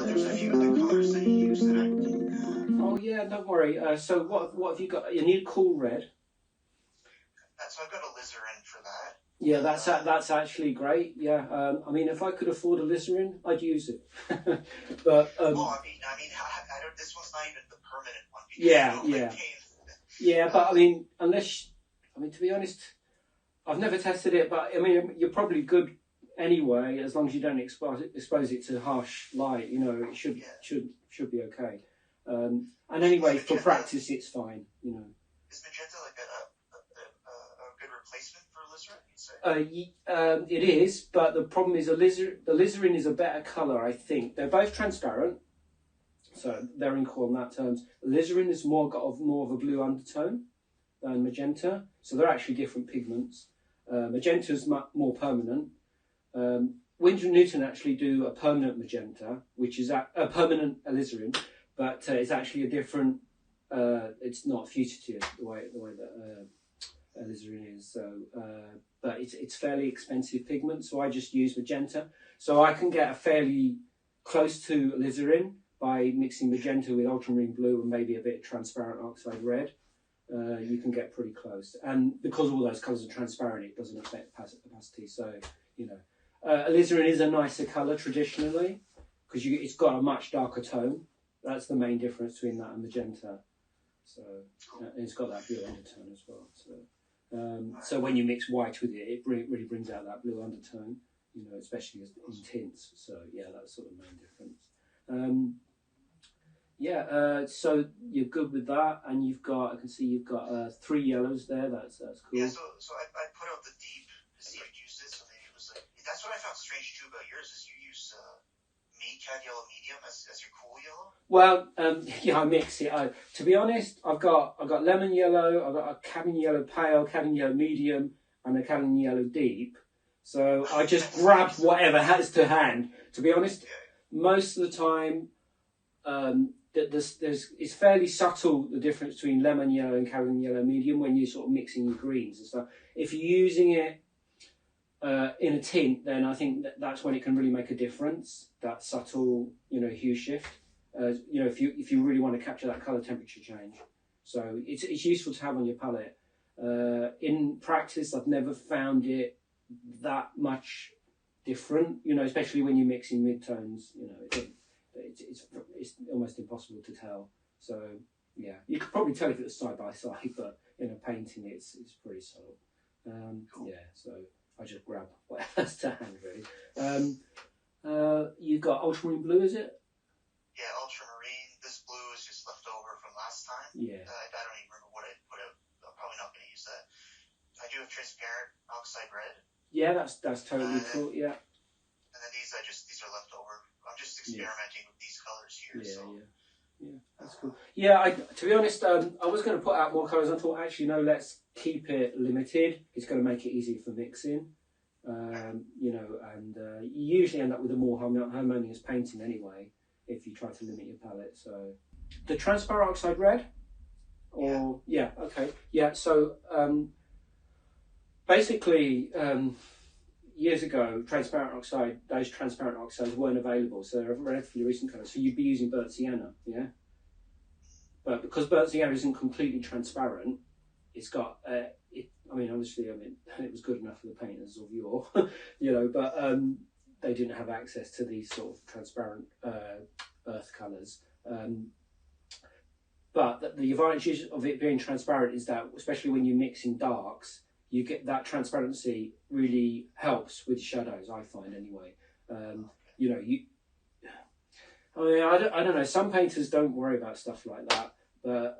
There's a few of the colors that you use that I didn't have. Oh yeah, don't worry. So what have you got? You need cool red. So I've got alizarin for that. Yeah, that's actually great. Yeah, I mean, if I could afford alizarin, I'd use it. But well, I mean, I don't. This one's not even the permanent one. Yeah. But I mean, to be honest, I've never tested it. But I mean, you're probably good anyway, as long as you don't expose it to harsh light. You know, it should be okay. And anyway, for practice, it's fine. You know. Is magenta like a good replacement for alizarin, you'd say? It is, but the problem is alizarin is a better colour, I think. They're both transparent, so they're equal on that terms. Alizarin is more of a blue undertone than magenta, so they're actually different pigments. Magenta is more permanent. Winsor & Newton actually do a permanent magenta, which is a permanent alizarin, but it's actually a different. It's not fugitive the way that alizarin is. So, but it's fairly expensive pigment, so I just use magenta. So I can get a fairly close to alizarin by mixing magenta with ultramarine blue and maybe a bit of transparent oxide red. You can get pretty close, and because all those colours are transparent, it doesn't affect opacity. So you know, alizarin is a nicer colour traditionally because it's got a much darker tone. That's the main difference between that and magenta. So it's got that blue undertone as well. So when you mix white with it, it really brings out that blue undertone. You know, especially in tints. So yeah, that's sort of the main difference. So you're good with that, and I can see you've got 3 yellows there. That's cool. Yeah, so I put out the deep to see if you used it. So maybe it was like that's what I found strange too about yours is you use cad yellow medium as your cool yellow. Well, I mix it. To be honest, I've got lemon yellow, I've got a cadmium yellow pale, cadmium yellow medium, and a cadmium yellow deep. So I just grabbed whatever has to hand. To be honest, most of the time, it's fairly subtle, the difference between lemon yellow and cadmium yellow medium when you're sort of mixing your greens and stuff. If you're using it in a tint, then I think that's when it can really make a difference. That subtle, hue shift. If you really want to capture that color temperature change, so it's useful to have on your palette. In practice, I've never found it that much different. Especially when you're mixing midtones. It's almost impossible to tell. So yeah, you could probably tell if it was side by side, but in a painting, it's pretty subtle. So I just grab whatever's to hand, really. You've got ultramarine blue, is it? Yeah, ultramarine. This blue is just left over from last time. Yeah. I don't even remember what I put out. I'm probably not going to use that. I do have transparent oxide red. Yeah, that's totally cool. Yeah. And then these are left over. I'm just experimenting with these colors here. Yeah, that's cool. Yeah, to be honest, I was going to put out more colours. I thought, actually, no, let's keep it limited. It's going to make it easier for mixing. And you usually end up with a more harmonious painting anyway if you try to limit your palette. So the transparent oxide red, So basically, years ago, those transparent oxides weren't available, so they're a relatively recent colour. So you'd be using burnt sienna, yeah. But because burnt sienna isn't completely transparent, it's got obviously, it was good enough for the painters of yore, but they didn't have access to these sort of transparent earth colours. But the advantage of it being transparent is that, especially when you mix in darks, you get that transparency really helps with shadows, I find anyway. I don't know, some painters don't worry about stuff like that, but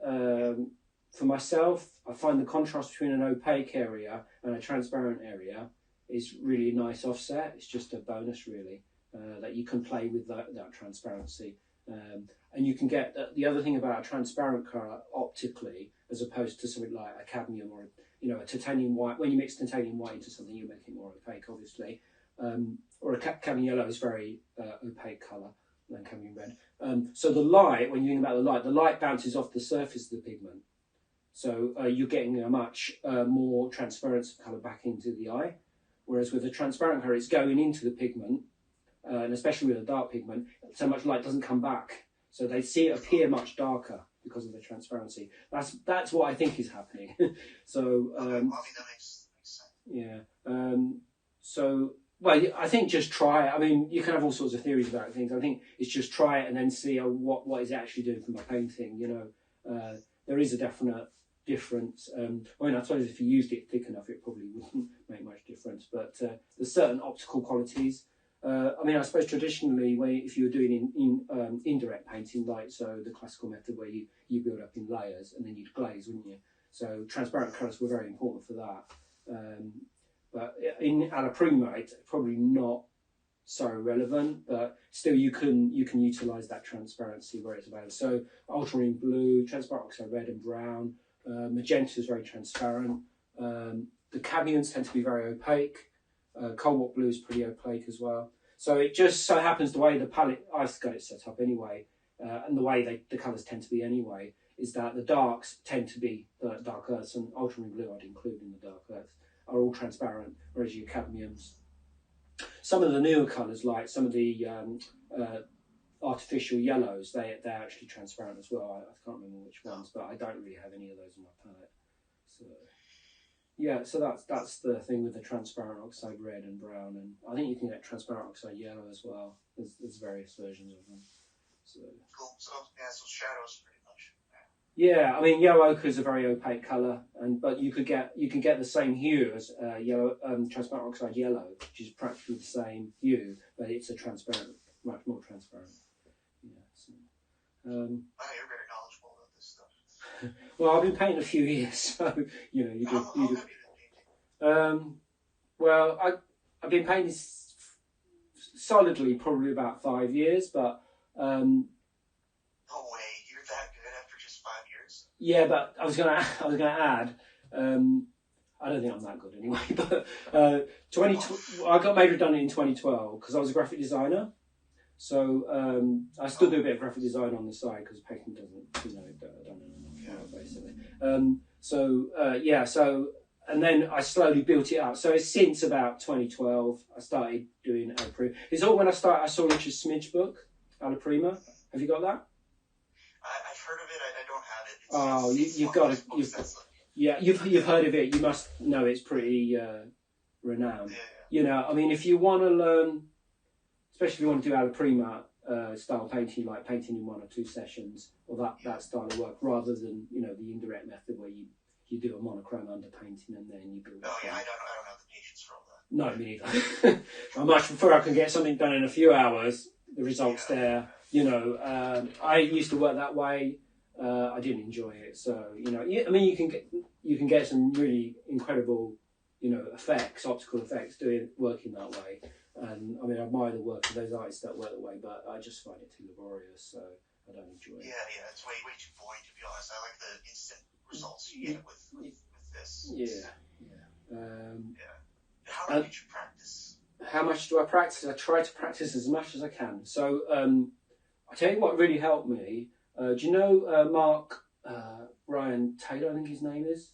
for myself, I find the contrast between an opaque area and a transparent area is really a nice offset. It's just a bonus, really, that you can play with that transparency. And you can get the other thing about a transparent colour optically, as opposed to something like a cadmium or a titanium white. When you mix titanium white into something, you make it more opaque, obviously. Or a cadmium yellow is very opaque colour. than cadmium red. So the light, when you think about the light bounces off the surface of the pigment. So you're getting a much more transference of colour back into the eye. Whereas with a transparent colour, it's going into the pigment, and especially with a dark pigment, so much light doesn't come back. So they see it appear much darker because of the transparency. That's what I think is happening. So that makes sense. yeah. So well, I think just try it. I mean, you can have all sorts of theories about things. I think it's just try it and then see what is it actually doing for my painting. You know, there is a definite difference. I mean, I suppose if you used it thick enough, it probably wouldn't make much difference. But there's certain optical qualities. I mean, I suppose traditionally, if you were doing indirect painting, like so the classical method where you build up in layers and then you'd glaze, wouldn't you? So transparent colours were very important for that. But in alla prima, it's probably not so relevant, but still you can utilise that transparency where it's available. So ultramarine blue, transparent oxide red and brown, magenta is very transparent. The cadmiums tend to be very opaque. Cobalt blue is pretty opaque as well. So it just so happens the way the palette, I've got it set up anyway, and the way the colours tend to be anyway, is that the darks tend to be the dark earths, and ultramarine blue I'd include in the dark earths, are all transparent, whereas your cadmiums, some of the newer colours, like some of the artificial yellows, they're actually transparent as well. I can't remember which ones, but I don't really have any of those in my palette. So yeah, so that's the thing with the transparent oxide red and brown, and I think you can get transparent oxide yellow as well. There's various versions of them. So cool. So yeah, so shadows pretty much. Yeah, I mean yellow ochre is a very opaque colour, but you can get the same hue as yellow transparent oxide yellow, which is practically the same hue, but it's a transparent, much more transparent. Yeah. So, you're very knowledgeable about this stuff. Well, I've been painting a few years, so you know you do. How have you been painting? Well, I've been painting solidly probably about 5 years, but. No way, you're that good after just 5 years? Yeah, but I was gonna add. I don't think I'm that good anyway. But I got made redundant in 2012 because I was a graphic designer. So I still do a bit of graphic design on the side because painting doesn't, I don't know enough basically. And then I slowly built it up. So since about 2012, I started doing alla prima. It's all when I saw Richard's Smidge book, alla prima. Have you got that? I've heard of it. I don't have it. You've got it. You've heard of it. You must know it's pretty renowned. Yeah. You know, I mean, if you want to learn, especially if you want to do alla prima style painting, like painting in 1 or 2 sessions, or that style of work, rather than the indirect method where you do a monochrome underpainting and then you build. Oh yeah, I don't have the patience for all that. No, me neither. I much prefer I can get something done in a few hours. The results there. I used to work that way. I didn't enjoy it, so I mean, you can get some really incredible, effects, optical effects, working that way. And I mean, I admire the work of those artists that work that way, but I just find it too laborious, so I don't enjoy it. Yeah, it's way too boring, to be honest. I like the instant results you get with this. Yeah. How much did you practice? How much do I practice? I try to practice as much as I can. So I tell you what really helped me. Do you know Mark Ryan Taylor? I think his name is.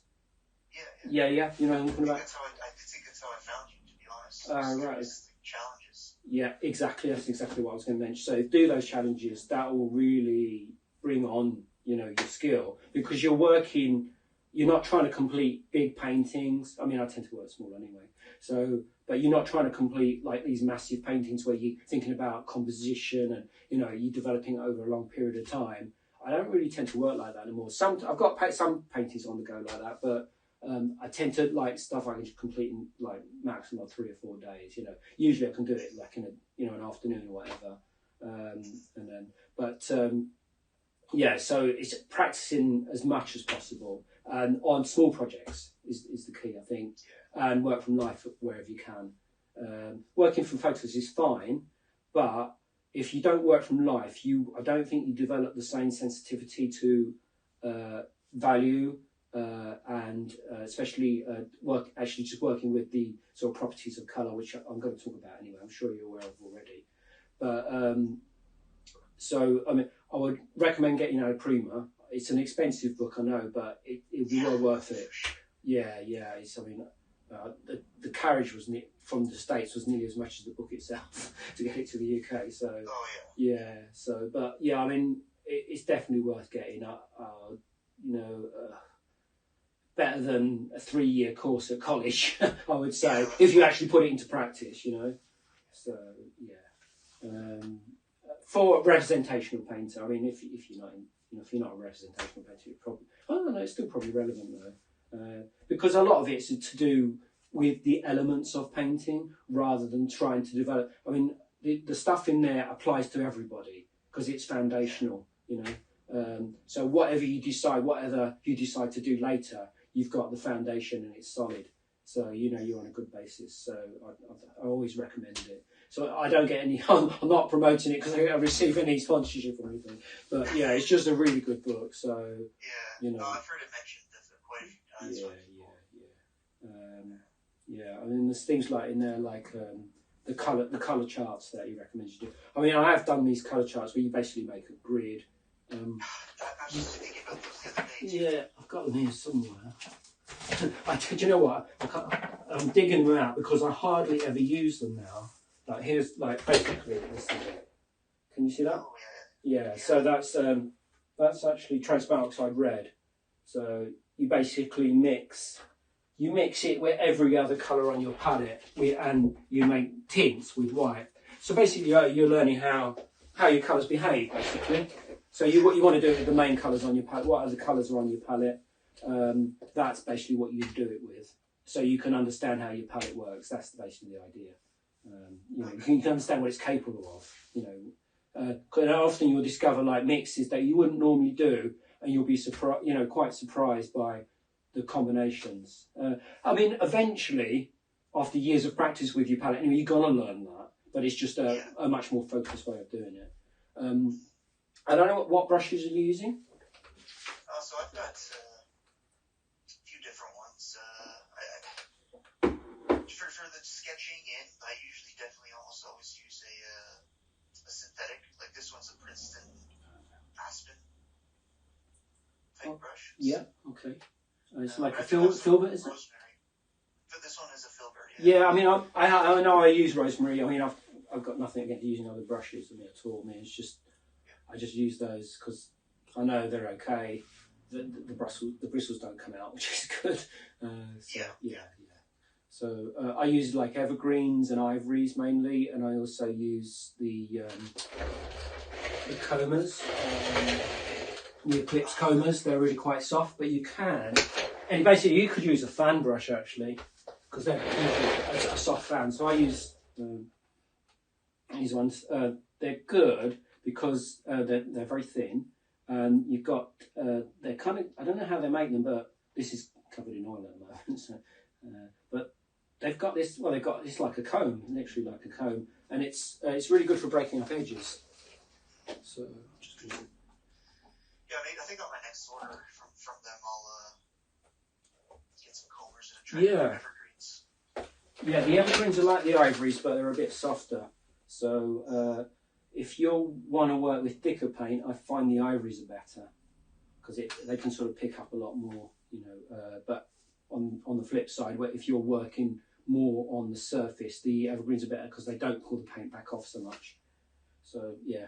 Yeah. You know anything about? I think that's how I found you, to be honest. Right. Challenges. Yeah, exactly. That's exactly what I was going to mention. So do those challenges. That will really bring on your skill, because you're working. You're not trying to complete big paintings. I mean, I tend to work small anyway. So, but you're not trying to complete like these massive paintings where you're thinking about composition and you're developing it over a long period of time. I don't really tend to work like that anymore. I've got some paintings on the go like that, but I tend to like stuff I can complete in like maximum 3 or 4 days. Usually I can do it like in an afternoon or whatever, yeah. So it's practicing as much as possible, and on small projects is the key, I think. And work from life wherever you can. Working from photos is fine, but if you don't work from life, I don't think you develop the same sensitivity to value and especially just working with the sort of properties of colour, which I'm going to talk about anyway. I'm sure you're aware of already. But So I mean, I would recommend getting out of Prima. It's an expensive book, I know, but it'd be well worth it. Yeah. It's, I mean, the carriage was from the States was nearly as much as the book itself to get it to the UK. So So, but yeah, I mean, it's definitely worth getting. Better than a 3-year course at college, I would say, if you actually put it into practice. So for a representational painter, I mean, if you're not if you're not a representational painter, you're probably, I don't know, it's still probably relevant though, because a lot of it's to do with the elements of painting rather than trying to develop. I mean, the stuff in there applies to everybody because it's foundational. So whatever you decide to do later, you've got the foundation and it's solid. So you're on a good basis. So I always recommend it. So I don't get any. I'm not promoting it because I don't receive any sponsorship or anything. But yeah, it's just a really good book. So No, I've heard it mentioned quite a few times. I mean, there's things like in there like the color charts that he recommends you do. I mean, I have done these color charts where you basically make a grid. I'm just thinking about those the other day. Yeah, I've got them here somewhere. Do you know what? I'm digging them out because I hardly ever use them now. Like here's like basically this is it. Can you see that? Oh, yeah. So that's actually transparent oxide red. So you basically mix it with every other colour on your palette, and you make tints with white. So basically, you're learning how your colours behave, basically. So what you want to do with the main colours on your palette, what other colours are on your palette, that's basically what you do it with. So you can understand how your palette works. That's basically the idea. You can understand what it's capable of. Because often you'll discover like mixes that you wouldn't normally do, and you'll be quite surprised by the combinations. I mean, eventually, after years of practice with your palette, you're gonna learn that. But it's just a much more focused way of doing it. I don't know what brushes are you using. So I've got a few different ones. For the sketching in, I usually definitely almost always use a synthetic. Like this one's a Princeton Aspen type brush. Yeah. Okay. It's like a filbert, is it? Rosemary. But this one is a filbert. Yeah. I mean, I know I use Rosemary. I mean, I've got nothing against using other brushes at all. I mean, it's just I just use those because I know they're okay. The bristles don't come out, which is good. So I use like evergreens and ivories mainly, and I also use the combers, the Eclipse Combers. They're really quite soft, but you can, and basically you could use a fan brush actually, because they're a soft fan. So I use these ones. They're good because they're very thin. You've got they're kind of, I don't know how they make them, but this is covered in oil at the moment. So, but they've got this. Well, it's like a comb, literally like a comb, and it's really good for breaking up edges. So just I think on my next order from them, I'll get some combers and evergreens. Yeah, the evergreens are like the ivories, but they're a bit softer. So if you want to work with thicker paint, I find the ivories are better because they can sort of pick up a lot more, but on the flip side, if you're working more on the surface, the evergreens are better because they don't pull the paint back off so much. So yeah.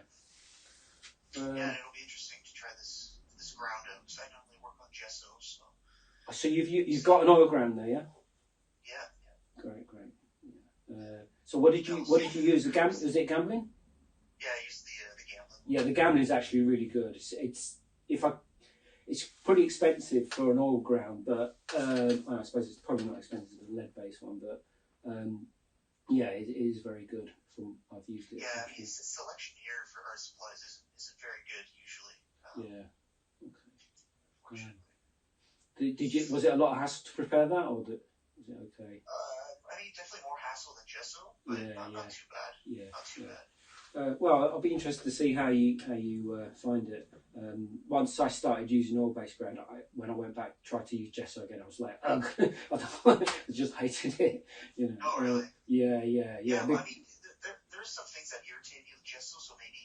And it'll be interesting to try this ground out because I normally work on gesso. So you've got an oil ground there, yeah? Yeah. Great. Yeah. So what did you use? Was it gambling? Yeah, I used the gambling. Yeah, the gambling is actually really good. It's pretty expensive for an oil ground, but I suppose it's probably not expensive as a lead-based one, but it is very good. I've used it. Yeah, I mean, the selection here for art supplies isn't very good usually. Okay. Was it a lot of hassle to prepare that, or was it okay? I mean, definitely more hassle than gesso, but not too bad. Yeah, not too bad. Well, I'll be interested to see how you find it. Once I started using oil-based ground, when I went back tried to use gesso again, I was like, I just hated it. Oh, really? Yeah. Well, I mean, there's some things that irritate me with gesso, so maybe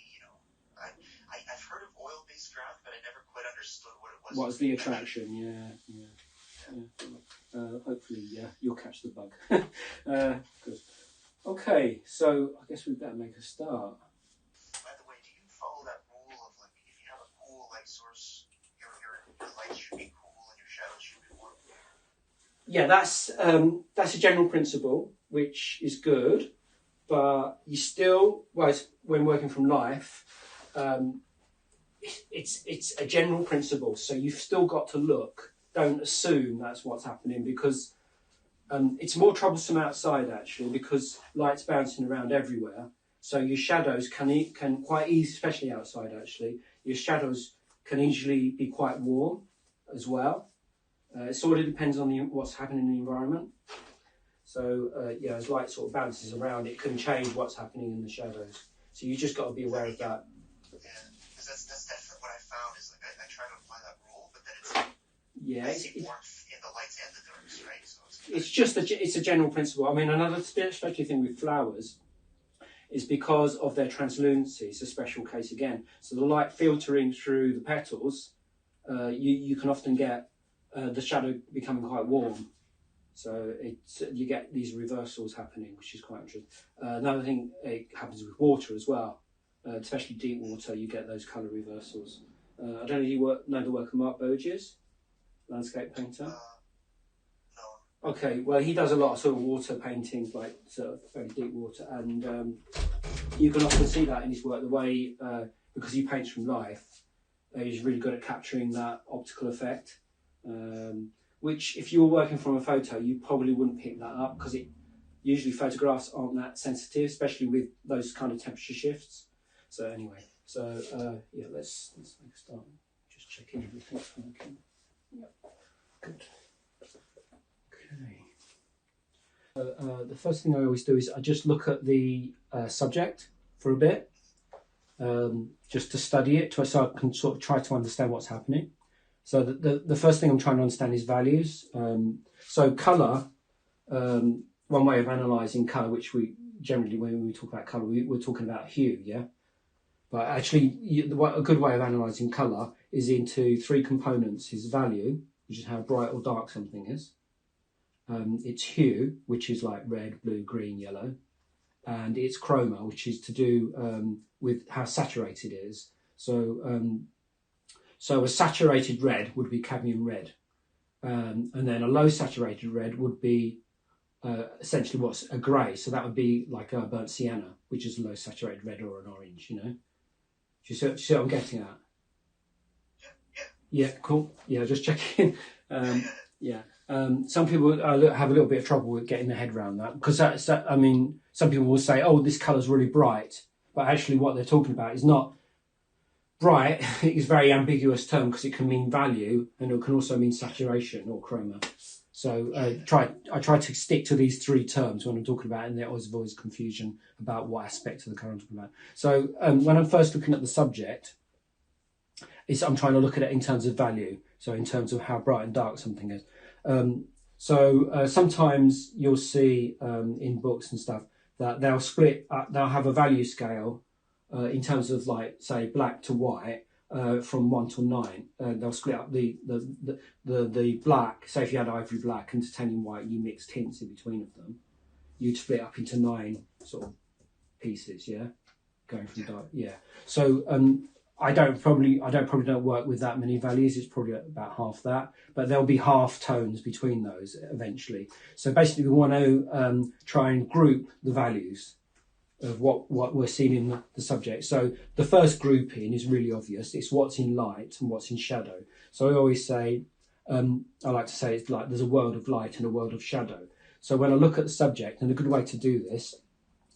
what's the attraction? Hopefully, you'll catch the bug. Good. Okay, so I guess we better make a start. By the way, do you follow that rule of like if you have a cool light source, your light should be cool and your shadows should be warm? Yeah, that's a general principle, which is good, but you still, when working from life, it's a general principle, so you've still got to look. Don't assume that's what's happening, because it's more troublesome outside actually, because light's bouncing around everywhere. So your shadows can quite easily, especially outside actually, your shadows can easily be quite warm as well. It sort of depends on what's happening in the environment. So as light sort of bounces around, it can change what's happening in the shadows. So you just got to be aware of that. Yeah, because that's definitely what I found is like I try to apply that rule, but then it's warmth in the lights and the darks, right? So it's a general principle. I mean, another especially thing with flowers is because of their translucency. It's a special case again. So the light filtering through the petals, you can often get the shadow becoming quite warm. So you get these reversals happening, which is quite interesting. Another thing, it happens with water as well, especially deep water. You get those colour reversals. I don't know if you know the work of Mark Burgess, landscape painter. No. Okay, well he does a lot of sort of water paintings, like sort of very deep water, and you can often see that in his work. The way because he paints from life, he's really good at capturing that optical effect. Which, if you were working from a photo, you probably wouldn't pick that up, because usually photographs aren't that sensitive, especially with those kind of temperature shifts. So anyway, let's make a start. Just checking everything's working. Yep. Good. Okay. The first thing I always do is I just look at the subject for a bit, just to study it, so I can sort of try to understand what's happening. So the first thing I'm trying to understand is values. So colour, one way of analysing colour, which we generally, when we talk about colour, we're talking about hue, yeah? But actually, a good way of analysing colour is into three components. Is value, which is how bright or dark something is. It's hue, which is like red, blue, green, yellow. And it's chroma, which is to do with how saturated it is. So a saturated red would be cadmium red, and then a low saturated red would be essentially what's a grey. So that would be like a burnt sienna, which is a low saturated red or an orange. You know, do you see what I'm getting at? Yeah, cool. Yeah, just checking. Some people have a little bit of trouble with getting their head around that, because I mean, some people will say, "Oh, this colour's really bright," but actually, what they're talking about is not. Bright is a very ambiguous term, because it can mean value and it can also mean saturation or chroma. So I try to stick to these three terms when I'm talking about it, and there's always confusion about what aspect of the colour I'm talking about. So when I'm first looking at the subject, I'm trying to look at it in terms of value, so in terms of how bright and dark something is. Sometimes you'll see in books and stuff that they'll have a value scale in terms of, like, say, black to white, from 1 to 9. They'll split up the black. Say if you had ivory black and titanium white, you mix tints in between of them, you'd split up into 9 sort of pieces, yeah, going from dark, yeah. So I probably don't work with that many values. It's probably about half that, but there'll be half tones between those eventually. So basically, we want to try and group the values of what we're seeing in the subject. So the first grouping is really obvious. It's what's in light and what's in shadow. So I always say, I like to say, it's like there's a world of light and a world of shadow. So when I look at the subject, and a good way to do this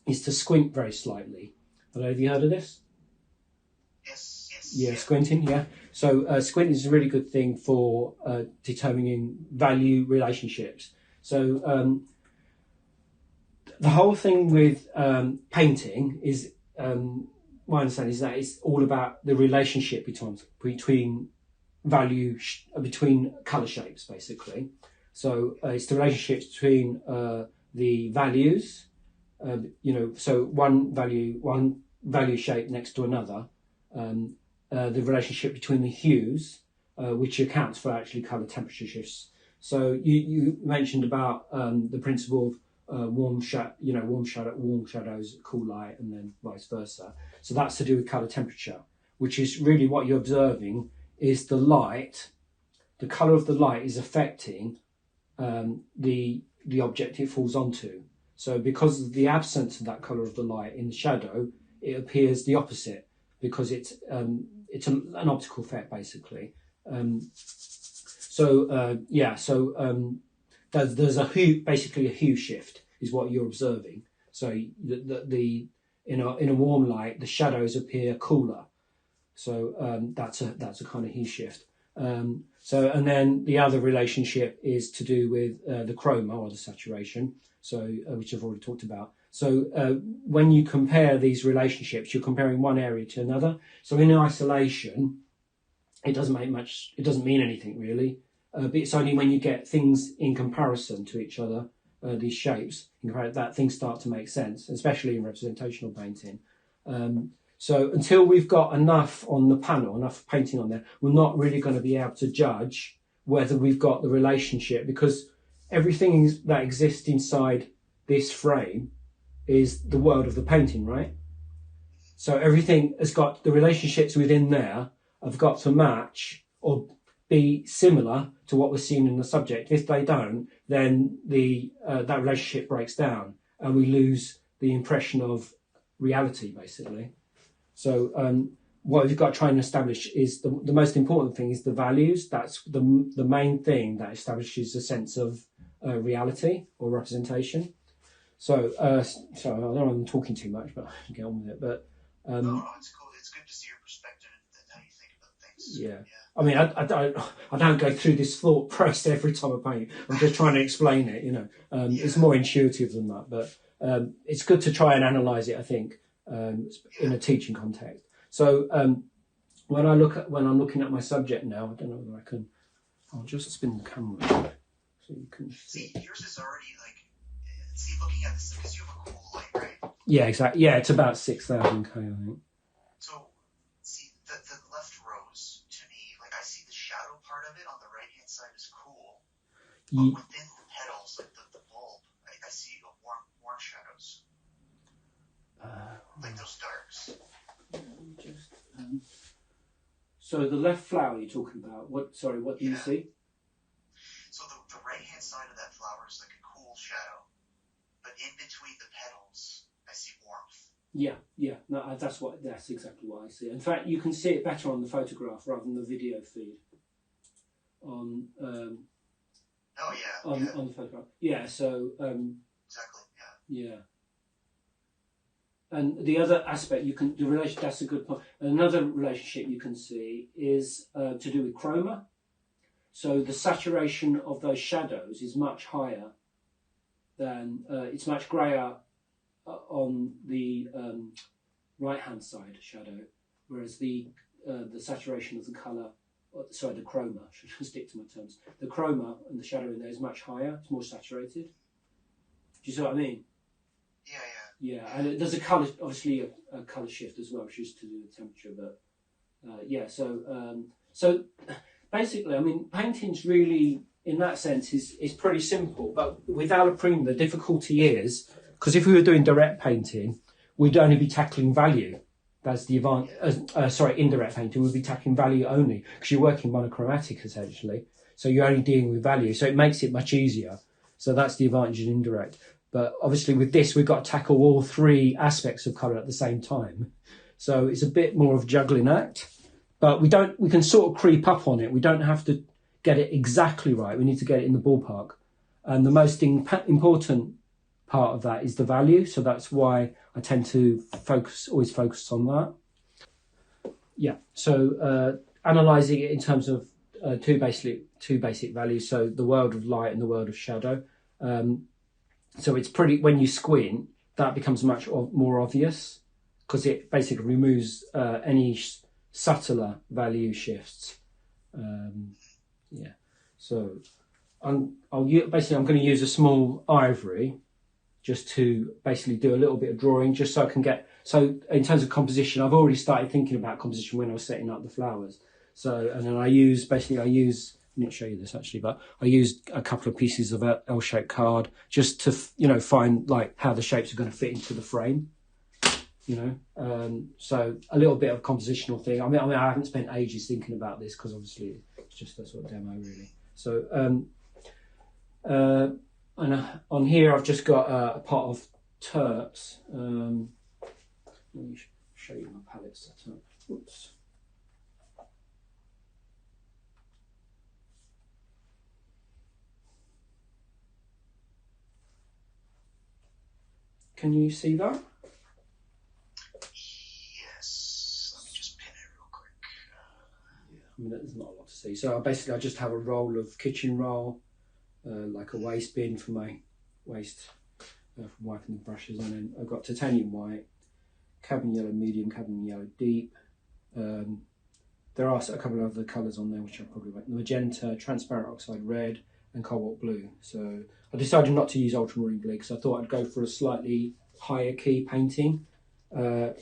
is to squint very slightly. I don't know, have you heard of this? Yes. Yeah, squinting, yeah. So squinting is a really good thing for determining value relationships. So the whole thing with painting is, my understanding is that it's all about the relationship between value, between colour shapes, basically. So it's the relationship between the values, so one value shape next to another, the relationship between the hues, which accounts for actually colour temperature shifts. So you mentioned about the principle of warm shadows, cool light, and then vice versa. So that's to do with colour temperature, which is really what you're observing is the light, the colour of the light is affecting the object it falls onto. So because of the absence of that colour of the light in the shadow, it appears the opposite because it's an optical effect basically. There's basically a hue shift is what you're observing. So in a warm light, the shadows appear cooler. So that's a kind of hue shift. And then the other relationship is to do with the chroma or the saturation. So which I've already talked about. So when you compare these relationships, you're comparing one area to another. So in isolation, it doesn't mean anything really. But it's only when you get things in comparison to each other, these shapes, that things start to make sense, especially in representational painting. So until we've got enough on the panel, enough painting on there, we're not really going to be able to judge whether we've got the relationship, because everything that exists inside this frame is the world of the painting, right? So everything has got the relationships within there have got to match or be similar to what we're seeing in the subject. If they don't, then that relationship breaks down and we lose the impression of reality, basically. So what we've got to try and establish is the most important thing is the values. That's the main thing that establishes a sense of reality or representation. So, sorry, I don't know I'm talking too much, but I can get on with it. But no, it's cool. It's good to see your perspective and how you think about things. Yeah. I mean, I don't go through this thought process every time I paint. I'm just trying to explain it, It's more intuitive than that, but it's good to try and analyse it, I think, in a teaching context. So when I'm looking at my subject now, I don't know whether I can, I'll just spin the camera so you can see. Yours is already looking at this, because you have a cool light, right? Yeah, exactly. Yeah, it's about 6,000 K, I think. So, see, the left rows, to me, I see the shadow part of it on the right-hand side is cool. But within the petals, the bulb, I see warm shadows. Those darks. So the left flower you're talking about, what do you see? So the right-hand side of that flower is like a cool shadow. But in between the petals, I see warmth. Yeah. No, that's exactly what I see. In fact, you can see it better on the photograph rather than the video feed. On the photograph. Yeah. So. Exactly. Yeah. And the other aspect that's a good point. Another relationship you can see is to do with chroma. So the saturation of those shadows is much higher than it's much grayer on the right-hand side shadow, whereas the saturation of the colour, the chroma, I should stick to my terms. The chroma and the shadow in there is much higher. It's more saturated. Do you see what I mean? Yeah, and there's a colour, obviously a colour shift as well, which is to do with temperature. But so basically, I mean, painting's really, in that sense, is pretty simple. But with alla prima, the difficulty is, because if we were doing direct painting, we'd only be tackling value. That's the indirect painting, we'd be tackling value only, because you're working monochromatic, essentially. So you're only dealing with value. So it makes it much easier. So that's the advantage in indirect. But obviously with this, we've got to tackle all three aspects of colour at the same time. So it's a bit more of a juggling act. But we can sort of creep up on it. We don't have to get it exactly right. We need to get it in the ballpark. And the most important part of that is the value. So that's why I tend to always focus on that. Yeah. So analysing it in terms of two basic values. So the world of light and the world of shadow. So it's when you squint, that becomes much more obvious because it basically removes any subtler value shifts. So I'm going to use a small ivory just to basically do a little bit of drawing, just so I can so in terms of composition, I've already started thinking about composition when I was setting up the flowers. So, and then I use, I didn't show you this actually, but I used a couple of pieces of L-shaped card just to, you know, find like how the shapes are going to fit into the frame, you know. So a little bit of compositional thing. I mean, I haven't spent ages thinking about this because obviously it's just a sort of demo really. So, and on here I've just got a pot of terps. Let me show you my palette setup. Oops. Can you see that? Yes. Let me just pin it real quick. Yeah, I mean, there's not a lot to see. So basically I just have a roll of kitchen roll, like a waste bin for my waste from wiping the brushes, and then I've got titanium white, cadmium yellow medium, cadmium yellow deep. There are a couple of other colours on there which I probably won't. Magenta, transparent oxide red, and cobalt blue. So I decided not to use ultramarine blue because I thought I'd go for a slightly higher key painting. Although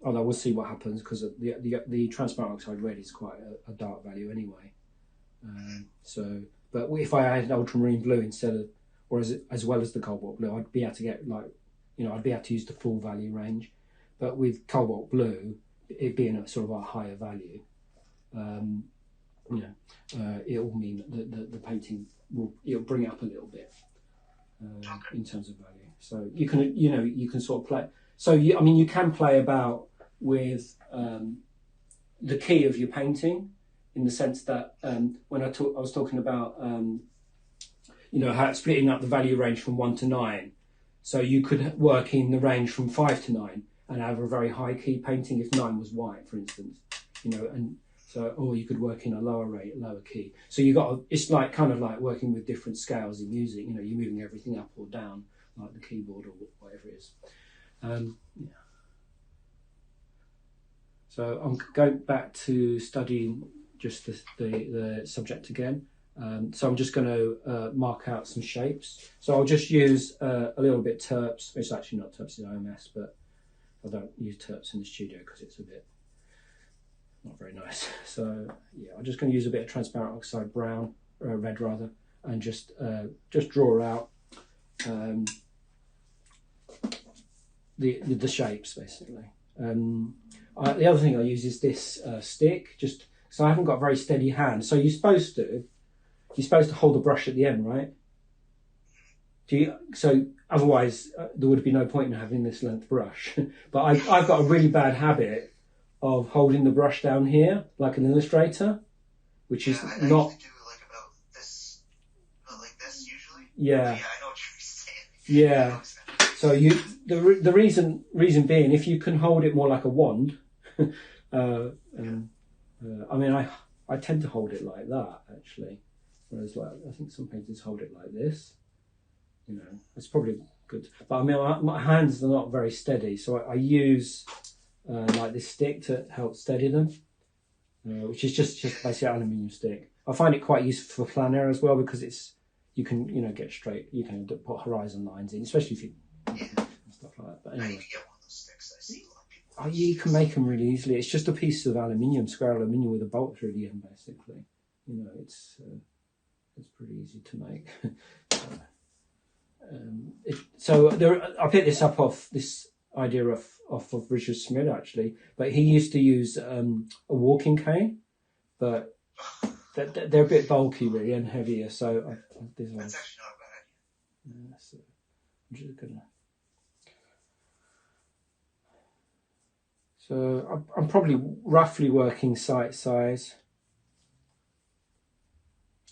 we'll see what happens because the transparent oxide red is quite a dark value anyway. But if I had ultramarine blue instead of, or as well as the cobalt blue, I'd be able to get I'd be able to use the full value range. But with cobalt blue, it being a sort of a higher value, it will mean that the painting it'll bring it up a little bit in terms of value. So you can sort of play. So you can play about with the key of your painting in the sense that when I was talking about how it's splitting up the value range from 1 to 9. So you could work in the range from 5 to 9 and have a very high key painting if 9 was white, for instance, and so, or you could work in a lower key. So it's like kind of like working with different scales in music. You're moving everything up or down, like the keyboard or whatever it is. So I'm going back to studying just the subject again. So I'm just going to mark out some shapes. So I'll just use a little bit terps. It's actually not terps in OMS, but I don't use terps in the studio because it's a bit not very nice. So yeah, I'm just going to use a bit of transparent oxide brown, red rather, and just draw out the shapes basically. The other thing I use is this stick, just so I haven't got a very steady hand. So you're supposed to hold the brush at the end, right? So otherwise there would be no point in having this length brush. But I've got a really bad habit of holding the brush down here like an illustrator, which is I not. usually do like about this, like this usually. Yeah. I know what you're saying. Yeah. So the reason being, if you can hold it more like a wand, I mean, I tend to hold it like that actually, whereas like I think some painters hold it like this. It's probably good, but I mean my hands are not very steady, so I use like this stick to help steady them, which is just basically an aluminium stick. I find it quite useful for plein air as well because you can get straight, you can put horizon lines in, especially if you and stuff like that. But anyway, I need to get one of those sticks. I see a lot of people. You can make them really easily. It's just a piece of aluminium, square aluminium with a bolt through the end, basically. It's pretty easy to make. I picked this up off this idea off of Richard Smith actually, but he used to use a walking cane, but they're a bit bulky really and heavier. So that's actually not a bad idea. So I'm just gonna. So I'm probably roughly working site size,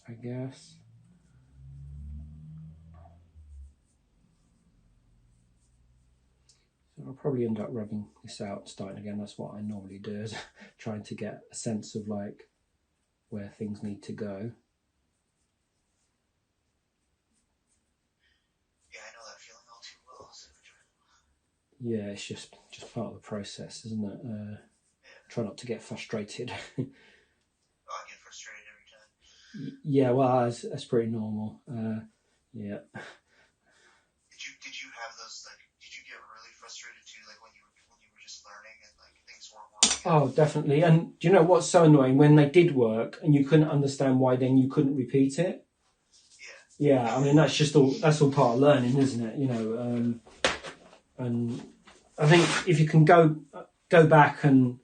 I guess. So I'll probably end up rubbing this out, starting again. That's what I normally do, is trying to get a sense of like where things need to go. Yeah, I know that feeling all too well. So yeah, it's just part of the process, isn't it? Try not to get frustrated. I get frustrated every time. Yeah, well, that's pretty normal. Yeah. Did you have those, like, did you get really frustrated too, like when you were just learning and like things weren't working Oh, definitely. And do you know what's so annoying? When they did work and you couldn't understand why, then you couldn't repeat it. Yeah, I mean, that's all part of learning, isn't it? You know, and I think if you can go back and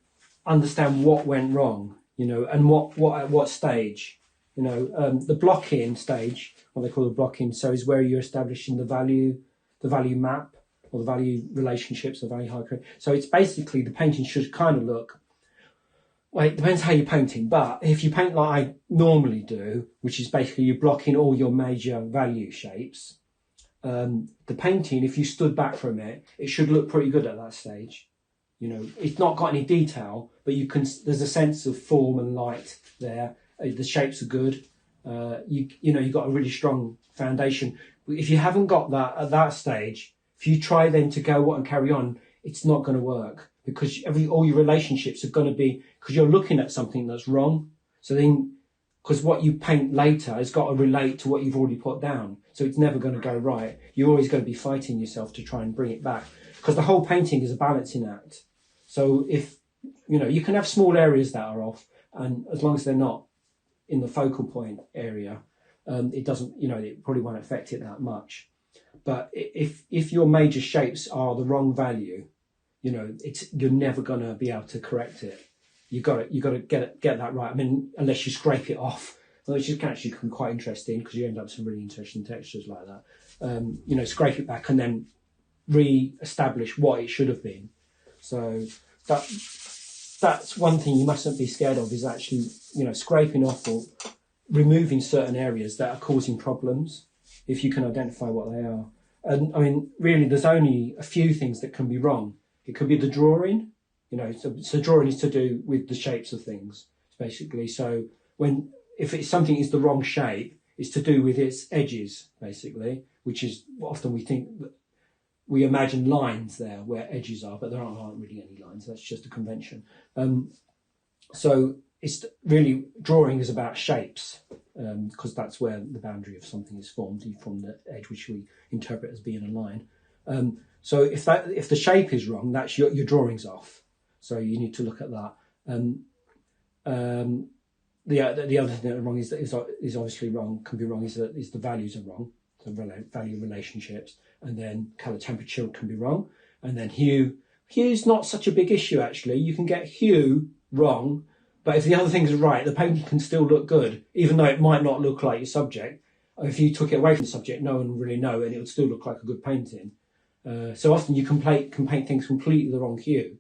understand what went wrong, you know, and what at what stage, you know, the blocking stage, what they call the blocking, so is where you're establishing the value map or the value relationships, the value hierarchy. So it's basically the painting should kind of look. Well, it depends how you're painting, but if you paint like I normally do, which is basically you're blocking all your major value shapes, the painting, if you stood back from it, it should look pretty good at that stage. You know, it's not got any detail, but there's a sense of form and light there. The shapes are good. You know, you've got a really strong foundation. If you haven't got that at that stage, if you try then to go and carry on, it's not going to work, because all your relationships are going to be, because you're looking at something that's wrong. So then, because what you paint later has got to relate to what you've already put down. So it's never going to go right. You're always going to be fighting yourself to try and bring it back, because the whole painting is a balancing act. So if, you know, you can have small areas that are off, and as long as they're not in the focal point area, it doesn't, you know, it probably won't affect it that much. But if your major shapes are the wrong value, you know, you're never going to be able to correct it. You got to get that right. I mean, unless you scrape it off, which is actually can quite interesting, because you end up with some really interesting textures like that. You know, scrape it back and then re-establish what it should have been. So that's one thing you mustn't be scared of, is actually, you know, scraping off or removing certain areas that are causing problems, if you can identify what they are. And I mean, really, there's only a few things that can be wrong. It could be the drawing, you know, so drawing is to do with the shapes of things, basically. So if it's something is the wrong shape, it's to do with its edges, basically, which is often we imagine lines there where edges are, but there aren't really any lines. That's just a convention. So it's really, drawing is about shapes, because that's where the boundary of something is formed. You form the edge, which we interpret as being a line. So if the shape is wrong, that's your drawing's off. So you need to look at that. The other thing that's wrong is obviously wrong, can be wrong, is the values are wrong, the value relationships, and then colour temperature can be wrong, and then hue's not such a big issue actually. You can get hue wrong, but if the other things are right, the painting can still look good, even though it might not look like your subject. If you took it away from the subject, no one would really know, and it would still look like a good painting. So often you can paint things completely the wrong hue,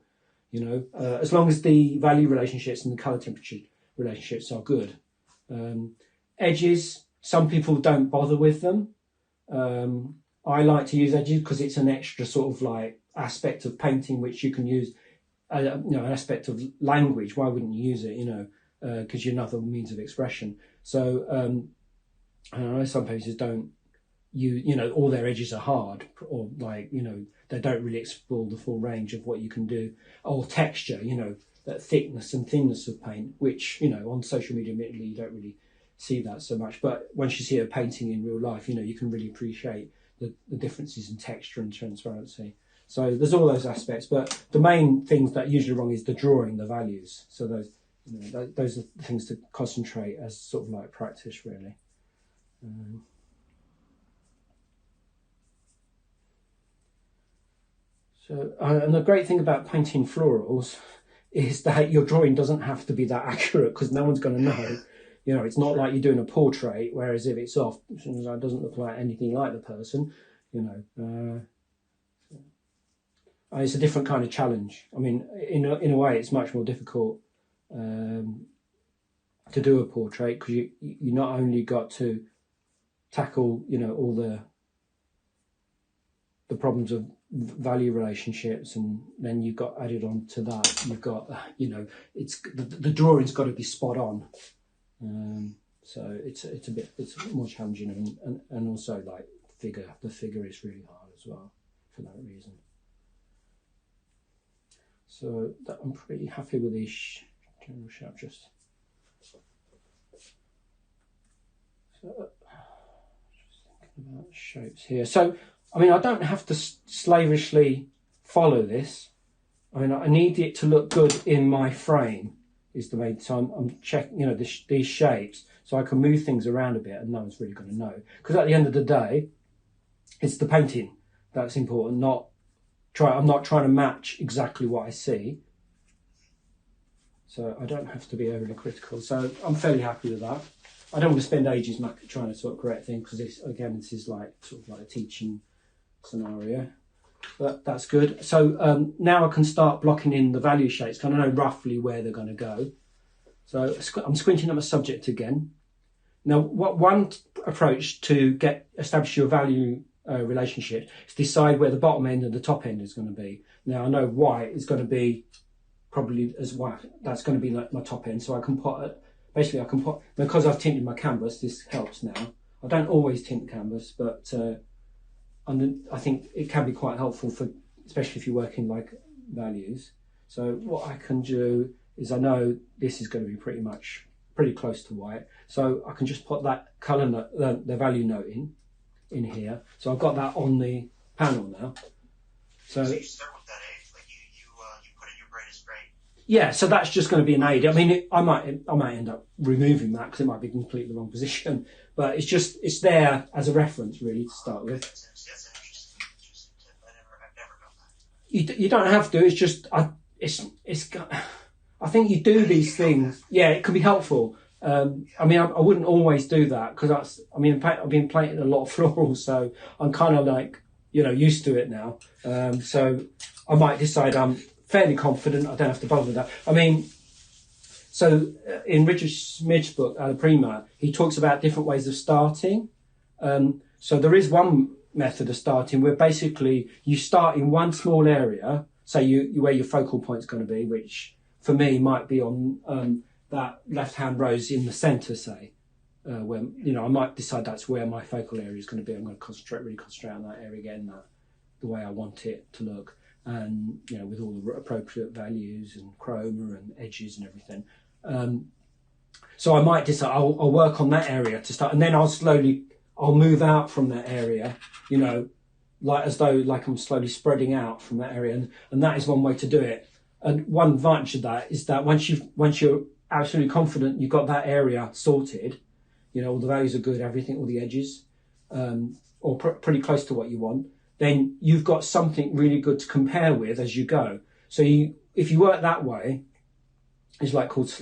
you know, as long as the value relationships and the colour temperature relationships are good. Edges, some people don't bother with them. I like to use edges because it's an extra sort of like aspect of painting which you can use, you know, an aspect of language. Why wouldn't you use it, you know, because you're another means of expression. So I know some painters don't you know, all their edges are hard, or like, you know, they don't really explore the full range of what you can do, or texture, you know, that thickness and thinness of paint, which, you know, on social media admittedly you don't really see that so much, but once you see a painting in real life, you know, you can really appreciate the differences in texture and transparency. So there's all those aspects, but the main things that are usually wrong is the drawing, the values. So those, you know, those are the things to concentrate as sort of like practice, really. So, and the great thing about painting florals is that your drawing doesn't have to be that accurate, because no one's going to know. You know, it's not like you're doing a portrait, whereas if it's off, it doesn't look like anything like the person, you know. It's a different kind of challenge. I mean, in a way, it's much more difficult to do a portrait, because you not only got to tackle, you know, all the problems of value relationships, and then you've got added on to that, you've got, you know, it's the drawing's got to be spot on. So it's more challenging, and also like the figure is really hard as well for that reason. So I'm pretty happy with these general shape. Just thinking about shapes here. So I mean, I don't have to slavishly follow this. I mean, I need it to look good in my frame is the main time. I'm checking, you know, these shapes, so I can move things around a bit and no one's really going to know. Because at the end of the day, it's the painting that's important, I'm not trying to match exactly what I see. So I don't have to be overly critical. So I'm fairly happy with that. I don't want to spend ages trying to sort of correct things because this is like sort of like a teaching scenario. But that's good. So now I can start blocking in the value shapes because I know roughly where they're going to go. So I'm squinting at my subject again. Now, one approach to establish your value relationship is decide where the bottom end and the top end is going to be. Now I know white is going to be probably as white. That's going to be like my top end. So I can put because I've tinted my canvas. This helps now. I don't always tint canvas, but I think it can be quite helpful especially if you're working like values. So what I can do is I know this is going to be pretty close to white. So I can just put that colour note, the value note in here. So I've got that on the panel now. So you start with that A, like you put in your brightest gray. Yeah, so that's just going to be an aid. I mean, I might end up removing that because it might be completely the wrong position, but it's there as a reference really to start with. That's an interesting tip. I've never done that. You don't have to. It's just I think you do these things. Yeah, it could be helpful. I mean, I wouldn't always do that because I've been painting a lot of florals, so I'm kind of like, you know, used to it now. So I might decide I'm fairly confident. I don't have to bother with that. I mean, so in Richard Smith's book, Alla Prima, he talks about different ways of starting. So there is one method of starting where basically you start in one small area, say where your focal point is going to be, which for me might be on that left-hand rose in the centre, say, where, you know, I might decide that's where my focal area is going to be. I'm going to really concentrate on that area, getting that the way I want it to look, and, you know, with all the appropriate values and chroma and edges and everything. So I might decide I'll work on that area to start, and then I'll move out from that area, you know, as though I'm slowly spreading out from that area, and that is one way to do it. And one advantage of that is that once you're absolutely confident you've got that area sorted, you know, all the values are good, everything, all the edges, or pretty close to what you want, then you've got something really good to compare with as you go. So if you work that way, it's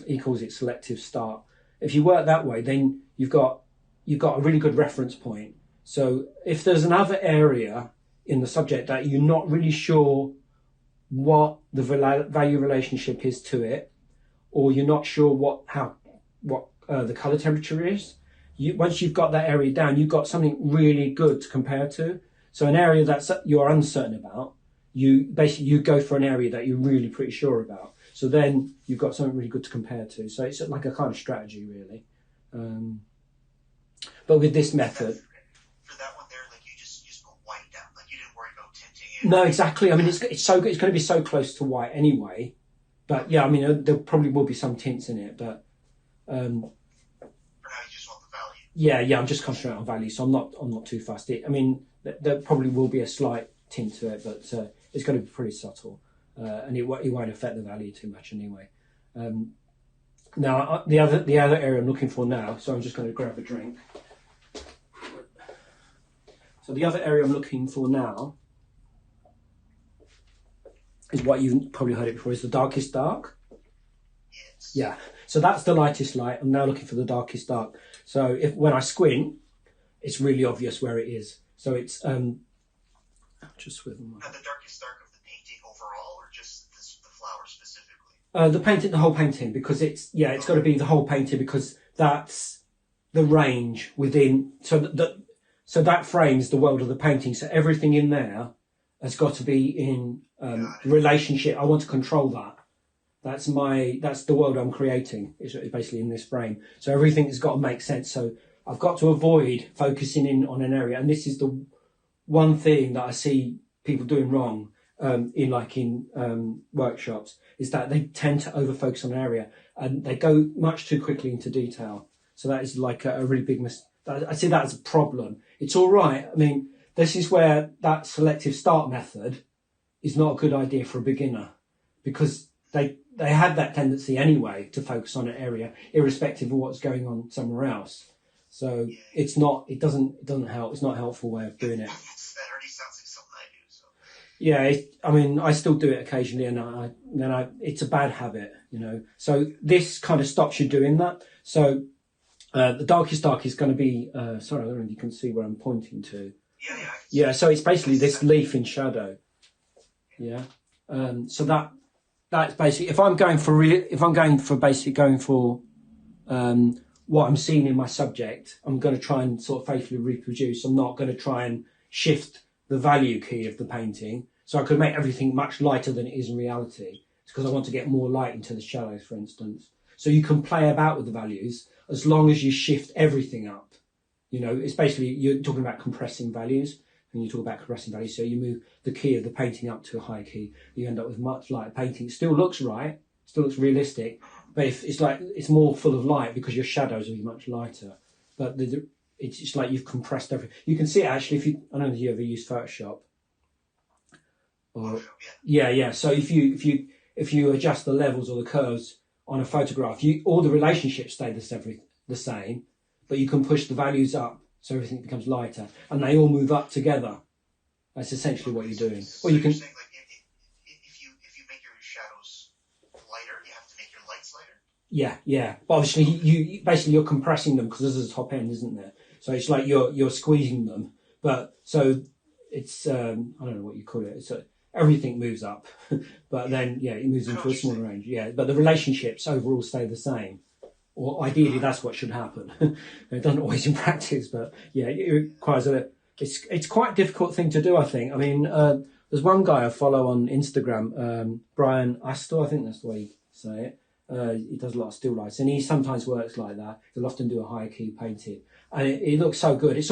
he calls it selective start. If you work that way, then you've got a really good reference point. So if there's another area in the subject that you're not really sure what the value relationship is to it, or you're not sure what the color temperature is, once you've got that area down, you've got something really good to compare to. So an area that you're uncertain about, you go for an area that you're really pretty sure about. So then you've got something really good to compare to. So it's like a kind of strategy, really. But with this method, for that one there, like you just put white down, like you didn't worry about tinting it. No, exactly. I mean, it's so good. It's going to be so close to white anyway. But yeah, I mean, there probably will be some tints in it, but for now you just want the value. Yeah, I'm just concentrating on value, so I'm not too fussed. I mean, there probably will be a slight tint to it, but it's going to be pretty subtle, and it won't affect the value too much anyway. Now the other area I'm looking for now, so I'm just going to grab a drink. So the other area I'm looking for now is what you've probably heard it before, is the darkest dark. Yes. Yeah, so that's the lightest light. I'm now looking for the darkest dark. So when I squint, it's really obvious where it is. So it's just swivel my... Now the darkest dark of the painting overall, or just the flower specifically? The whole painting, because it's got to be the whole painting, because that's the range within. So that frames the world of the painting. So everything in there has got to be in relationship. I want to control that. That's the world I'm creating. It's basically in this frame. So everything has got to make sense. So I've got to avoid focusing in on an area. And this is the one thing that I see people doing wrong in workshops, is that they tend to over-focus on an area and they go much too quickly into detail. So that is like a really big mistake. I see that as a problem. It's all right. I mean, this is where that selective start method is not a good idea for a beginner. because they have that tendency anyway to focus on an area, irrespective of what's going on somewhere else. So it's not help. It's not a helpful way of doing it. That already sounds like something I do. So. Yeah, I mean, I still do it occasionally, and it's a bad habit, you know. So this kind of stops you doing that. So the darkest dark is going to be. Sorry, I don't know if you can see where I'm pointing to. Yeah. So it's basically this leaf in shadow. Yeah. So that's basically if I'm going for what I'm seeing in my subject, I'm going to try and sort of faithfully reproduce. I'm not going to try and shift the value key of the painting. So I could make everything much lighter than it is in reality. It's because I want to get more light into the shadows, for instance. So you can play about with the values as long as you shift everything up. You know, it's basically, you're talking about compressing values. When you talk about compressing values, so you move the key of the painting up to a high key, you end up with much lighter painting. It still looks right, still looks realistic, but if it's more full of light because your shadows will be much lighter. But it's like you've compressed everything. You can see it actually I don't know if you ever used Photoshop. Yeah. So if you adjust the levels or the curves on a photograph, all the relationships stay the same, but you can push the values up so everything becomes lighter, and they all move up together. That's essentially what you're doing. So you're saying, like, if you make your shadows lighter, you have to make your lights lighter. Yeah. But obviously, you're compressing them because there's a top end, isn't there? So it's like you're squeezing them. But so it's I don't know what you call it. So everything moves up, but then it moves into a smaller range. Yeah, but the relationships overall stay the same. Or ideally, that's what should happen. It doesn't always in practice, but it requires it's quite a difficult thing to do, I think. I mean, there's one guy I follow on Instagram, Brian Astor, I think that's the way you say it. He does a lot of still lives, and he sometimes works like that. He'll often do a higher key painting, and it looks so good. It's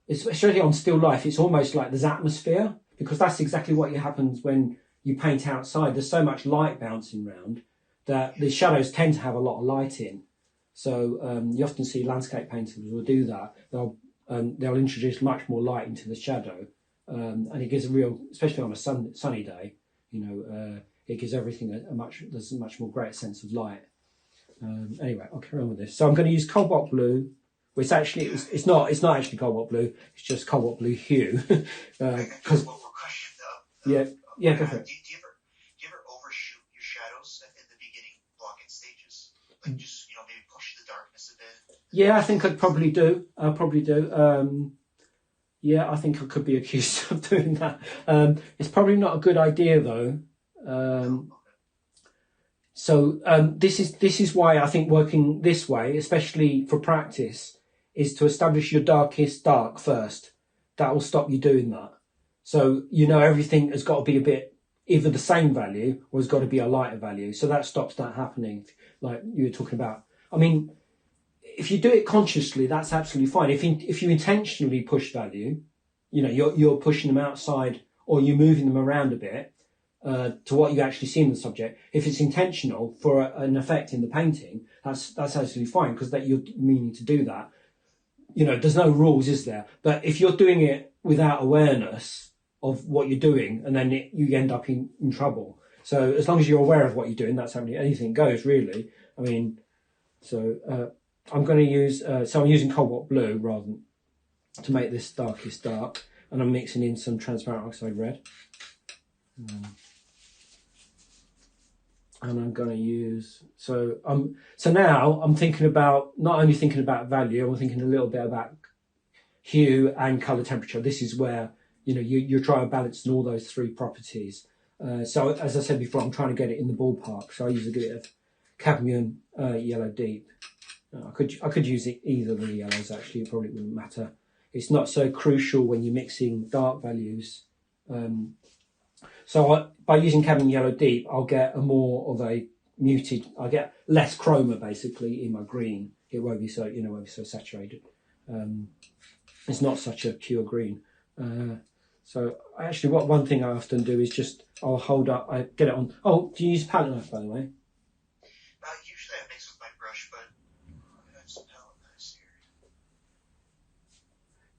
especially on still life, it's almost like there's atmosphere, because that's exactly what happens when you paint outside. There's so much light bouncing around that the shadows tend to have a lot of light in. So you often see landscape painters will do that. They'll introduce much more light into the shadow, and it gives especially on a sunny day, it gives everything there's a much more greater sense of light. Anyway, I'll carry on with this. So I'm going to use cobalt blue, which actually it's not actually cobalt blue. It's just cobalt blue hue. Because Go for it. Do you ever overshoot your shadows in the beginning blocking stages? Like just maybe push the darkness a bit. Yeah, I think I'd probably do. I think I could be accused of doing that. It's probably not a good idea though. So this is why I think working this way, especially for practice, is to establish your darkest dark first. That will stop you doing that. So everything has got to be a bit either the same value or has got to be a lighter value. So that stops that happening, like you were talking about. I mean, if you do it consciously, that's absolutely fine. If you intentionally push value, you're pushing them outside or you're moving them around a bit to what you actually see in the subject. If it's intentional for an effect in the painting, that's absolutely fine, because that you're meaning to do that. There's no rules, is there? But if you're doing it without awareness of what you're doing, and then you end up in trouble. So as long as you're aware of what you're doing, that's how anything goes, really. I mean, so I'm going to use, I'm using cobalt blue to make this darkest dark, and I'm mixing in some transparent oxide red. And I'm going to use, so now I'm not only thinking about value, I'm thinking a little bit about hue and color temperature. This is where, you're trying to balance all those three properties. So as I said before, I'm trying to get it in the ballpark. So I use a bit of cadmium yellow deep. I could use either of the yellows, actually. It probably wouldn't matter. It's not so crucial when you're mixing dark values. So by using cadmium yellow deep, I'll get I'll get less chroma basically in my green. It won't be so, won't be so saturated. It's not such a pure green. So actually, one thing I often do is I'll hold up, I get it on. Oh, do you use palette knife, by the way? Usually I mix with my brush, but I have some palette knives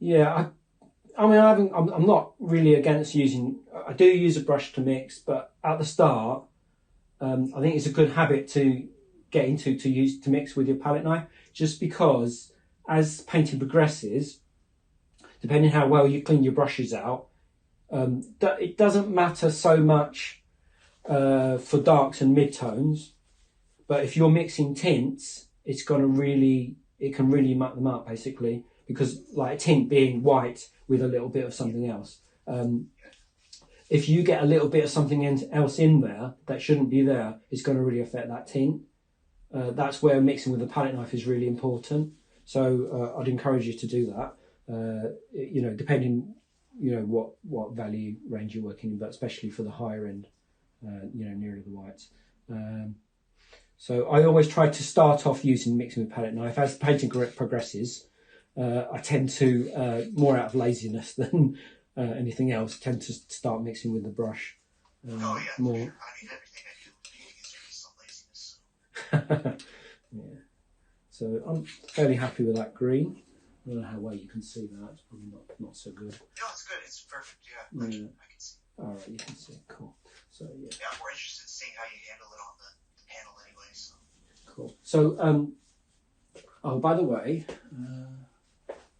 here. Yeah, I mean, I'm not really against using. I do use a brush to mix, but at the start, I think it's a good habit to get into to mix with your palette knife, just because as painting progresses, depending how well you clean your brushes out, it doesn't matter so much for darks and midtones, but if you're mixing tints, it can really muck them up basically, because like a tint being white with a little bit of something else. If you get a little bit of something else in there that shouldn't be there, it's going to really affect that tint. That's where mixing with a palette knife is really important. So I'd encourage you to do that. Depending, what value range you're working in, but especially for the higher end, nearer the whites. So I always try to start off using mixing with palette knife. As the painting progresses, I tend to, more out of laziness than anything else, tend to start mixing with the brush more. Sure. I mean, everything I do with painting is just some laziness. Yeah. So I'm fairly happy with that green. I don't know how well you can see that. It's probably not so good. No, it's good. It's perfect. Yeah, I can see. All right, you can see. Cool. So yeah. Yeah, I'm more interested in seeing how you handle it on the panel anyway. So. Cool. So by the way,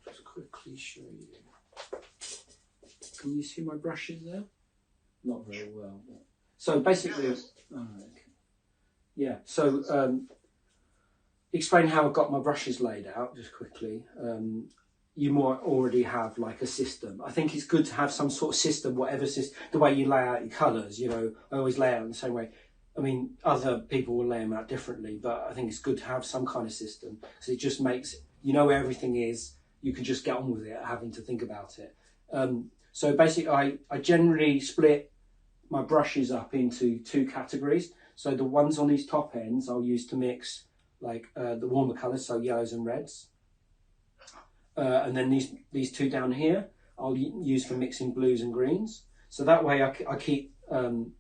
just quickly show you. Can you see my brushes there? Not very well. But... So basically, okay. Yeah. So explain how I've got my brushes laid out just quickly. You might already have like a system. I think it's good to have some sort of system, whatever system, the way you lay out your colours. I always lay out in the same way. I mean, other people will lay them out differently, but I think it's good to have some kind of system, because it just makes, where everything is, you can just get on with it, having to think about it. So basically, I generally split my brushes up into two categories. So the ones on these top ends, I'll use to mix like the warmer colours, so yellows and reds. And then these two down here, I'll use for mixing blues and greens. So that way I keep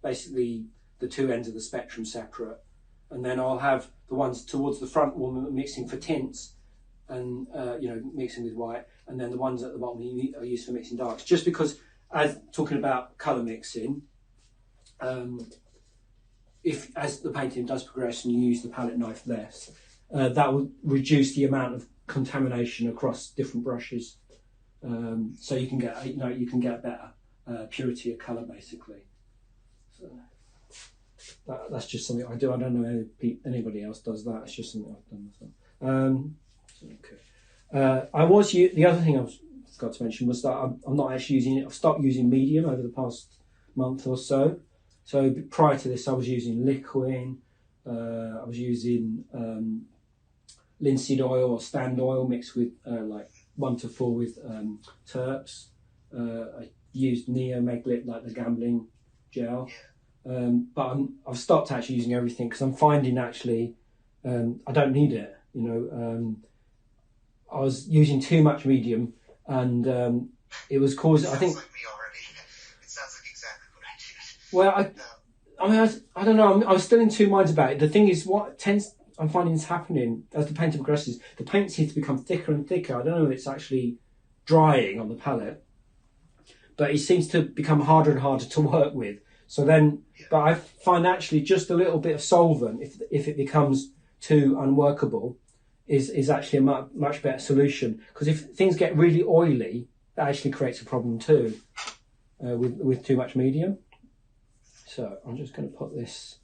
basically the two ends of the spectrum separate. And then I'll have the ones towards the front one mixing for tints and, mixing with white. And then the ones at the bottom are used for mixing darks. Just because, as talking about colour mixing, if as the painting does progress and you use the palette knife less, that will reduce the amount of contamination across different brushes, so you can get better purity of colour basically. So that's just something I do. I don't know anybody else does that. It's just something I've done myself. Okay. The other thing I forgot to mention was that I'm not actually using it. I've stopped using medium over the past month or so. So prior to this, I was using liquid. I was using linseed oil or stand oil mixed with like 1 to 4 with Turks. I used Neo Meglit, like the gambling gel. But I've stopped actually using everything, because I'm finding actually I don't need it. I was using too much medium, and it was causing. I think. Like me already. It sounds like exactly what I did. Well, I don't know. I was still in two minds about it. The thing is, I'm finding is happening as the painting progresses. The paint seems to become thicker and thicker. I don't know if it's actually drying on the palette, but it seems to become harder and harder to work with. So then, but I find actually just a little bit of solvent, if it becomes too unworkable, is actually a much better solution. Because if things get really oily, that actually creates a problem too, with too much medium. So I'm just going to put this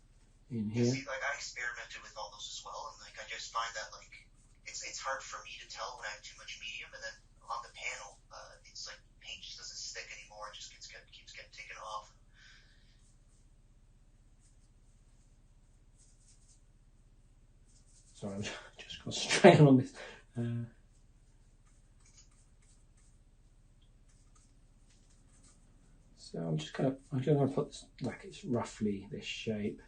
in here. See, like I experimented with all those as well, and like I just find that like it's hard for me to tell when I have too much medium, and then on the panel, it's like paint just doesn't stick anymore. It just keeps getting taken off. Sorry, I'm just concentrating on this. So I'm going to put this like it's roughly this shape.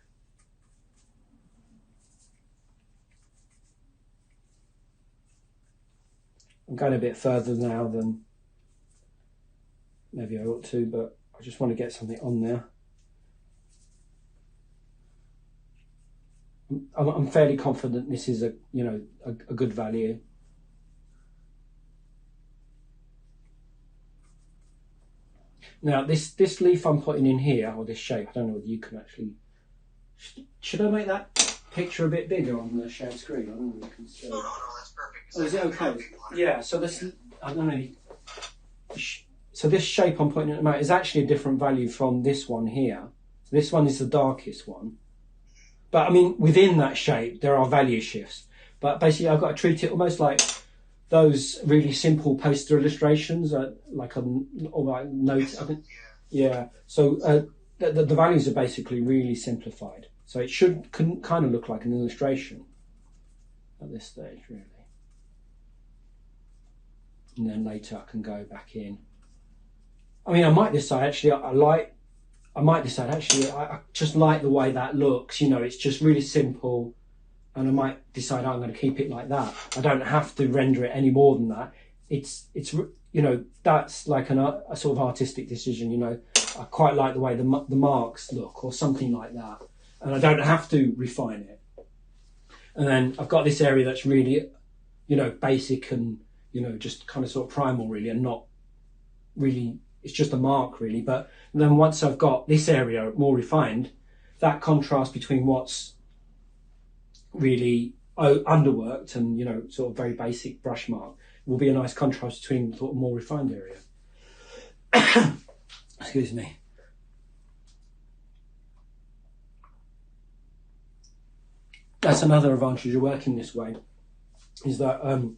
I'm going a bit further now than maybe I ought to, but I just want to get something on there. I'm fairly confident this is a good value. Now this leaf I'm putting in here, or this shape, I don't know whether you can actually... Should I make that picture a bit bigger on the shared screen? I don't know if you can see. No, that's perfect. Oh, is it okay? Yeah, so this... I don't know. So this shape I'm putting in the mount is actually a different value from this one here. So this one is the darkest one. But I mean, within that shape, there are value shifts. But basically, I've got to treat it almost like those really simple poster illustrations, like a or like note. I think, yeah. So the values are basically really simplified. So it should kind of look like an illustration at this stage, really. And then later I can go back in. I mean, I might decide actually I just like the way that looks. You know, it's just really simple, and I might decide I'm going to keep it like that. I don't have to render it any more than that. It's you know, that's like a sort of artistic decision. You know, I quite like the way the marks look, or something like that, and I don't have to refine it. And then I've got this area that's really, you know, basic and, you know, just kind of sort of primal really, and not really, it's just a mark really. But then once I've got this area more refined, that contrast between what's really underworked and, you know, sort of very basic brush mark will be a nice contrast between sort of more refined area. Excuse me. That's another advantage of working this way, is that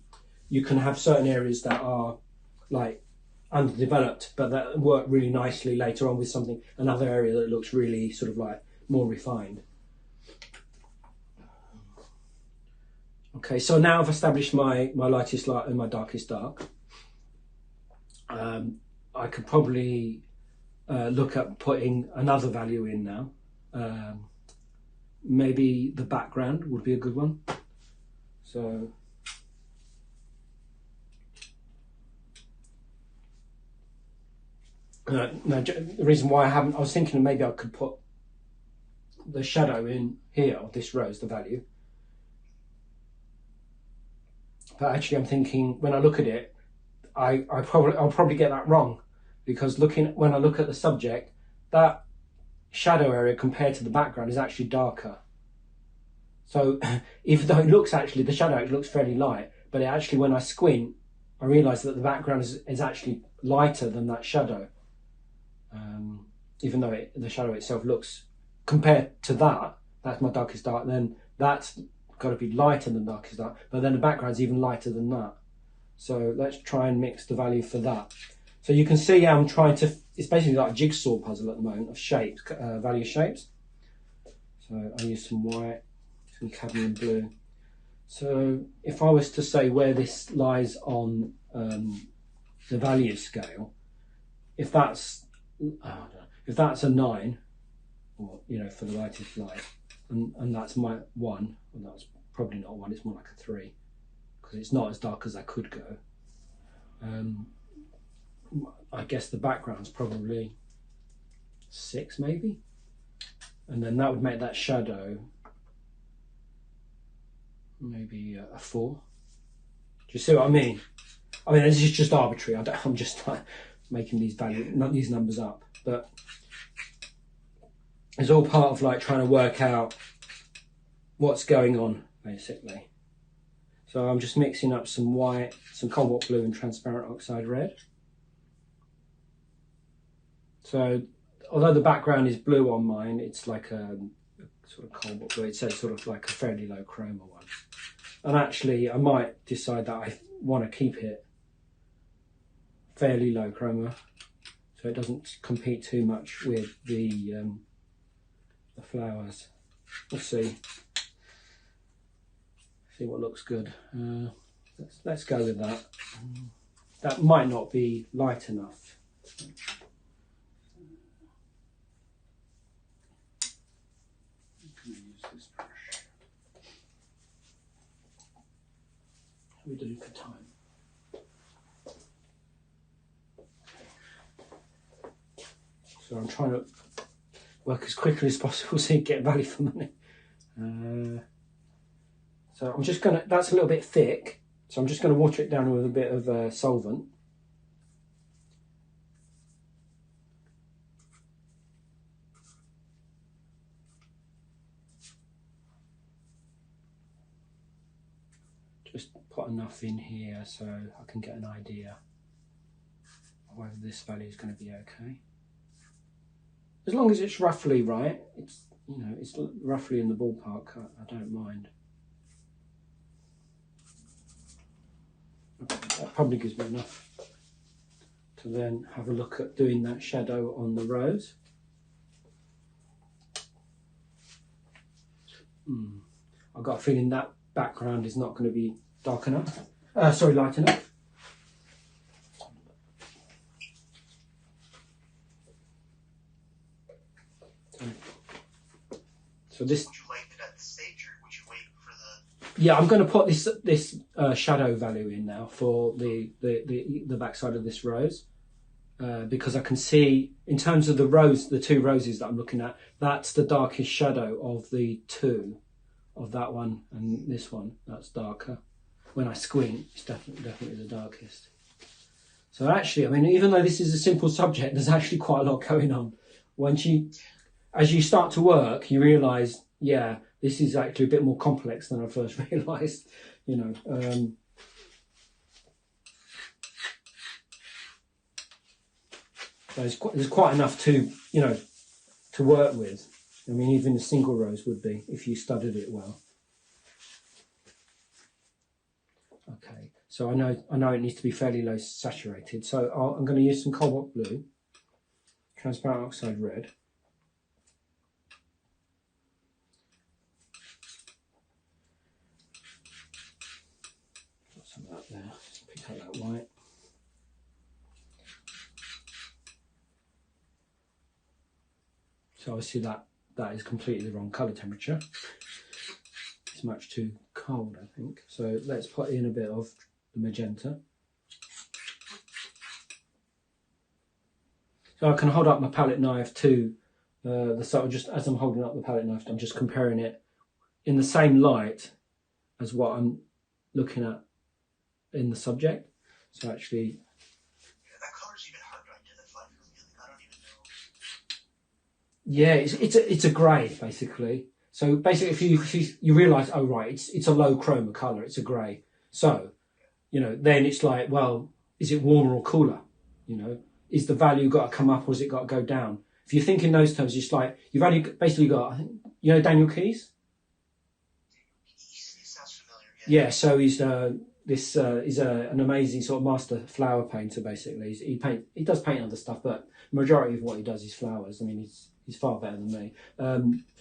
you can have certain areas that are like underdeveloped, but that work really nicely later on with something, another area that looks really sort of like more refined. Okay, so now I've established my lightest light and my darkest dark. I could probably look at putting another value in now. Maybe the background would be a good one. So no, the reason why I was thinking maybe I could put the shadow in here, or this row is the value. But actually I'm thinking, when I look at it, I'll probably get that wrong, because when I look at the subject, that shadow area compared to the background is actually darker. So even though it looks actually, the shadow looks fairly light, but it actually, when I squint, I realise that the background is actually lighter than that shadow. Even though the shadow itself looks, compared to that's my darkest dark, then that's got to be lighter than darkest dark, but then the background's even lighter than that. So let's try and mix the value for that. So you can see I'm trying to, it's basically like a jigsaw puzzle at the moment of shapes, value shapes. So I use some white, some cadmium blue. So if I was to say where this lies on the value scale, if that's a 9, or, you know, for the lightest light, and that's my 1, and that's probably not 1, it's more like a 3, because it's not as dark as I could go. I guess the background's probably 6 maybe, and then that would make that shadow maybe a 4. Do you see what I mean? I mean, this is just arbitrary. I'm just like making these these numbers up, but it's all part of like trying to work out what's going on, basically. So I'm just mixing up some white, some cobalt blue and transparent oxide red. So although the background is blue on mine, it's like a sort of cobalt blue. It's sort of like a fairly low chroma one. And actually I might decide that I want to keep it fairly low chroma, so it doesn't compete too much with the flowers. We'll see what looks good. Let's go with that. That might not be light enough. How are we doing for time? So I'm trying to work as quickly as possible so you get value for money. So I'm just gonna, that's a little bit thick, so I'm just gonna water it down with a bit of solvent. just put enough in here so I can get an idea of whether this value is going to be okay. As long as it's roughly right, it's, you know, it's roughly in the ballpark, I don't mind. That probably gives me enough to then have a look at doing that shadow on the rose. I've got a feeling that background is not going to be dark enough. Sorry, light enough. So this. Would you like it at the stage, or would you wait for the? Yeah, I'm going to put this shadow value in now for the backside of this rose, because I can see in terms of the two roses that I'm looking at, that's the darkest shadow of the two, of that one and this one. That's darker. When I squint, it's definitely the darkest. So actually, I mean, even though this is a simple subject, there's actually quite a lot going on. As you start to work, you realise, yeah, this is actually a bit more complex than I first realised, you know. There's quite enough to, you know, to work with. I mean, even a single rose would be, if you studied it well. Okay, so I know it needs to be fairly low saturated. So I'm going to use some cobalt blue, transparent oxide red. Got some of that there. Just pick out that white. So obviously that is completely the wrong colour temperature. It's much too cold, I think. So let's put in a bit of the magenta. So I can hold up my palette knife to the sort of, just as I'm holding up the palette knife, I'm just comparing it in the same light as what I'm looking at in the subject. So actually, that colour's even hard to identify for me. I don't even know. Yeah, it's a grey basically. So basically, if you realise, oh right, it's a low chroma colour, it's a grey. So, you know, then it's like, well, is it warmer or cooler? You know, is the value got to come up or has it got to go down? If you think in those terms, it's like you've only basically got, I think, you know, Daniel Keyes. He sounds familiar. Yeah, so he's an amazing sort of master flower painter. Basically, he does paint other stuff, but the majority of what he does is flowers. I mean, he's far better than me.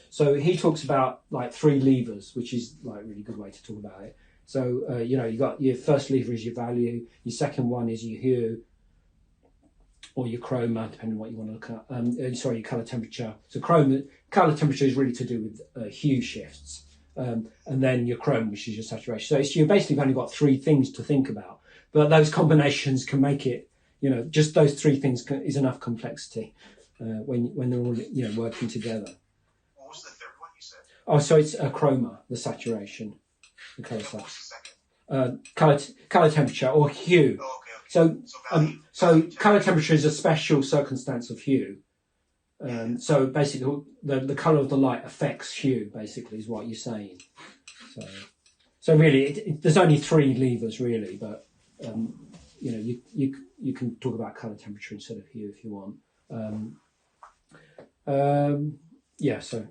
So he talks about like 3 levers, which is like a really good way to talk about it. So you know, you got your first lever is your value, your second one is your hue or your chroma, depending on what you want to look at. Sorry, your colour temperature. So colour temperature is really to do with hue shifts. And then your chrome, which is your saturation. So you basically only got 3 things to think about, but those combinations can make it, you know, just those 3 things is enough complexity when they're all, you know, working together. What was the third one you said? Oh, so it's a chroma, the saturation, the colour. What was the second? Colour temperature or hue. Oh, okay. So colour temperature is a special circumstance of hue. So basically, the colour of the light affects hue. Basically, is what you're saying. So really, there's only 3 levers really, but you know, you can talk about colour temperature instead of hue if you want. Yeah. So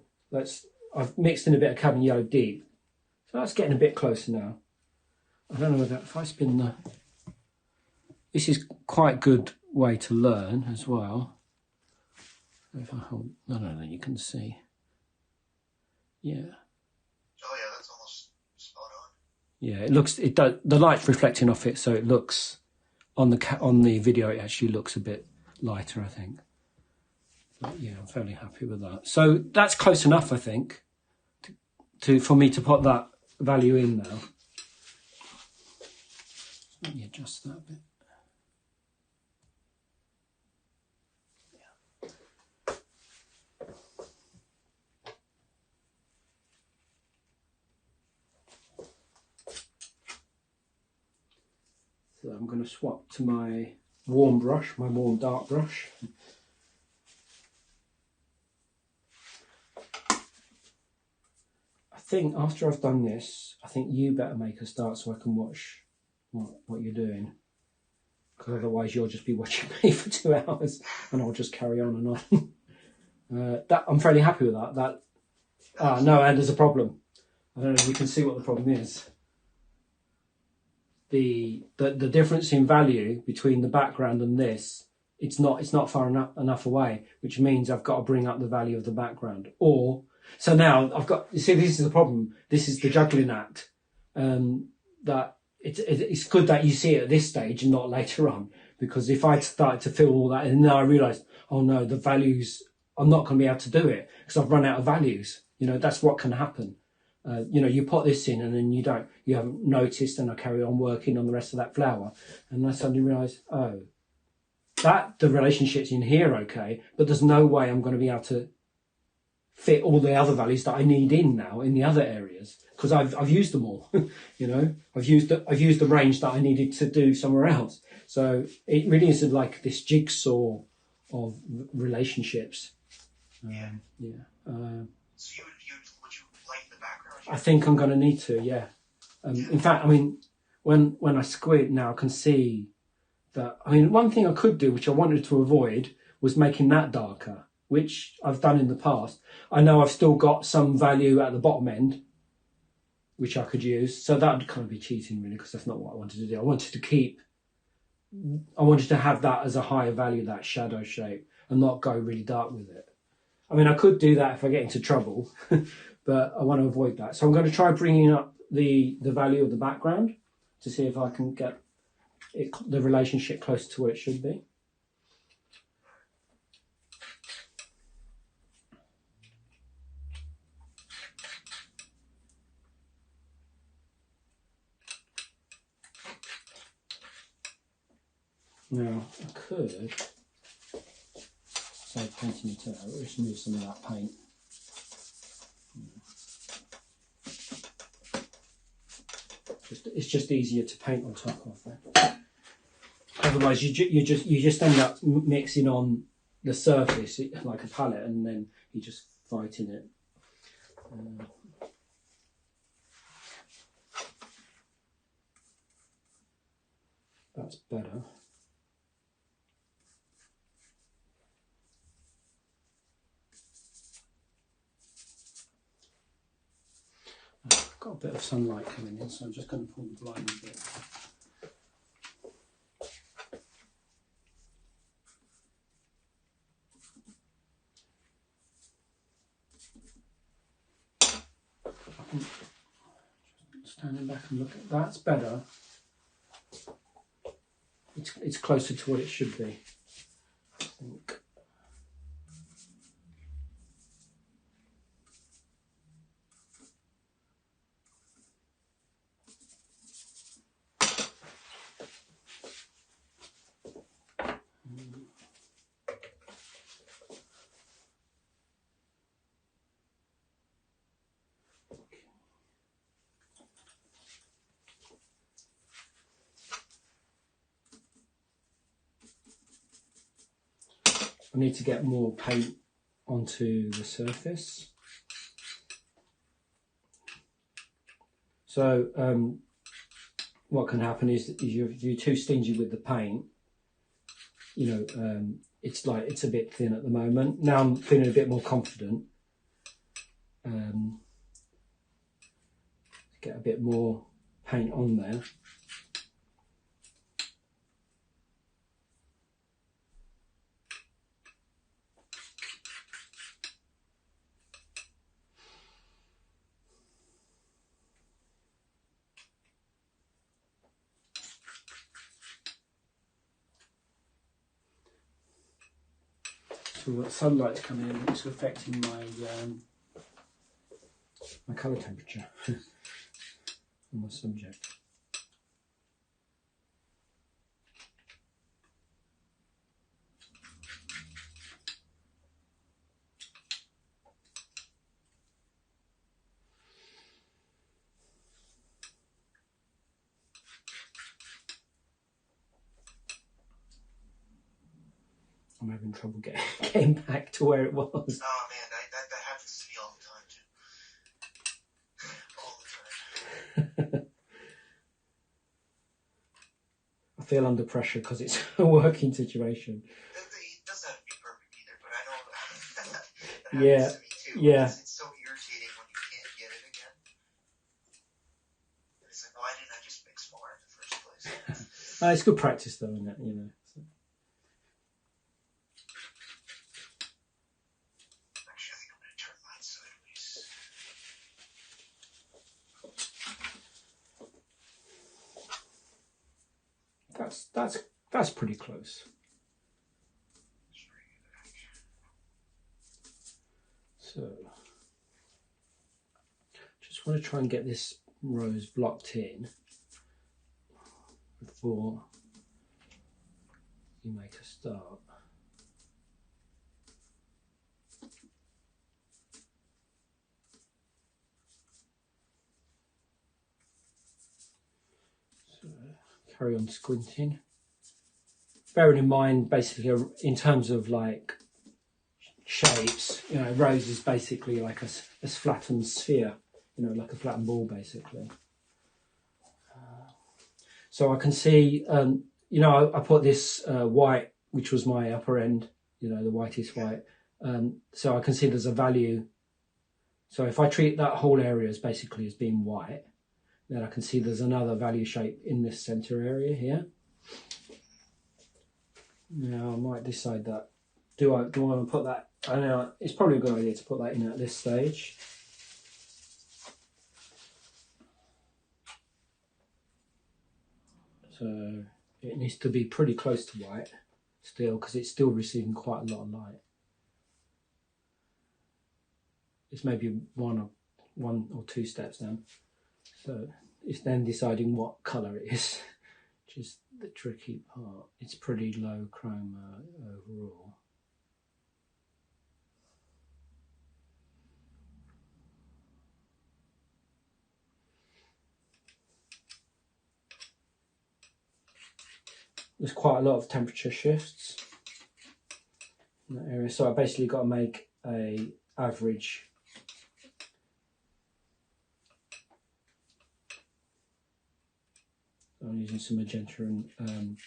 I've mixed in a bit of cadmium yellow deep. So that's getting a bit closer now. I don't know whether if I spin the. This is quite a good way to learn as well. If I hold, no, then you can see. Yeah. Oh yeah, that's almost spot on. Yeah, it does. The light's reflecting off it, so it looks on the video. It actually looks a bit lighter, I think. But yeah, I'm fairly happy with that. So that's close enough, I think, for me to put that value in now. Let me adjust that a bit. So I'm going to swap to my warm brush, my warm dark brush. I think after I've done this, I think you better make a start so I can watch what you're doing. Because otherwise you'll just be watching me for 2 hours and I'll just carry on and on. That I'm fairly happy with that. No, and there's a problem. I don't know if you can see what the problem is. The difference in value between the background and this, it's not far enough away, which means I've got to bring up the value of the background. So now I've got, you see, this is the problem. This is the juggling act. That it's good that you see it at this stage and not later on, because if I'd started to fill all that and then I realised, oh no, the values, I'm not going to be able to do it because I've run out of values. You know, that's what can happen. You know, you put this in and then you haven't noticed, and I carry on working on the rest of that flower, and I suddenly realise, oh, that the relationship's in here, okay, but there's no way I'm going to be able to fit all the other values that I need in now in the other areas, because I've used them all. You know, I've used the range that I needed to do somewhere else. So it really is like this jigsaw of relationships. Yeah. So would you lighten the background? I think I'm going to need to, yeah. In fact, I mean, when I squint now, I can see that. I mean, one thing I could do, which I wanted to avoid, was making that darker, which I've done in the past. I know I've still got some value at the bottom end, which I could use. So that would kind of be cheating, really, because that's not what I wanted to do. I wanted to have that as a higher value, that shadow shape, and not go really dark with it. I mean, I could do that if I get into trouble, but I want to avoid that. So I'm going to try bringing up the value of the background to see if I can get the relationship close to where it should be. Now, I could say painting it out, just move some of that paint. It's just easier to paint on top of that. Otherwise, you just end up mixing on the surface like a palette, and then you're just fighting it. That's better. I've got a bit of sunlight coming in, so I'm just going to pull the blind a bit. Standing back and look at that's better. It's closer to what it should be, I think. I need to get more paint onto the surface. So what can happen is if you're too stingy with the paint, you know, it's a bit thin at the moment. Now I'm feeling a bit more confident. Get a bit more paint on there. So we've got sunlight coming in, which is affecting my my colour temperature on my subject. I'm having trouble getting back to where it was. Oh man, that happens to me all the time I feel under pressure because it's a working situation. It doesn't have to be perfect either, but I know that Yeah, happens to me too. yeah. It's so irritating when you can't get it again. It's like, why didn't I just mix more in the first place? It's good practice though, isn't it? You know. So. Actually, I think I'm going to turn mine sideways. That's pretty close. So, just want to try and get this rose blocked in before you make a start. So, carry on squinting. Bearing in mind, basically, in terms of like shapes, you know, rose is basically like a flattened sphere, you know, like a flattened ball, basically. So I can see, you know, I put this white, which was my upper end, you know, the whitest white. So I can see there's a value. So if I treat that whole area as basically as being white, then I can see there's another value shape in this center area here. Now I might decide that. Do I want to put that? I know it's probably a good idea to put that in at this stage. So it needs to be pretty close to white still, because it's still receiving quite a lot of light. It's maybe one or two steps down. So it's then deciding what colour it is, which is the tricky part. It's pretty low chroma overall. There's quite a lot of temperature shifts in that area, so I basically got to make a average. I'm using some magenta and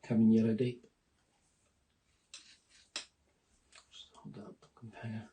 cadmium yellow deep. Just hold up, compare.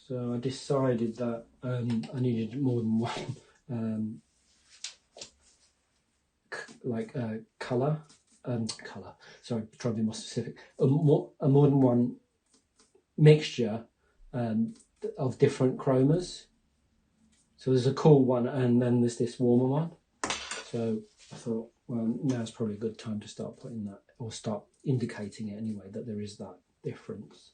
So I decided that I needed more than one colour. Sorry, trying to be more specific. A more than one mixture of different chromas. So there's a cool one, and then there's this warmer one. So I thought, well, now's probably a good time to start putting that, or start indicating it anyway, that there is that difference.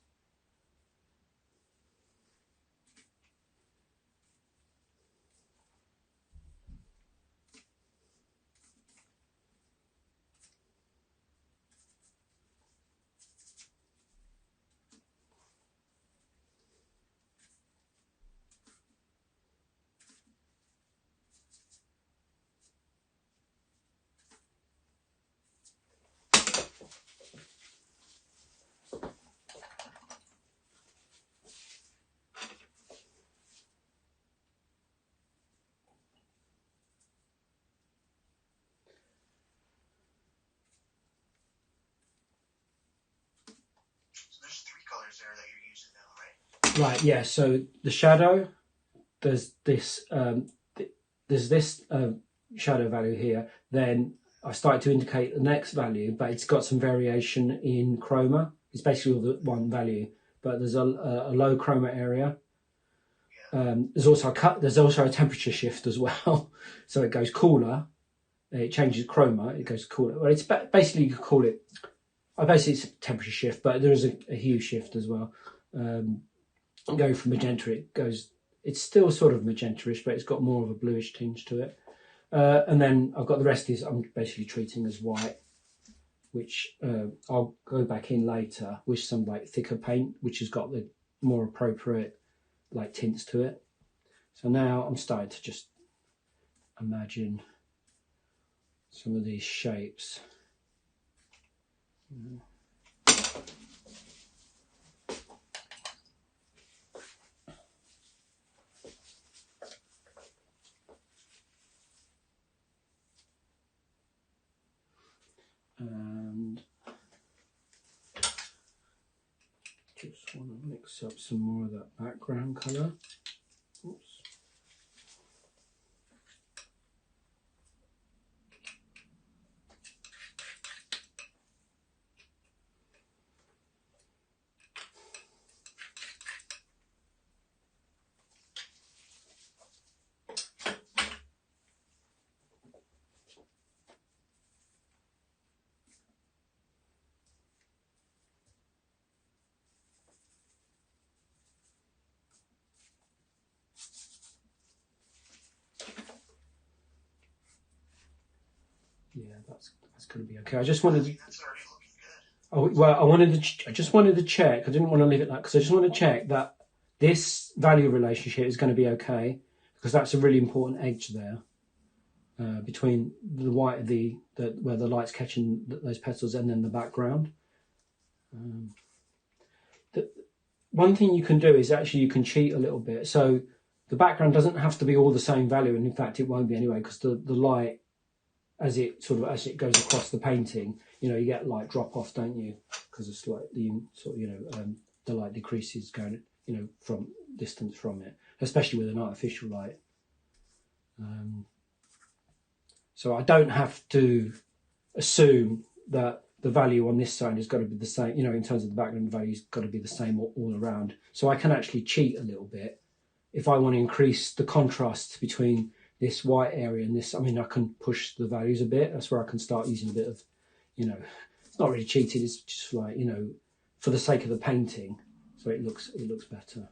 There's three colors there that you're using now, right? Right, yeah, so the shadow, there's this shadow value here. Then I started to indicate the next value, but it's got some variation in chroma. It's basically all the one value, but there's a low chroma area. There's also a temperature shift as well. So it goes cooler, it changes chroma, it goes cooler. Well, it's basically, you could call it, basically it's a temperature shift, but there is a hue shift as well. Going from magenta, it goes it's still sort of magenta-ish, but it's got more of a bluish tinge to it. And then I've got the rest of these I'm basically treating as white, which I'll go back in later with some like thicker paint, which has got the more appropriate like tints to it. So now I'm starting to just imagine some of these shapes. And just want to mix up some more of that background colour. Oops. Yeah, that's going to be okay. I just wanted to. That's already looking good. Oh well, I just wanted to check. I didn't want to leave it like because I just want to check that this value relationship is going to be okay, because that's a really important edge there between the white of the where the light's catching those petals and then the background. One thing you can do is actually you can cheat a little bit. So the background doesn't have to be all the same value, and in fact it won't be anyway, because the light as it goes across the painting, you get light drop off, don't you? Because it's like the the light decreases going from distance from it, especially with an artificial light. So I don't have to assume that the value on this side has got to be the same, in terms of the background value's got to be the same all around. So I can actually cheat a little bit if I want to increase the contrast between this white area and this. I mean, I can push the values a bit. That's where I can start using a bit of, it's not really cheating. It's just like, for the sake of the painting, so it looks better.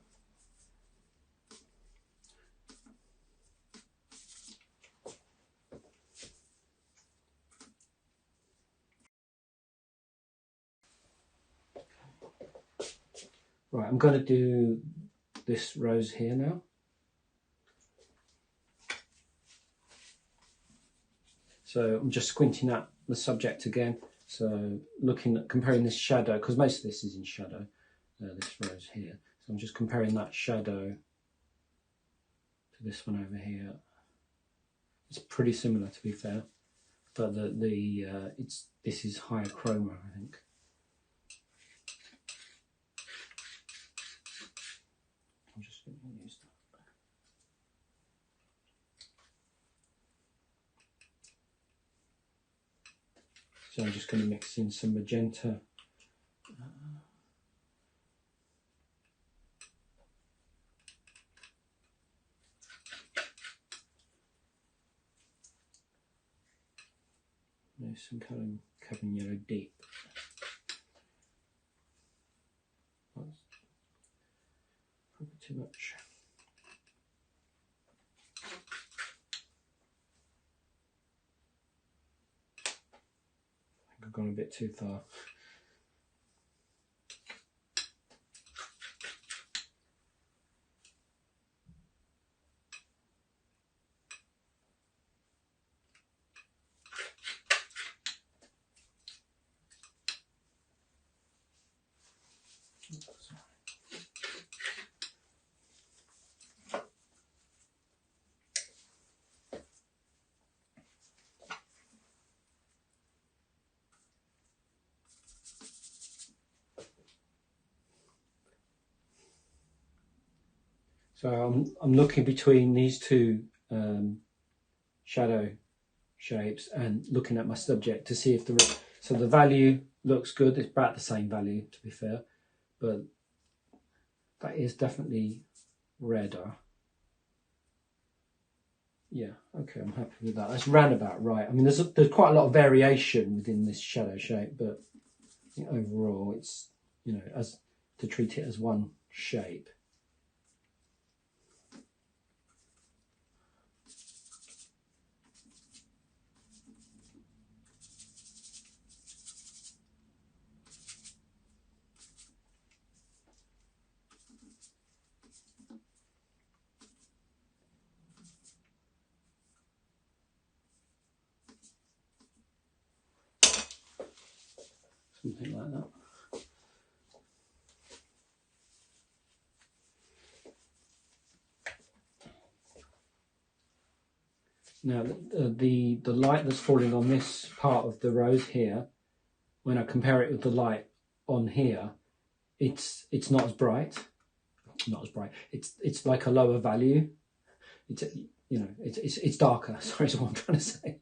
Right, I'm going to do this rose here now. So I'm just squinting at the subject again. So comparing this shadow, because most of this is in shadow, this rose here. So I'm just comparing that shadow to this one over here. It's pretty similar, to be fair, but this is higher chroma, I think. I'm just going to use that. So I'm just going to mix in some magenta. There's some cadmium yellow deep. That's probably too much. I think I've gone a bit too far. So I'm looking between these two shadow shapes and looking at my subject to see if the value looks good. It's about the same value, to be fair, but that is definitely redder. Yeah, okay, I'm happy with that. That's roundabout right. I mean, there's quite a lot of variation within this shadow shape, but overall, it's as to treat it as one shape. something like that. Now the light that's falling on this part of the rose here, when I compare it with the light on here, it's not as bright. Not as bright. It's like a lower value. It's, you know, it's darker. Sorry, is what I'm trying to say.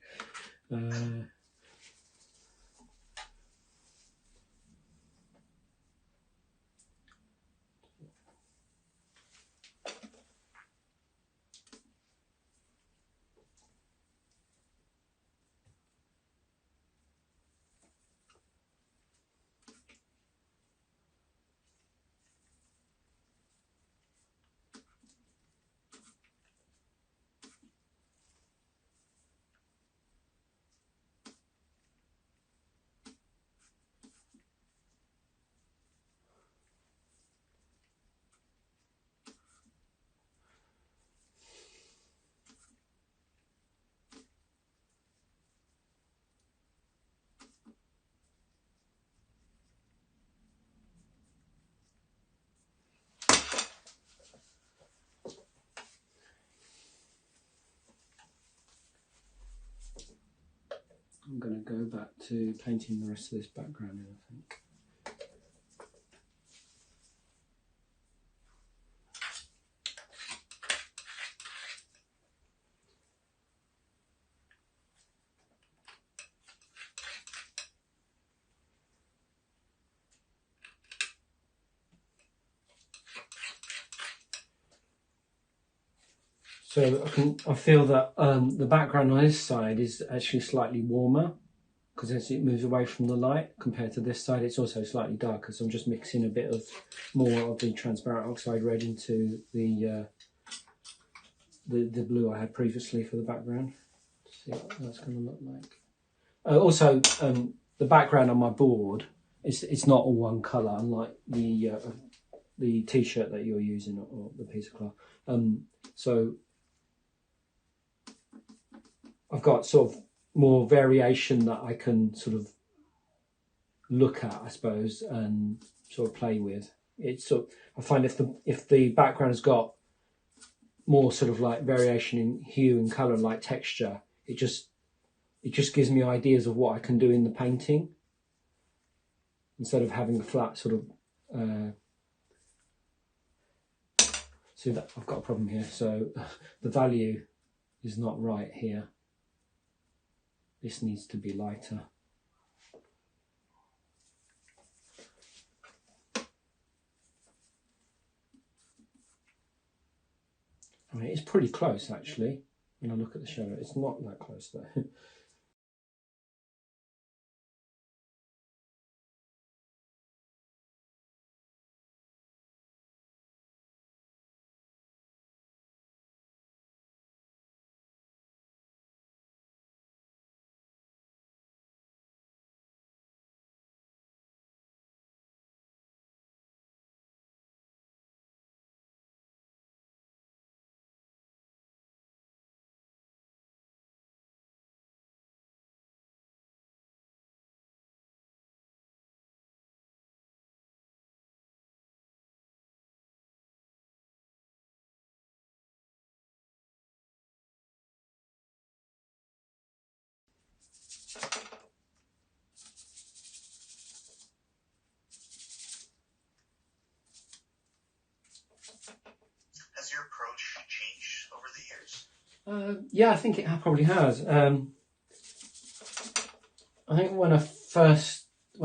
I'm going to go back to painting the rest of this background in, I think. So I feel that the background on this side is actually slightly warmer, because as it moves away from the light compared to this side, it's also slightly darker. So I'm just mixing a bit of more of the transparent oxide red into the blue I had previously for the background. Let's see what that's going to look like. Also, the background on my board it's not all one colour, unlike the T-shirt that you're using or the piece of cloth. So I've got sort of more variation that I can sort of look at, I suppose, and sort of play with. It's sort of, I find if the background has got more sort of like variation in hue and colour, like texture, it just gives me ideas of what I can do in the painting, instead of having a flat sort of. See that I've got a problem here. So the value is not right here. This needs to be lighter. I mean, it's pretty close actually. When I look at the shadow, it's not that close though. Has your approach changed over the years? Yeah, I think it probably has. I think when I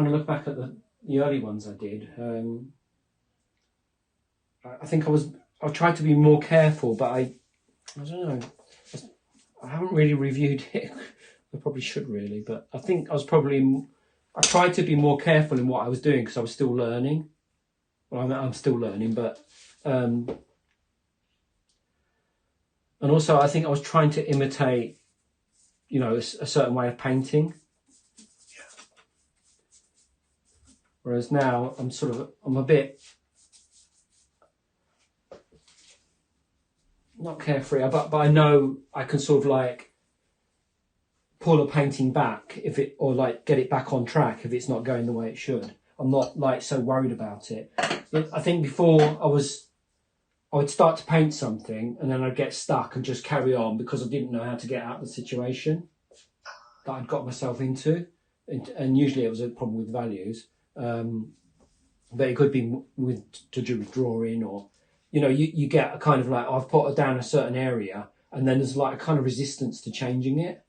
look back at the early ones I did, I think I tried to be more careful, but I don't know. I haven't really reviewed it. I probably should really, but I think I tried to be more careful in what I was doing because I was still learning. Well, I'm still learning, but and also I think I was trying to imitate, you know, a certain way of painting. Yeah. Whereas now I'm a bit not carefree, but I know I can sort of like pull a painting back if it, or like get it back on track if it's not going the way it should. I'm not like so worried about it. I think before I would start to paint something and then I'd get stuck and just carry on because I didn't know how to get out of the situation that I'd got myself into. And usually it was a problem with values. But it could be to do with drawing, or, you know, you get a kind of like, I've put down a certain area and then there's like a kind of resistance to changing it,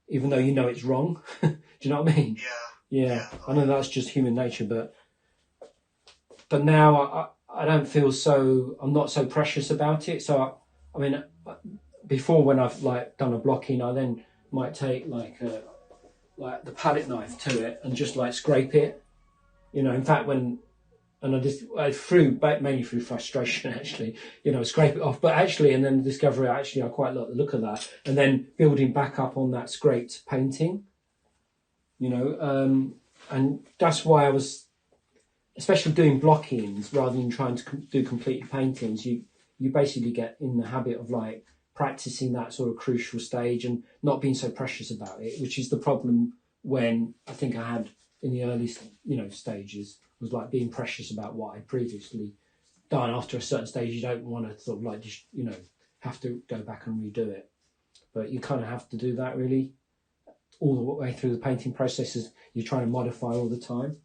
even though you know it's wrong. Do you know what I mean? Yeah. I know that's just human nature, but now I don't feel so, I'm not so precious about it. So, I mean, before when I've like done a blocking, I then might take like the palette knife to it and just like scrape it. You know, in fact, I threw, mainly through frustration actually, you know, scrape it off, but actually, and then discover actually I quite like the look of that, and then building back up on that scraped painting, you know, and that's why I was, especially doing blockings rather than trying to do complete paintings, you basically get in the habit of like practicing that sort of crucial stage and not being so precious about it, which is the problem when I think I had in the early, you know, stages, was like being precious about what I'd previously done. After a certain stage, you don't want to sort of like just, you know, have to go back and redo it. But you kind of have to do that really all the way through the painting processes. You're trying to modify all the time.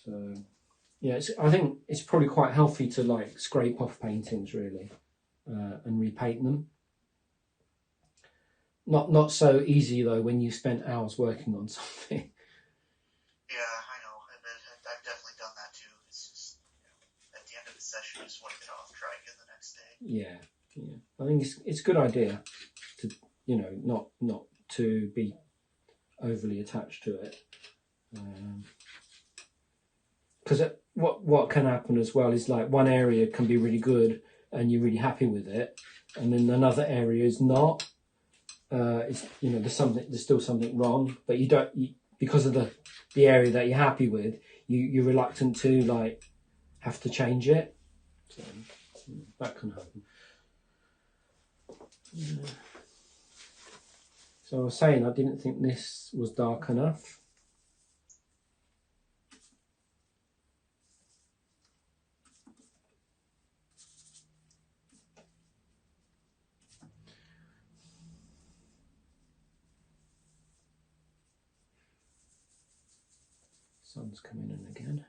So yeah, I think it's probably quite healthy to like scrape off paintings really and repaint them. Not so easy though when you spent hours working on something. Yeah, I know. I've definitely done that too. It's just, you know, at the end of the session, you just want to get off, try again the next day. Yeah. I think it's a good idea to, you know, not to be overly attached to it. Because what can happen as well is like one area can be really good and you're really happy with it, and then another area is not. It's, you know, there's still something wrong, but because of the area that you're happy with, you're reluctant to like have to change it. So that can happen. Yeah. So I was saying I didn't think this was dark enough. Sun's coming in again.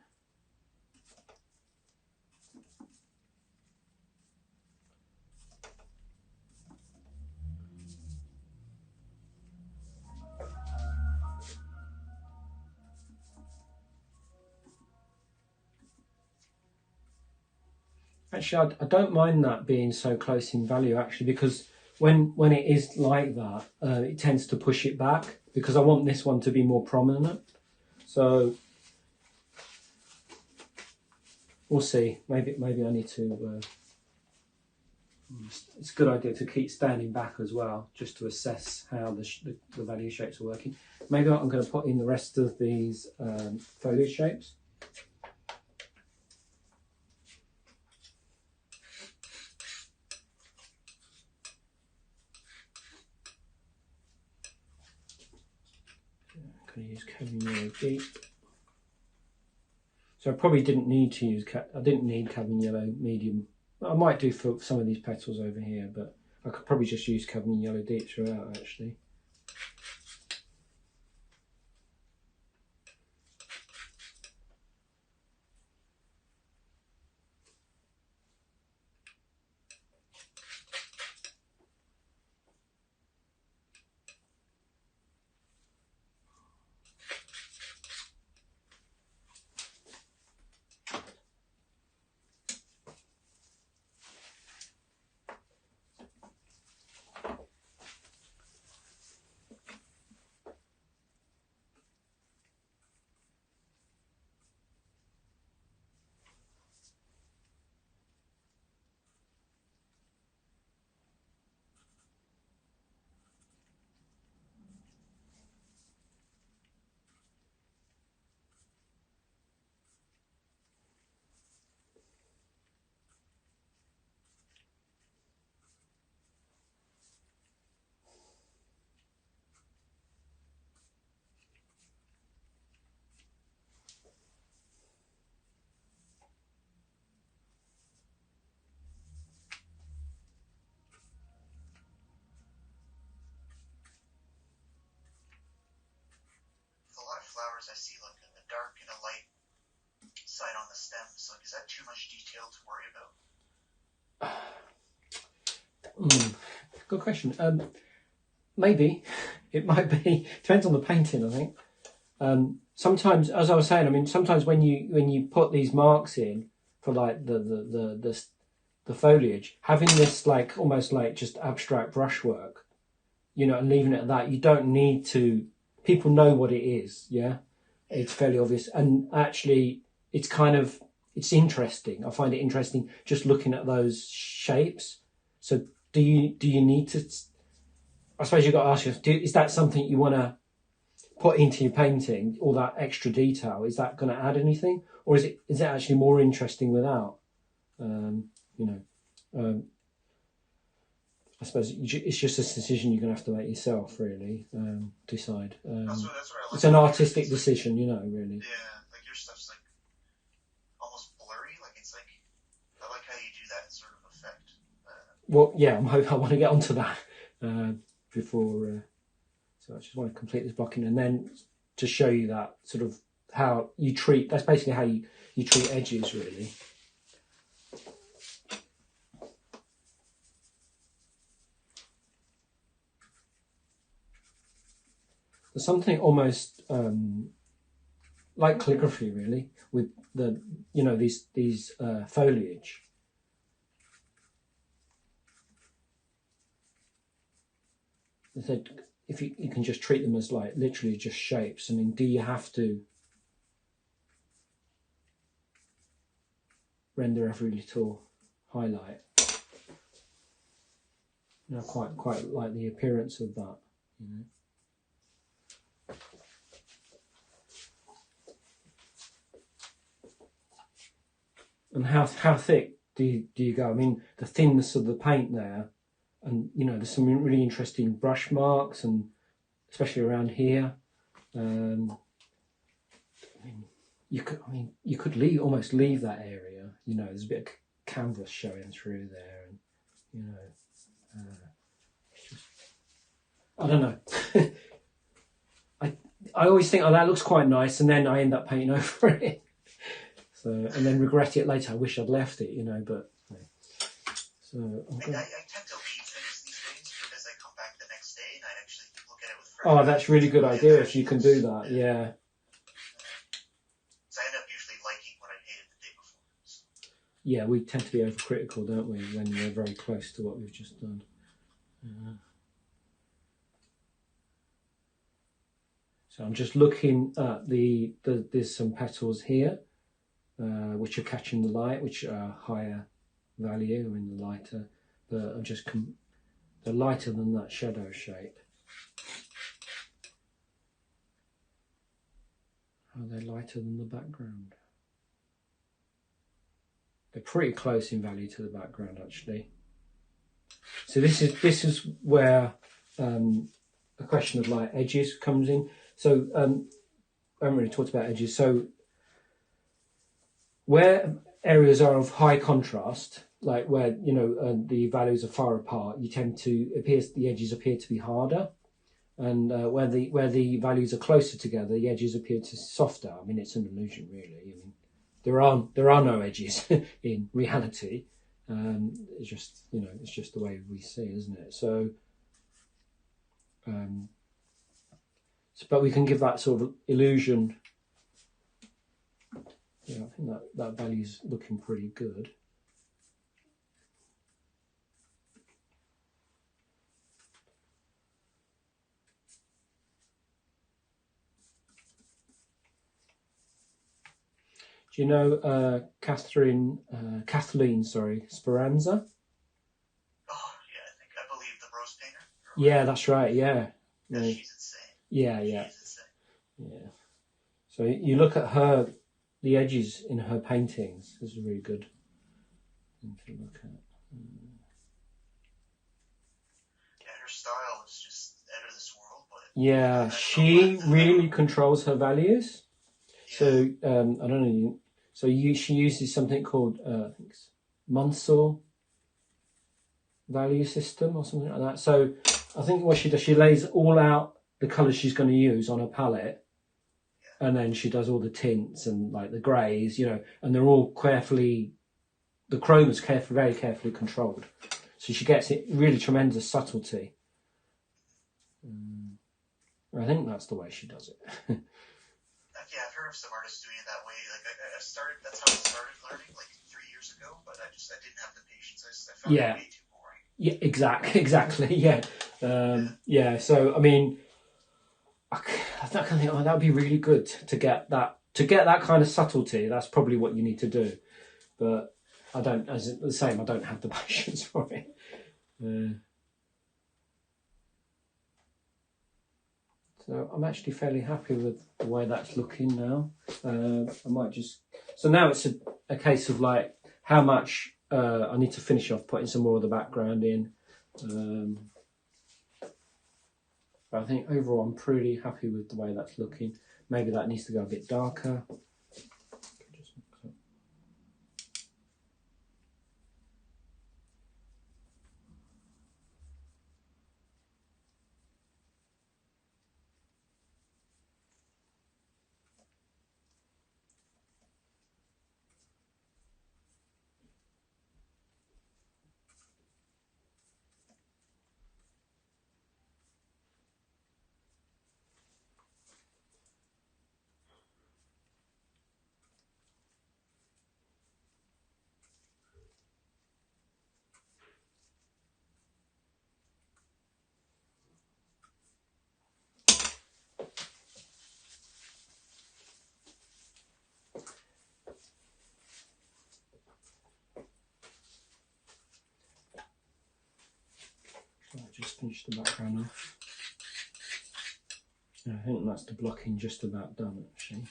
Actually, I don't mind that being so close in value actually, because when it is like that, it tends to push it back because I want this one to be more prominent. So we'll see. Maybe I need to. It's a good idea to keep standing back as well, just to assess how the value shapes are working. Maybe I'm going to put in the rest of these foliage shapes. I'm going to use cadmium yellow deep. So I probably didn't need to use cadmium yellow medium. I might do for some of these petals over here, but I could probably just use cadmium yellow deep throughout actually. marks. I see like a dark and a light side on the stems. Like, is that too much detail to worry about? Good question. Maybe it might be. Depends on the painting, I think. Sometimes, as I was saying, I mean, sometimes when you put these marks in for like the foliage, having this like almost like just abstract brushwork, you know, and leaving it at that, you don't need to. People know what it is. Yeah, it's fairly obvious, and actually, it's interesting. I find it interesting just looking at those shapes. So, do you need to? I suppose you've got to ask yourself: is that something you want to put into your painting? All that extra detail, is that going to add anything, or is it actually more interesting without? I suppose it's just a decision you're going to have to make yourself, really. Decide. That's what I like. It's an artistic decision, you know, really. Yeah, like your stuff's like almost blurry. Like it's like I like how you do that sort of effect. Well, yeah, I want to get onto that before. So I just want to complete this blocking and then to show you that sort of how you treat. That's basically how you treat edges, really. There's something almost like calligraphy, really, with the these foliage. I said, if you can just treat them as like literally just shapes. I mean, do you have to render every little highlight? You know, quite like the appearance of that, you know. And how thick do you go? I mean, the thinness of the paint there, and you know, there's some really interesting brush marks, and especially around here. You could almost leave that area. You know, there's a bit of canvas showing through there, and you know, I don't know. I always think, oh, that looks quite nice, and then I end up painting over it. So, and then regret it later. I wish I'd left it, you know, but. So I tend to leave things these days because I come back the next day and I actually look at it with fresh eyes. Oh, that's a really good idea if you can do that, yeah. So I end up usually liking what I hated the day before. So. Yeah, we tend to be overcritical, don't we, when we're very close to what we've just done. So I'm just looking at there's some petals here, which are catching the light, which are higher value, I mean the lighter, but I'm just they're lighter than that shadow shape. Are they lighter than the background? They're pretty close in value to the background, actually. So this is where a question of like edges comes in. So I haven't really talked about edges. So where areas are of high contrast, like where the values are far apart, you tend to the edges appear to be harder, and where the values are closer together, the edges appear to softer. I mean, it's an illusion, really. I mean, there are no edges in reality. It's just it's just the way we see, isn't it? So, but we can give that sort of illusion. Yeah, I think that value's looking pretty good. Do you know Kathleen Speranza? Oh yeah, I believe the rose painter. Yeah, that's right. Yeah. Yeah, she's insane. Yeah. She's insane. Yeah. So you look at her. The edges in her paintings is a really good thing to look at. Yeah, her style is just out of this world. But yeah, she really controls her values. Yeah. So I don't know. So she uses something called I think it's Munsell value system or something like that. So I think what she does, she lays all out the colours she's going to use on a palette. and then she does all the tints and like the greys, and they're all carefully, the chroma's very carefully controlled, so she gets it really tremendous subtlety. I think that's the way she does it. Yeah, I've heard of some artists doing it that way. Like that's how I started learning like 3 years ago, but I didn't have the patience. I found it way too boring. Yeah, exactly. Yeah. So I mean, I think that would be really good to get that kind of subtlety. That's probably what you need to do, but I don't. As the same, I don't have the patience for it. So I'm actually fairly happy with the way that's looking now. I might just... So now it's a case of like how much I need to finish off putting some more of the background in. But I think overall I'm pretty happy with the way that's looking. Maybe that needs to go a bit darker. I'll just finish the background off. I think that's the blocking just about done actually.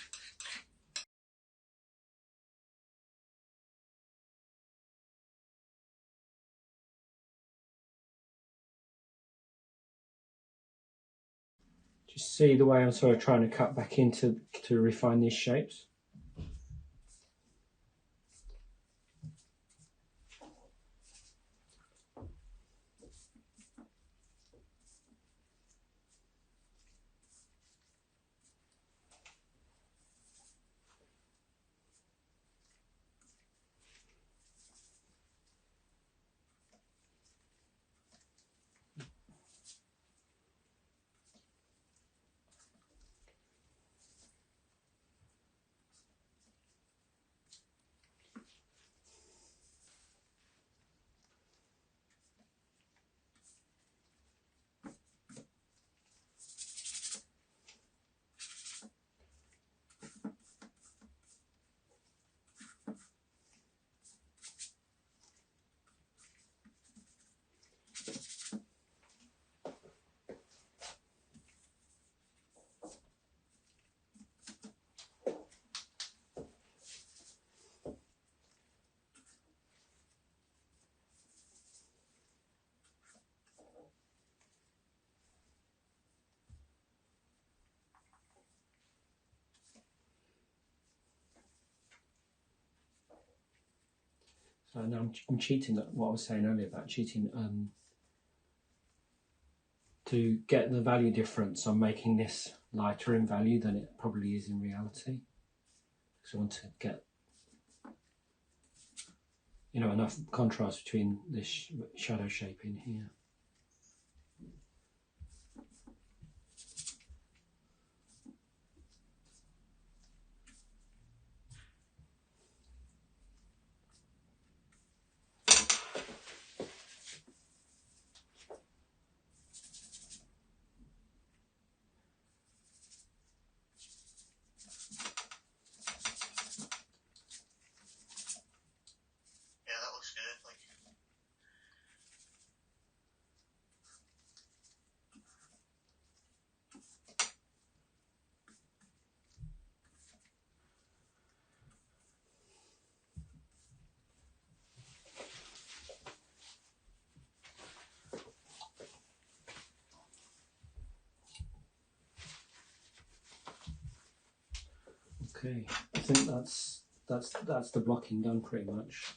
Just see the way I'm sort of trying to cut back into to refine these shapes. So now I'm cheating at what I was saying earlier about cheating. To get the value difference, I'm making this lighter in value than it probably is in reality. So I want to get enough contrast between this shadow shape in here. Okay, I think that's the blocking done pretty much.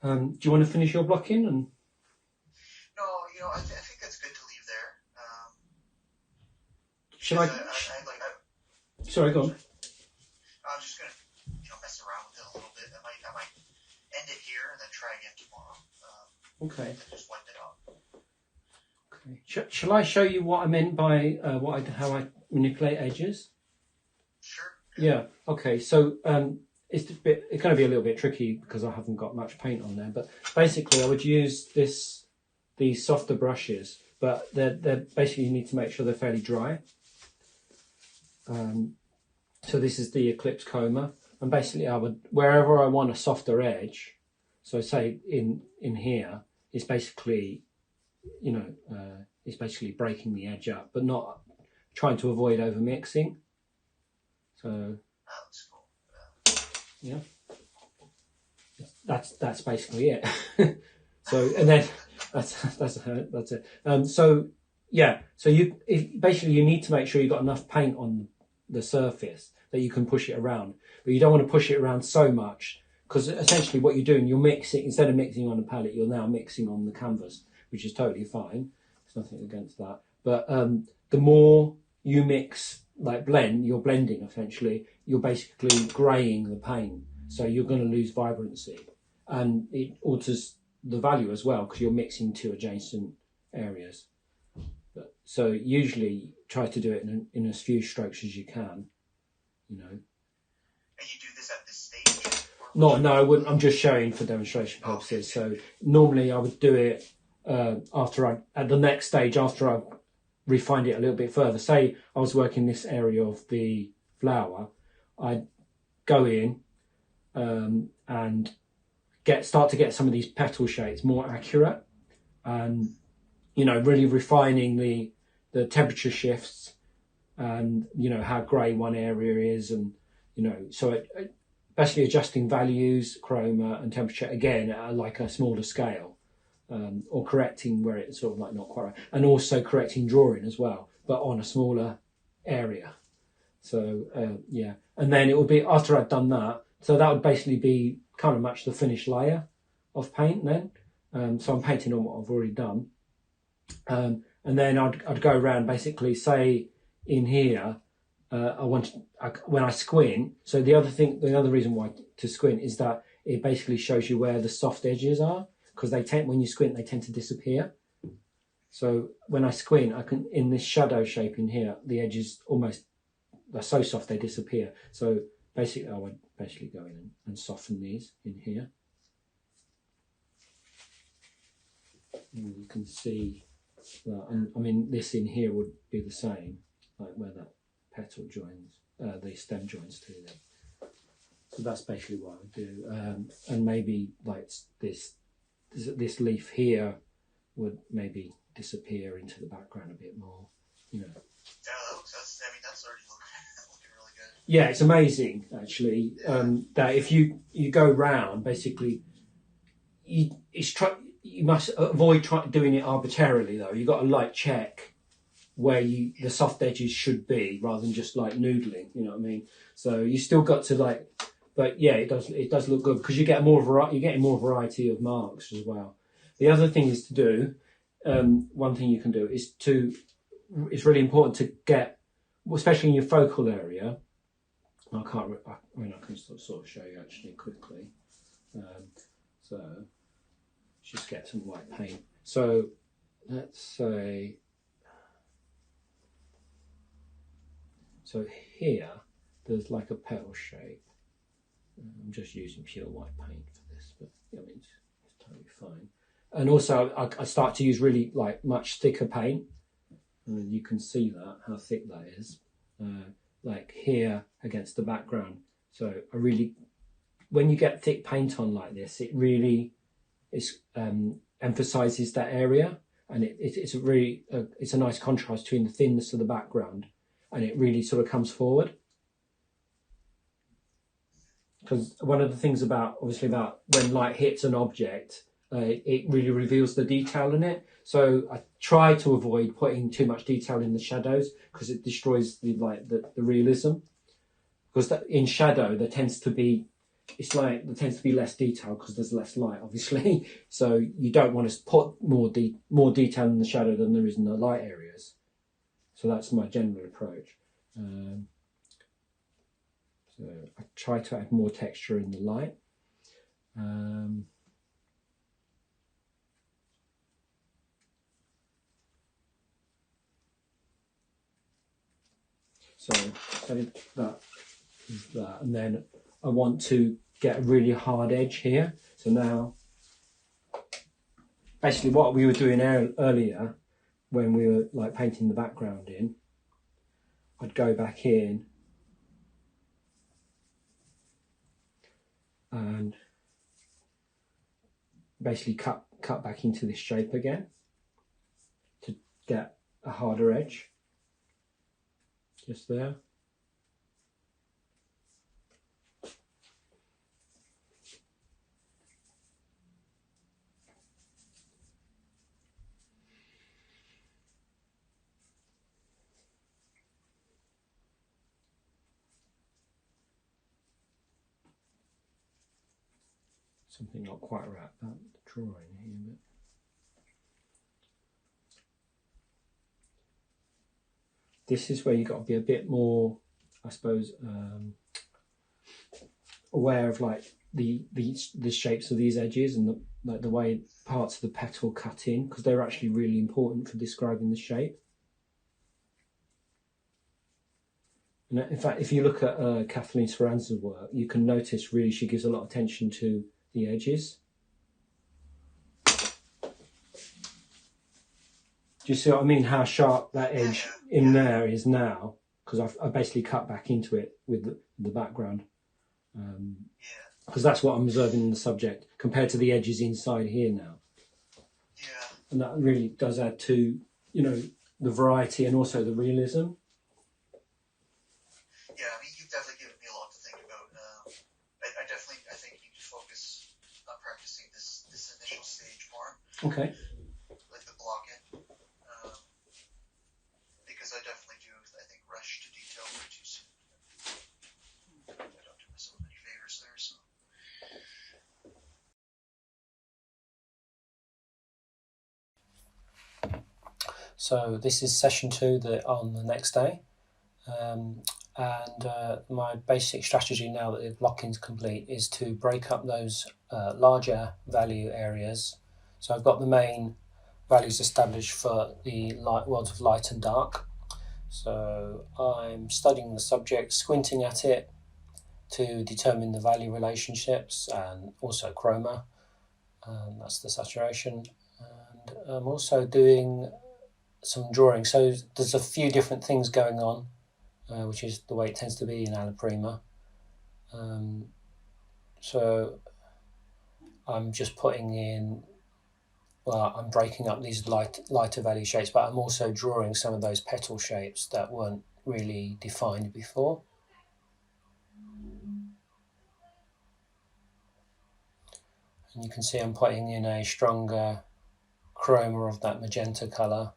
Do you want to finish your blocking? And no, I think that's good to leave there. Shall I? Sorry, go on. I'm just gonna, mess around with it a little bit. I might end it here and then try again tomorrow. Okay. And just wipe it up. Okay. Shall I show you what I meant by how I manipulate edges? Sure. Yeah. Okay. So it's going to be a little bit tricky because I haven't got much paint on there. But basically, I would use these softer brushes, but they're basically, you need to make sure they're fairly dry. So this is the Eclipse Comber, and basically I would, wherever I want a softer edge, so say in here, it's basically, it's basically breaking the edge up, but not trying to avoid over mixing. So yeah, that's basically it. So, and then that's it. So yeah, so you need to make sure you've got enough paint on the surface that you can push it around, but you don't want to push it around so much, because essentially what you're doing, you're mixing, instead of mixing on the palette, you're now mixing on the canvas, which is totally fine. There's nothing against that. But the more you mix, like blend, you're blending essentially, you're basically greying the paint, so you're going to lose vibrancy, and it alters the value as well because you're mixing two adjacent areas. So usually try to do it in as few strokes as you can, And you do this at this stage? No, I wouldn't. I'm just showing for demonstration purposes. So normally I would do it at the next stage, after I refined it a little bit further. Say I was working this area of the flower, I'd go in and start to get some of these petal shapes more accurate, and really refining the temperature shifts, and how grey one area is, and so basically adjusting values, chroma and temperature again at like a smaller scale, or correcting where it's sort of like not quite right, and also correcting drawing as well, but on a smaller area. So yeah, and then it would be after I've done that, so that would basically be kind of much the finished layer of paint then. So I'm painting on what I've already done, and then I'd go around, basically say in here, when I squint. So the other reason why to squint is that it basically shows you where the soft edges are, because when you squint they tend to disappear. So when I squint, I can, in this shadow shape in here, the edges they're so soft they disappear. So basically I would go in and soften these in here. And you can see that, and I mean this in here would be the same, like where that petal joins, the stem joins to them. So that's basically what I would do, and maybe like this leaf here would maybe disappear into the background a bit more, Yeah, that's already looking really good. Yeah, it's amazing actually, that if you go round, basically, you must avoid doing it arbitrarily though. You've got to check where the soft edges should be, rather than just noodling, you know what I mean? So you still got to but yeah, it does look good, because you're getting more variety of marks as well. The other thing is to do, one thing you can do is it's really important to get, especially in your focal area, I can sort of show you actually quickly. So just get some white paint. So let's say, so here there's like a petal shape. I'm just using pure white paint for this, but I mean it's totally fine. And also I start to use really much thicker paint, and you can see that how thick that is, like here against the background. So when you get thick paint on like this, it really emphasizes that area, and it's a nice contrast between the thinness of the background, and it really sort of comes forward. Because one of the things about when light hits an object, it really reveals the detail in it. So I try to avoid putting too much detail in the shadows, because it destroys the realism. Because in shadow there tends to be less detail, because there's less light, obviously. So you don't want to put more detail in the shadow than there is in the light areas. So that's my general approach. So I try to add more texture in the light. So that is that, and then I want to get a really hard edge here. So now, basically what we were doing earlier, when we were like painting the background in, I'd go back in and basically cut back into this shape again to get a harder edge, just there. Something not quite right about the drawing here, but this is where you've got to be a bit more, I suppose, aware of like the shapes of these edges and the way parts of the petal cut in, because they're actually really important for describing the shape. And in fact, if you look at Kathleen Speranza's work, you can notice really she gives a lot of attention to the edges. Do you see what I mean? How sharp that edge in there is now, because I basically cut back into it with the background. Because that's what I'm observing in the subject compared to the edges inside here now. Yeah. And that really does add to, you know, the variety and also the realism. Yeah, I mean, you've definitely given me a lot to think about. I think you need to focus on practicing this initial stage more. Okay. Like the blocking. Because I definitely do, I think, rush to detail way too soon. I don't do myself any favors there, so. So this is session 2 on the next day. My basic strategy now that the blocking's complete is to break up those larger value areas. So I've got the main values established for the worlds of light and dark. So I'm studying the subject, squinting at it to determine the value relationships and also chroma. That's the saturation. And I'm also doing some drawing. So there's a few different things going on, which is the way it tends to be in alla prima. So I'm just putting in, well, I'm breaking up these lighter value shapes, but I'm also drawing some of those petal shapes that weren't really defined before. And you can see I'm putting in a stronger chroma of that magenta colour.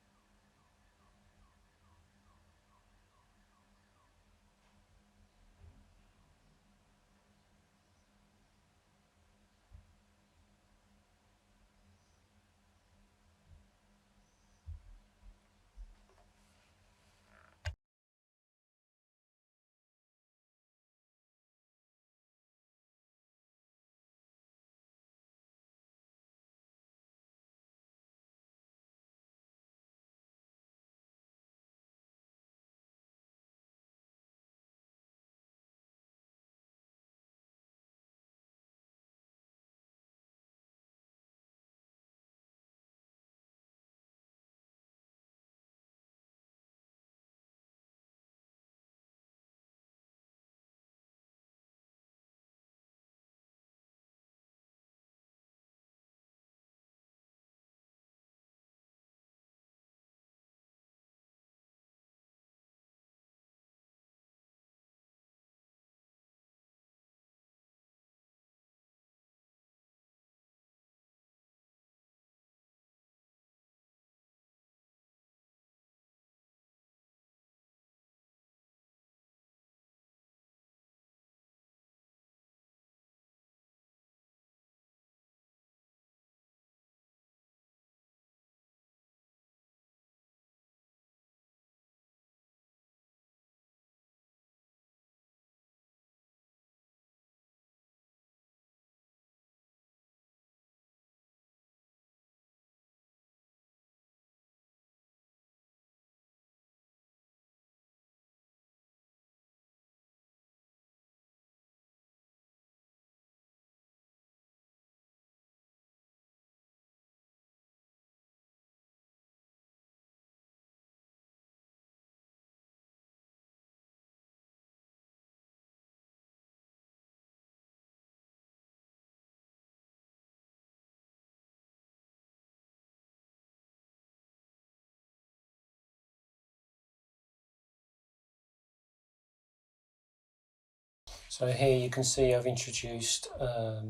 So here you can see I've introduced a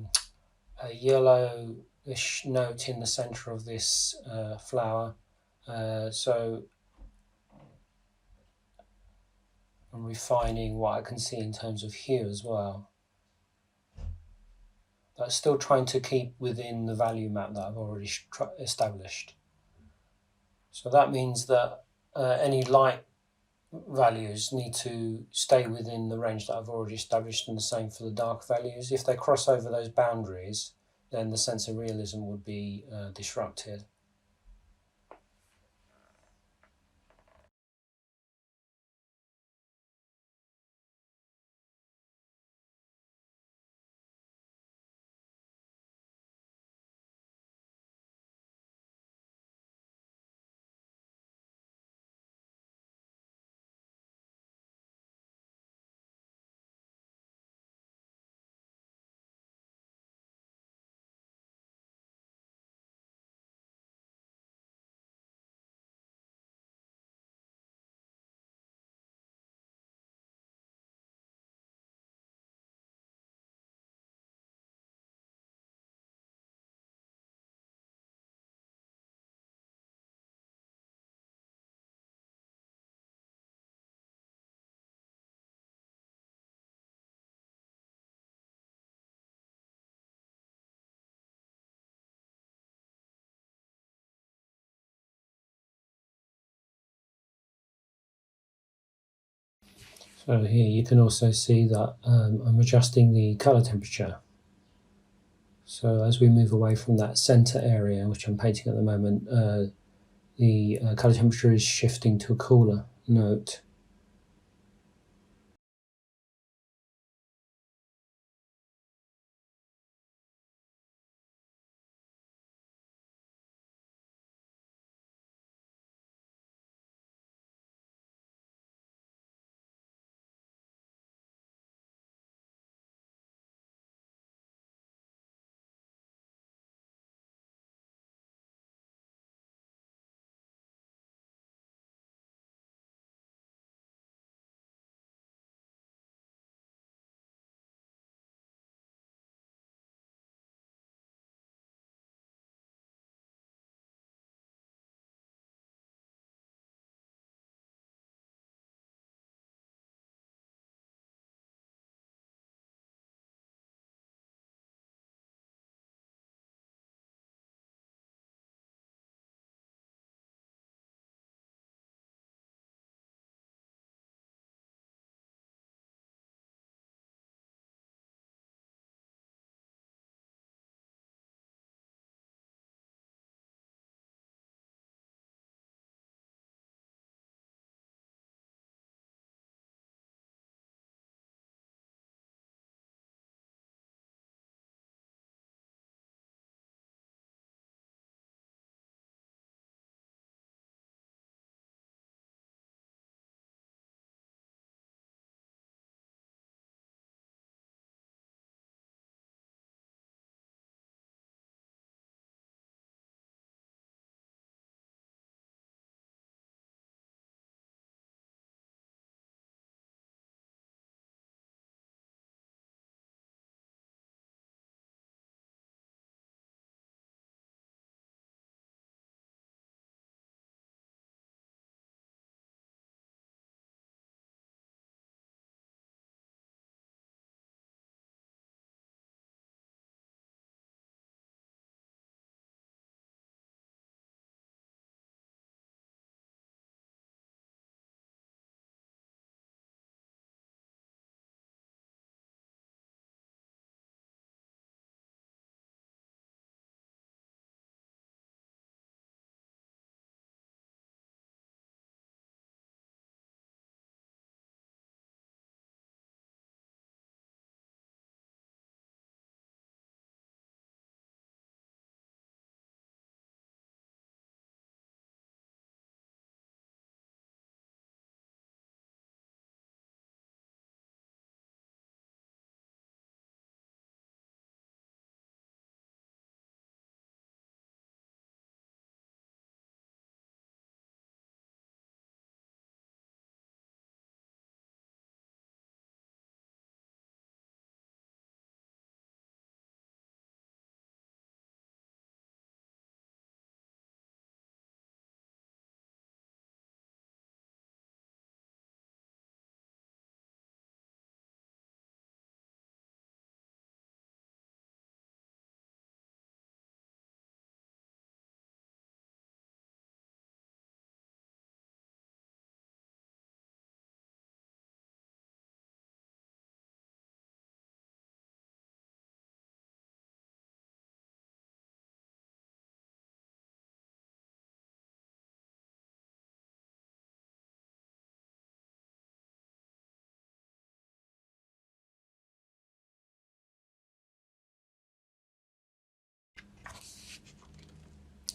yellowish note in the center of this flower. So I'm refining what I can see in terms of hue as well. But still trying to keep within the value map that I've already established. So that means that any light values need to stay within the range that I've already established, and the same for the dark values. If they cross over those boundaries, then the sense of realism would be disrupted. So here you can also see that I'm adjusting the color temperature. So as we move away from that center area, which I'm painting at the moment, the color temperature is shifting to a cooler note.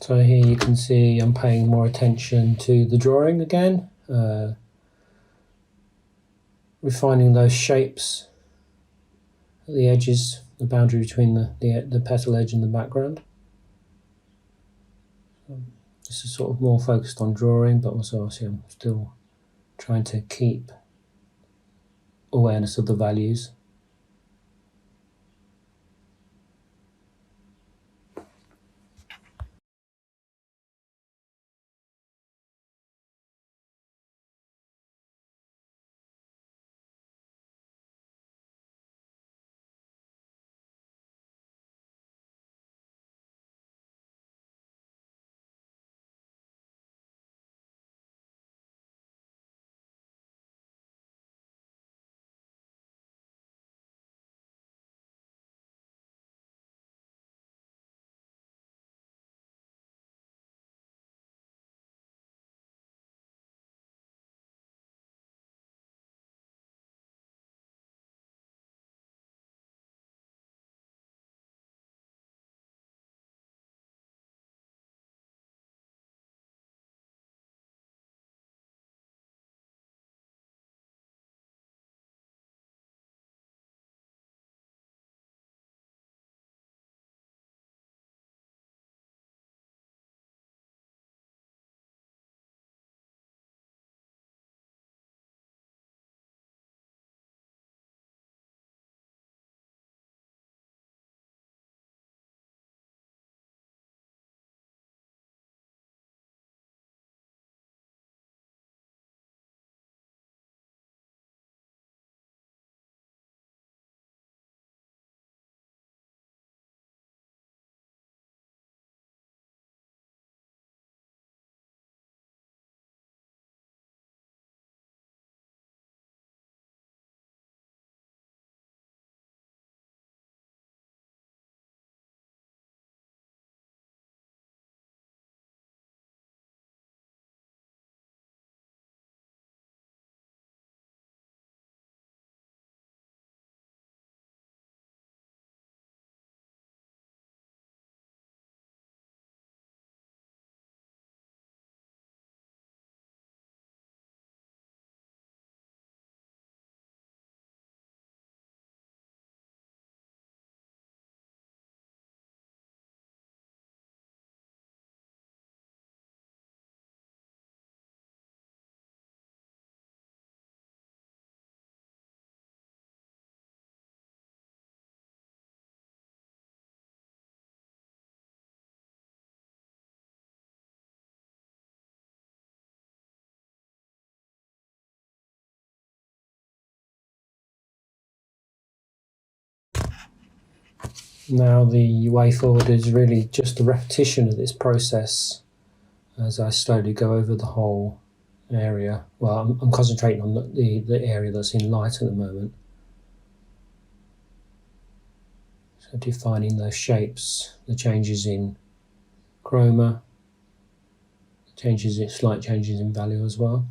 So here you can see I'm paying more attention to the drawing again, refining those shapes at the edges, the boundary between the petal edge and the background. This is sort of more focused on drawing, but also obviously I'm still trying to keep awareness of the values. Now the way forward is really just a repetition of this process as I slowly go over the whole area. Well, I'm concentrating on the area that's in light at the moment. So defining those shapes, the changes in chroma, slight changes in value as well.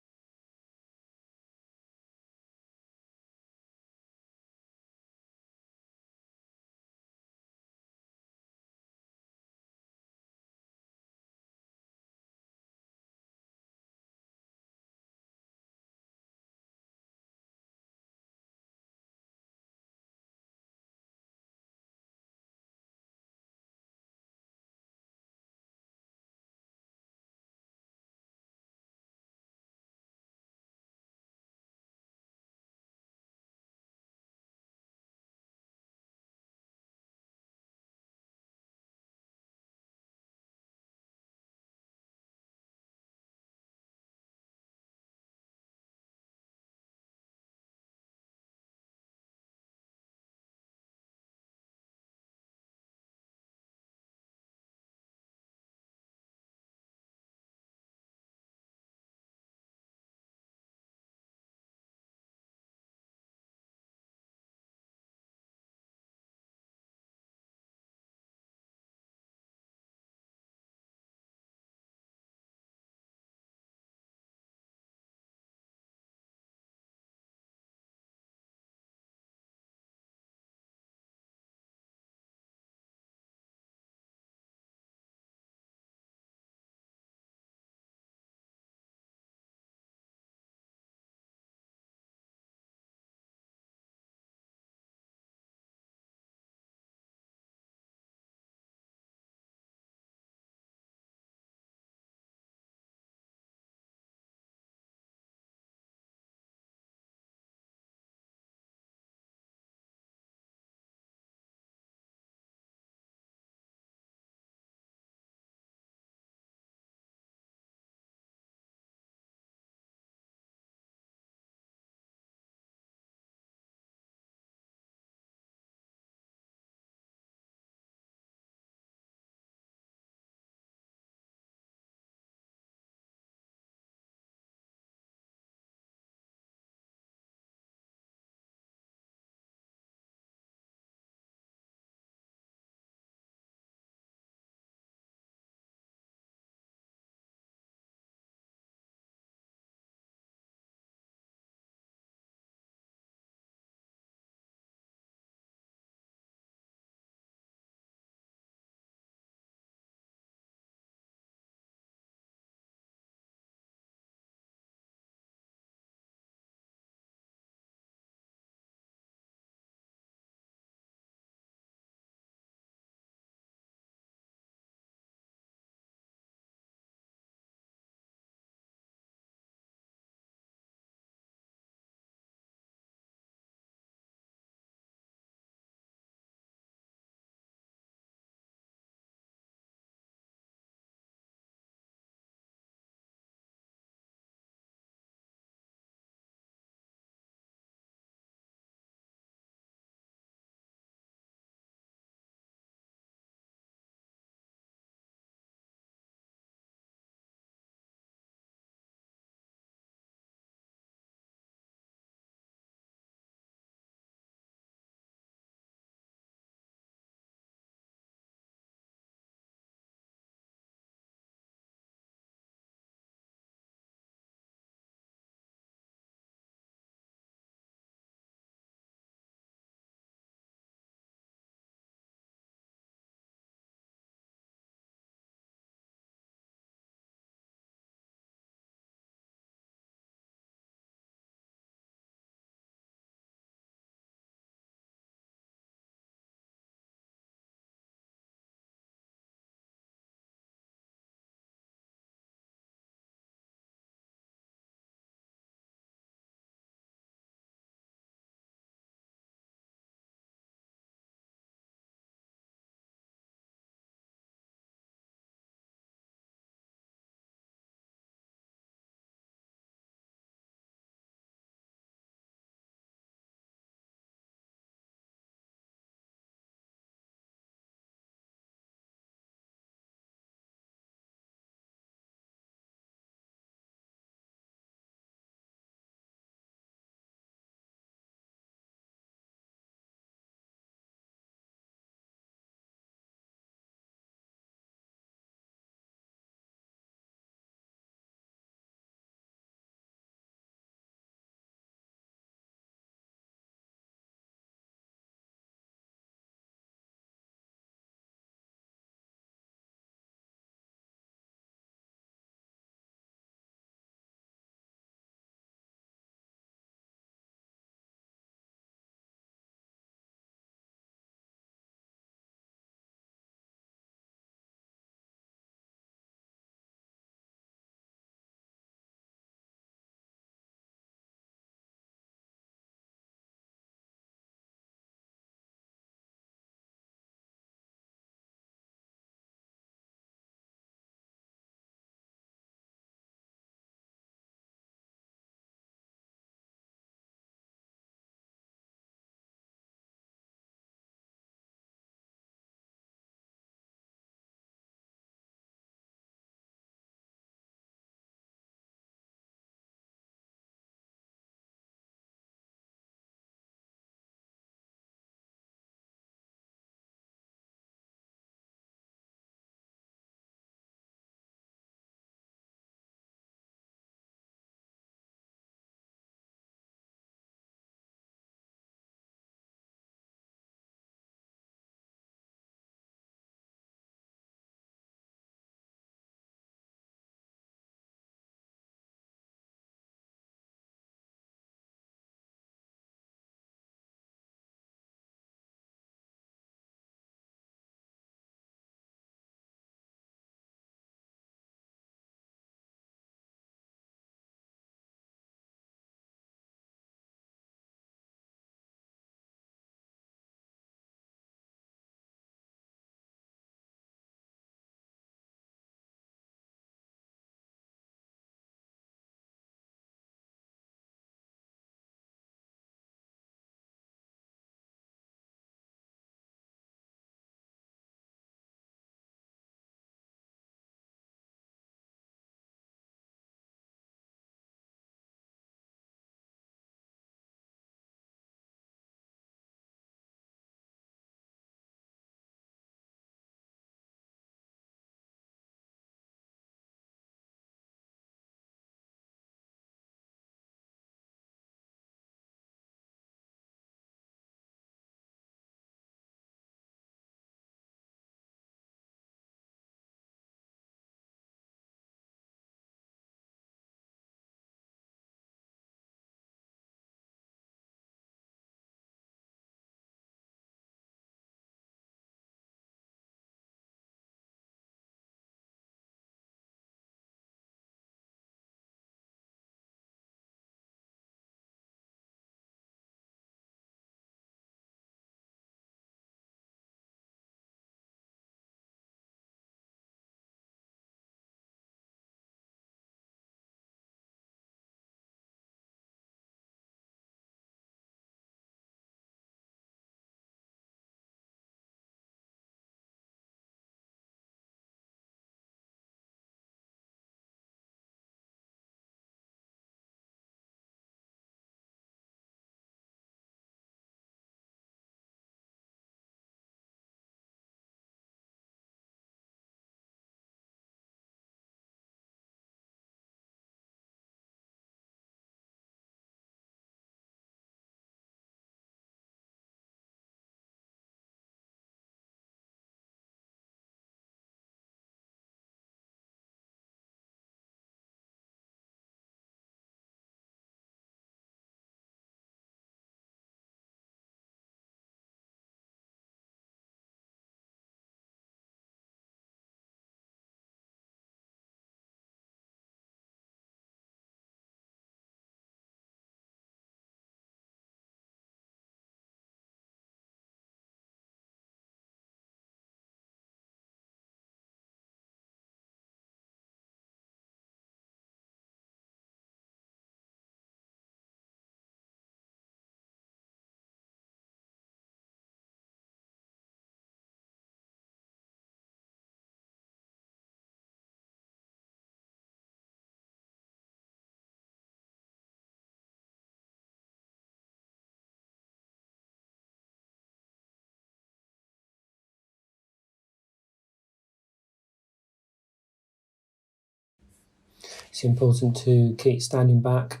It's important to keep standing back,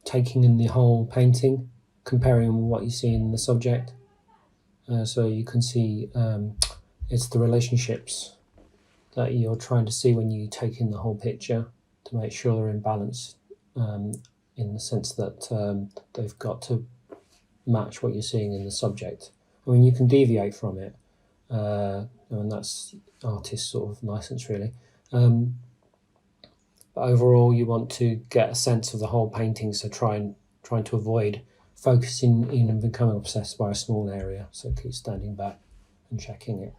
taking in the whole painting, comparing what you see in the subject, so you can see it's the relationships that you're trying to see when you take in the whole picture, to make sure they're in balance, in the sense that they've got to match what you're seeing in the subject. I mean, you can deviate from it, and that's artist's sort of license, really. But overall, you want to get a sense of the whole painting, so trying to avoid focusing in and becoming obsessed by a small area. So keep standing back and checking it.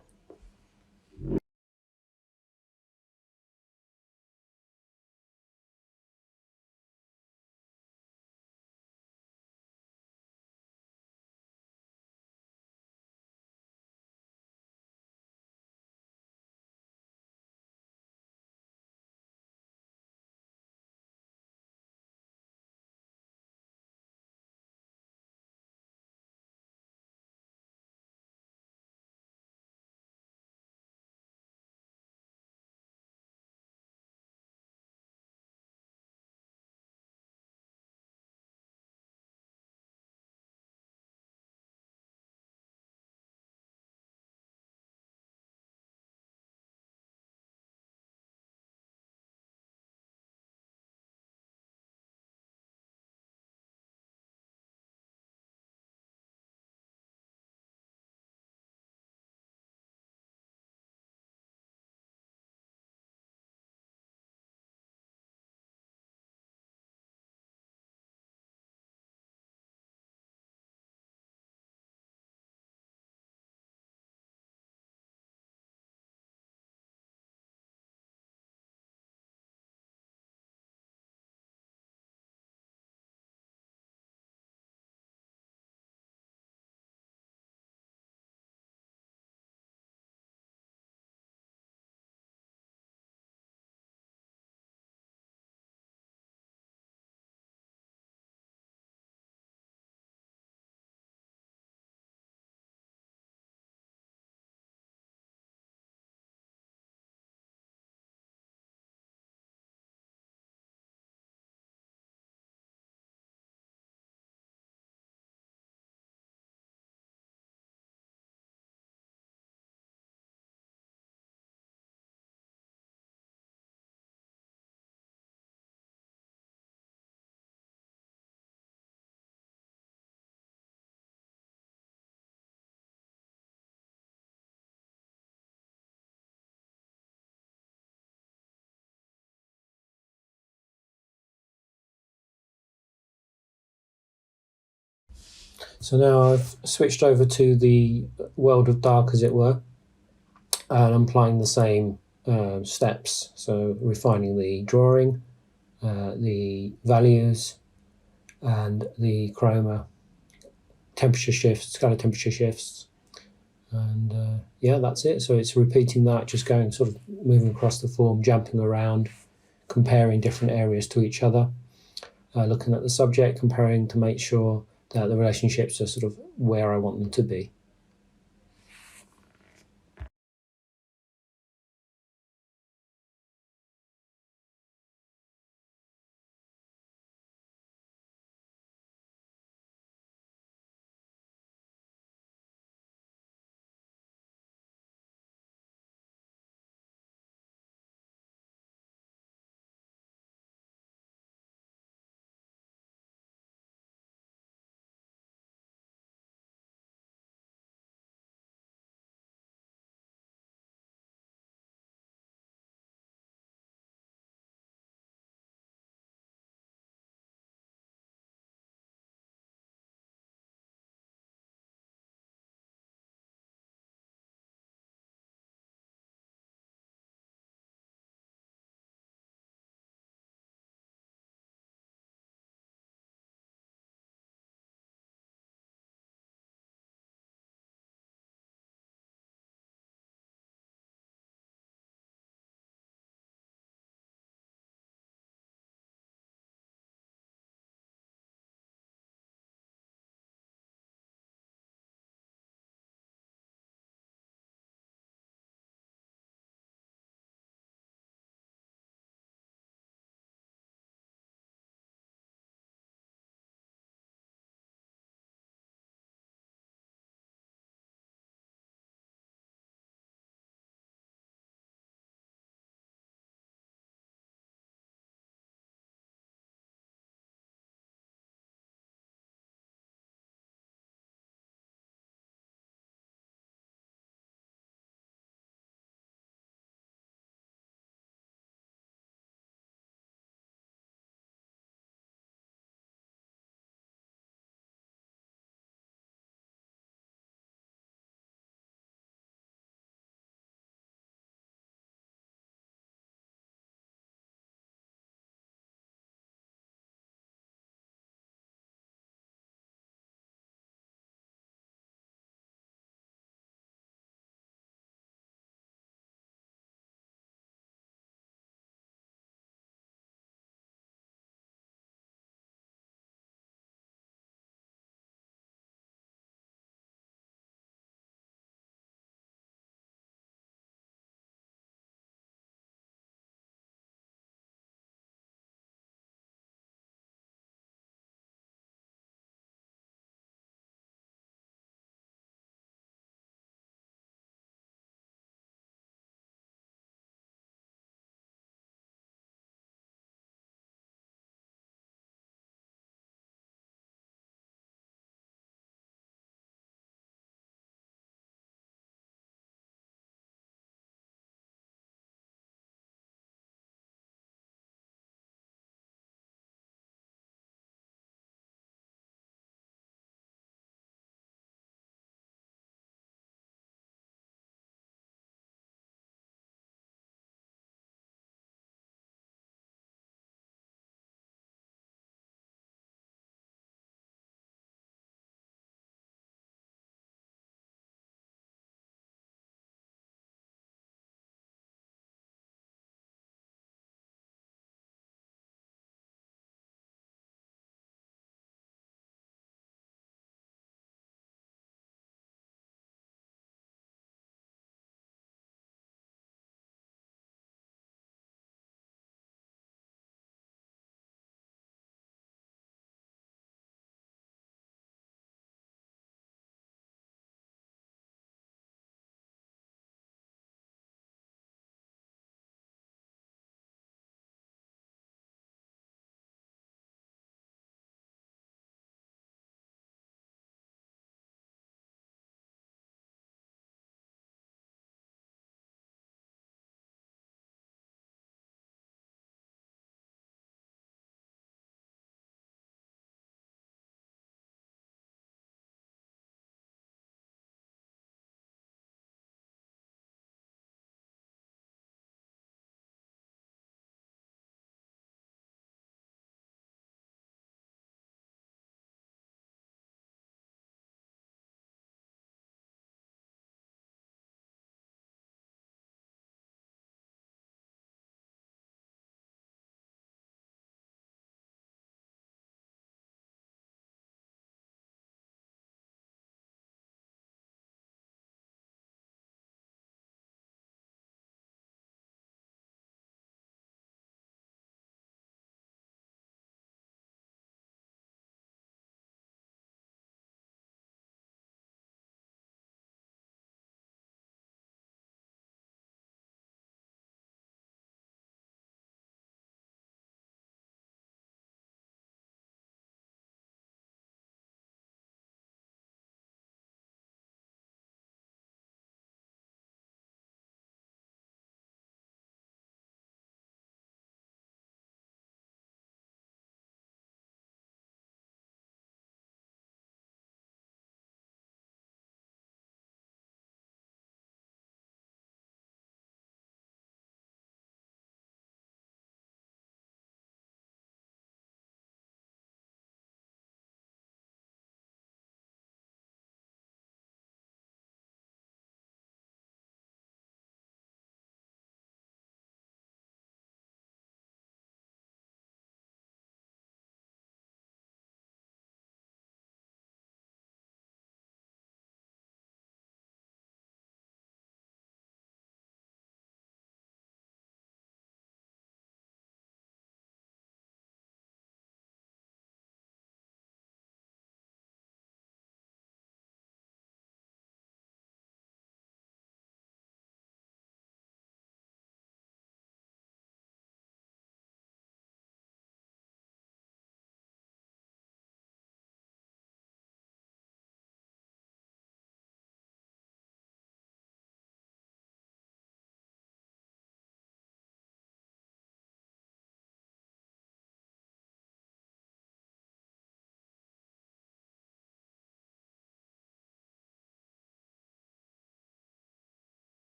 So now I've switched over to the world of dark, as it were, and I'm applying the same steps. So refining the drawing, the values, and the chroma, temperature shifts, color temperature shifts, and yeah, that's it. So it's repeating that, just going sort of moving across the form, jumping around, comparing different areas to each other, looking at the subject, comparing to make sure that the relationships are sort of where I want them to be.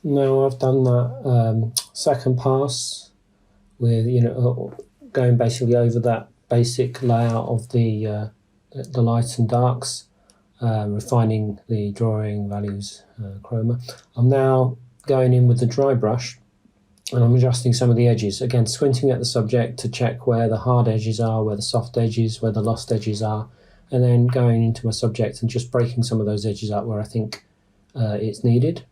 Now I've done that second pass with, you know, going basically over that basic layout of the lights and darks, refining the drawing values, chroma. I'm now going in with the dry brush and I'm adjusting some of the edges. Again, squinting at the subject to check where the hard edges are, where the soft edges, where the lost edges are, and then going into my subject and just breaking some of those edges up where I think it's needed.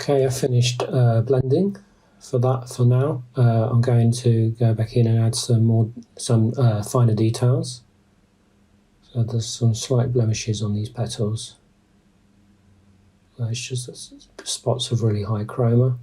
Okay, I finished blending for that for now. I'm going to go back in and add some finer details. So there's some slight blemishes on these petals. It's just spots of really high chroma.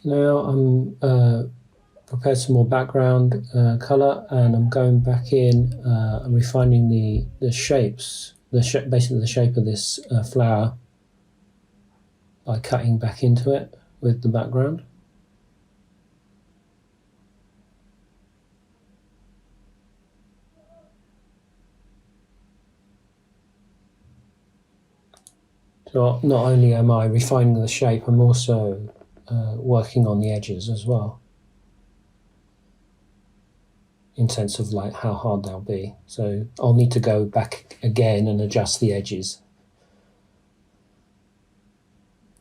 Now I'm prepared some more background colour, and I'm going back in and refining the shapes, basically the shape of this flower by cutting back into it with the background. So not only am I refining the shape, I'm also working on the edges as well, in sense of like how hard they'll be. So I'll need to go back again and adjust the edges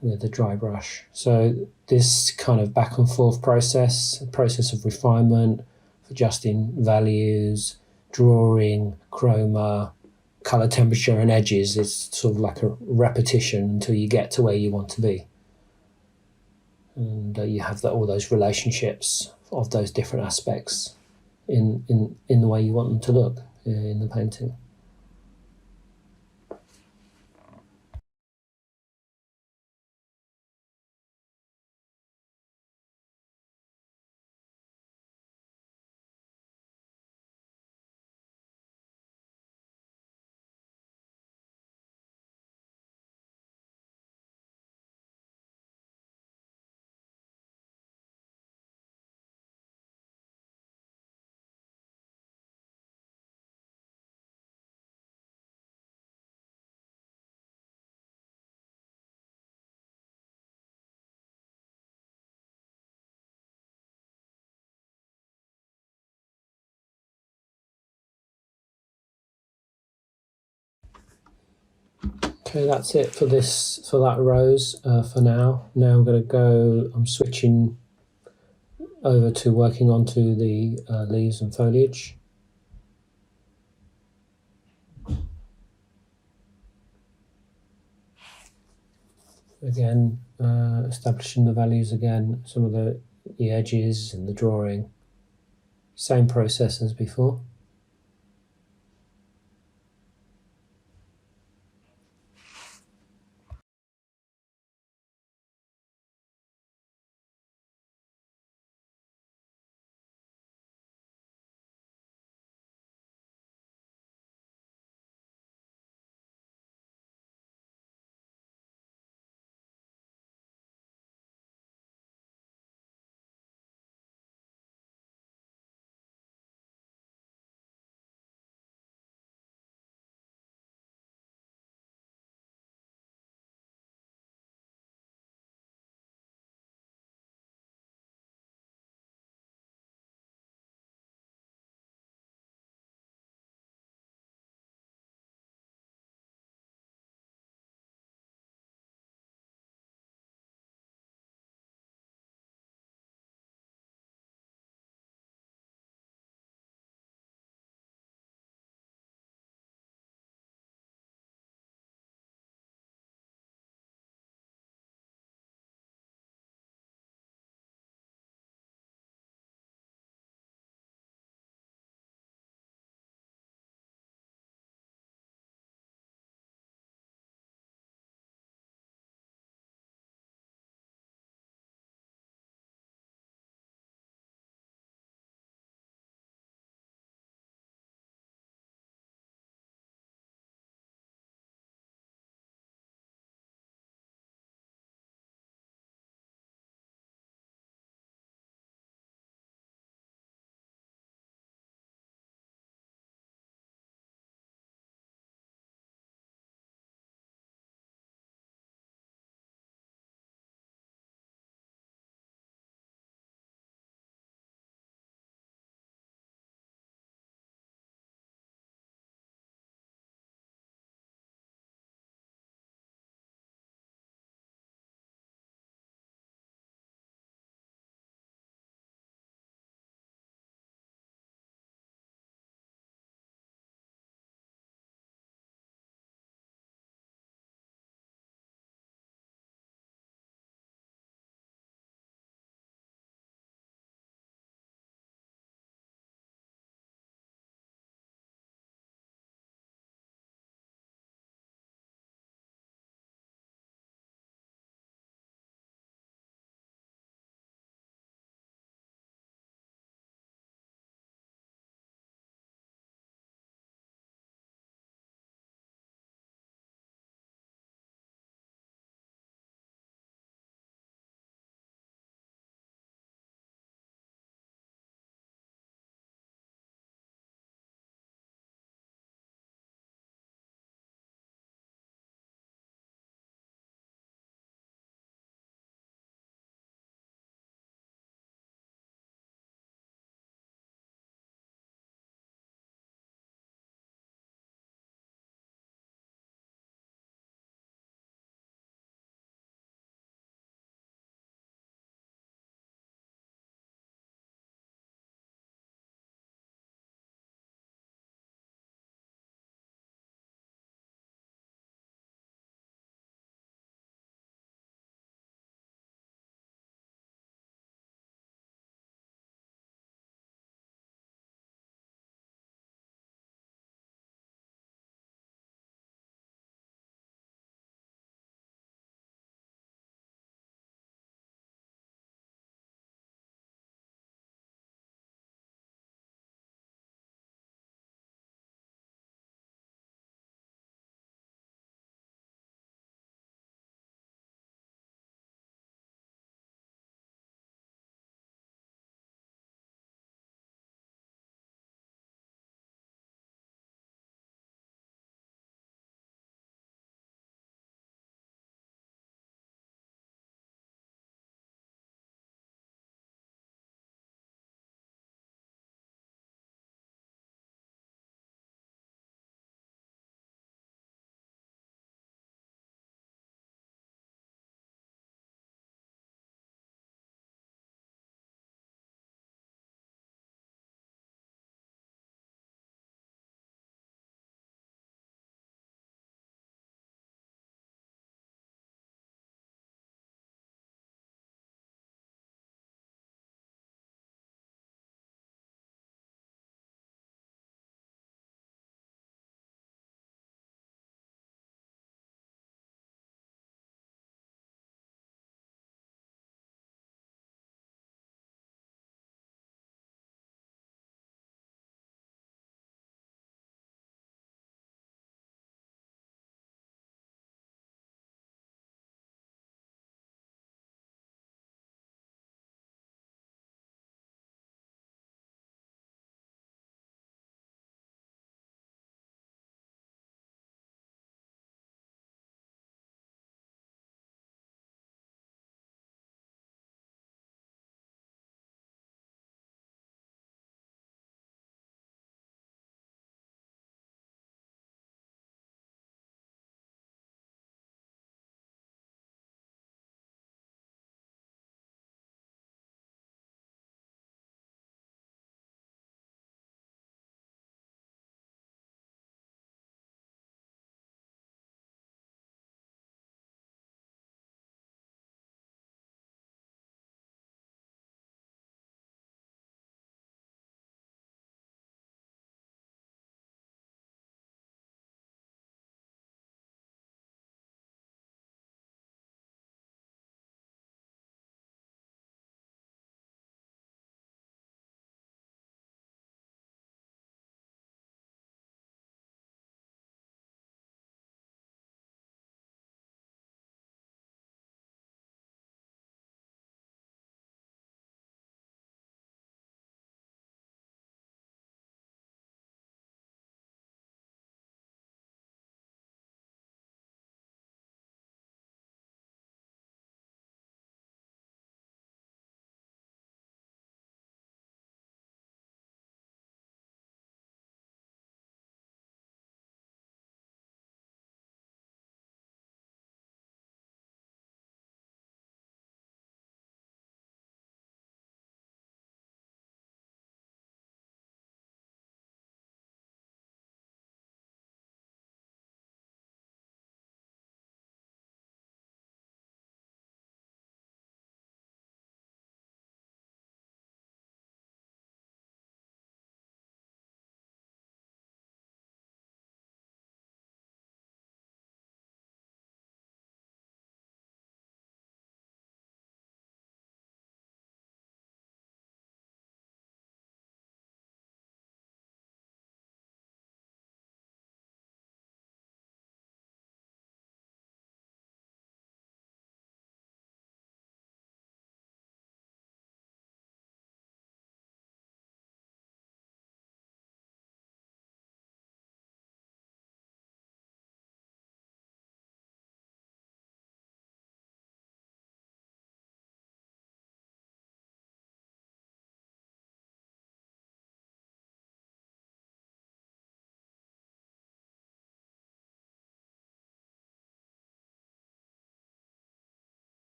with a dry brush. So this kind of back and forth process of refinement, adjusting values, drawing, chroma, color temperature and edges is sort of like a repetition until you get to where you want to be. And you have all those relationships of those different aspects in the way you want them to look in the painting. Okay, that's it for that rose for now. Now I'm switching over to working onto the leaves and foliage. Again, establishing the values again, some of the edges and the drawing. Same process as before.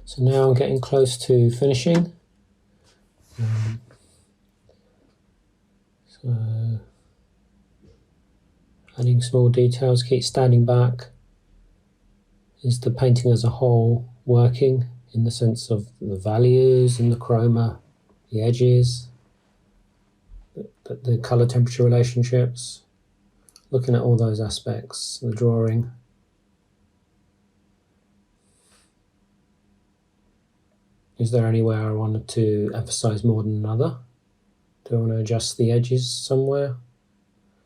So now I'm getting close to finishing. So adding small details, keep standing back. Is the painting as a whole working in the sense of the values and the chroma, the edges, the colour temperature relationships, looking at all those aspects, the drawing. Is there anywhere I wanted to emphasise more than another? Do I want to adjust the edges somewhere?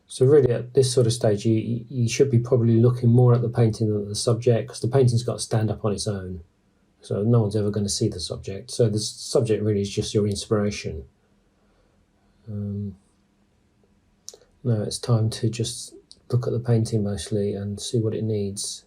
So really at this sort of stage you should be probably looking more at the painting than the subject, because the painting's got to stand up on its own. So no one's ever going to see the subject. So the subject really is just your inspiration. Now it's time to just look at the painting mostly and see what it needs.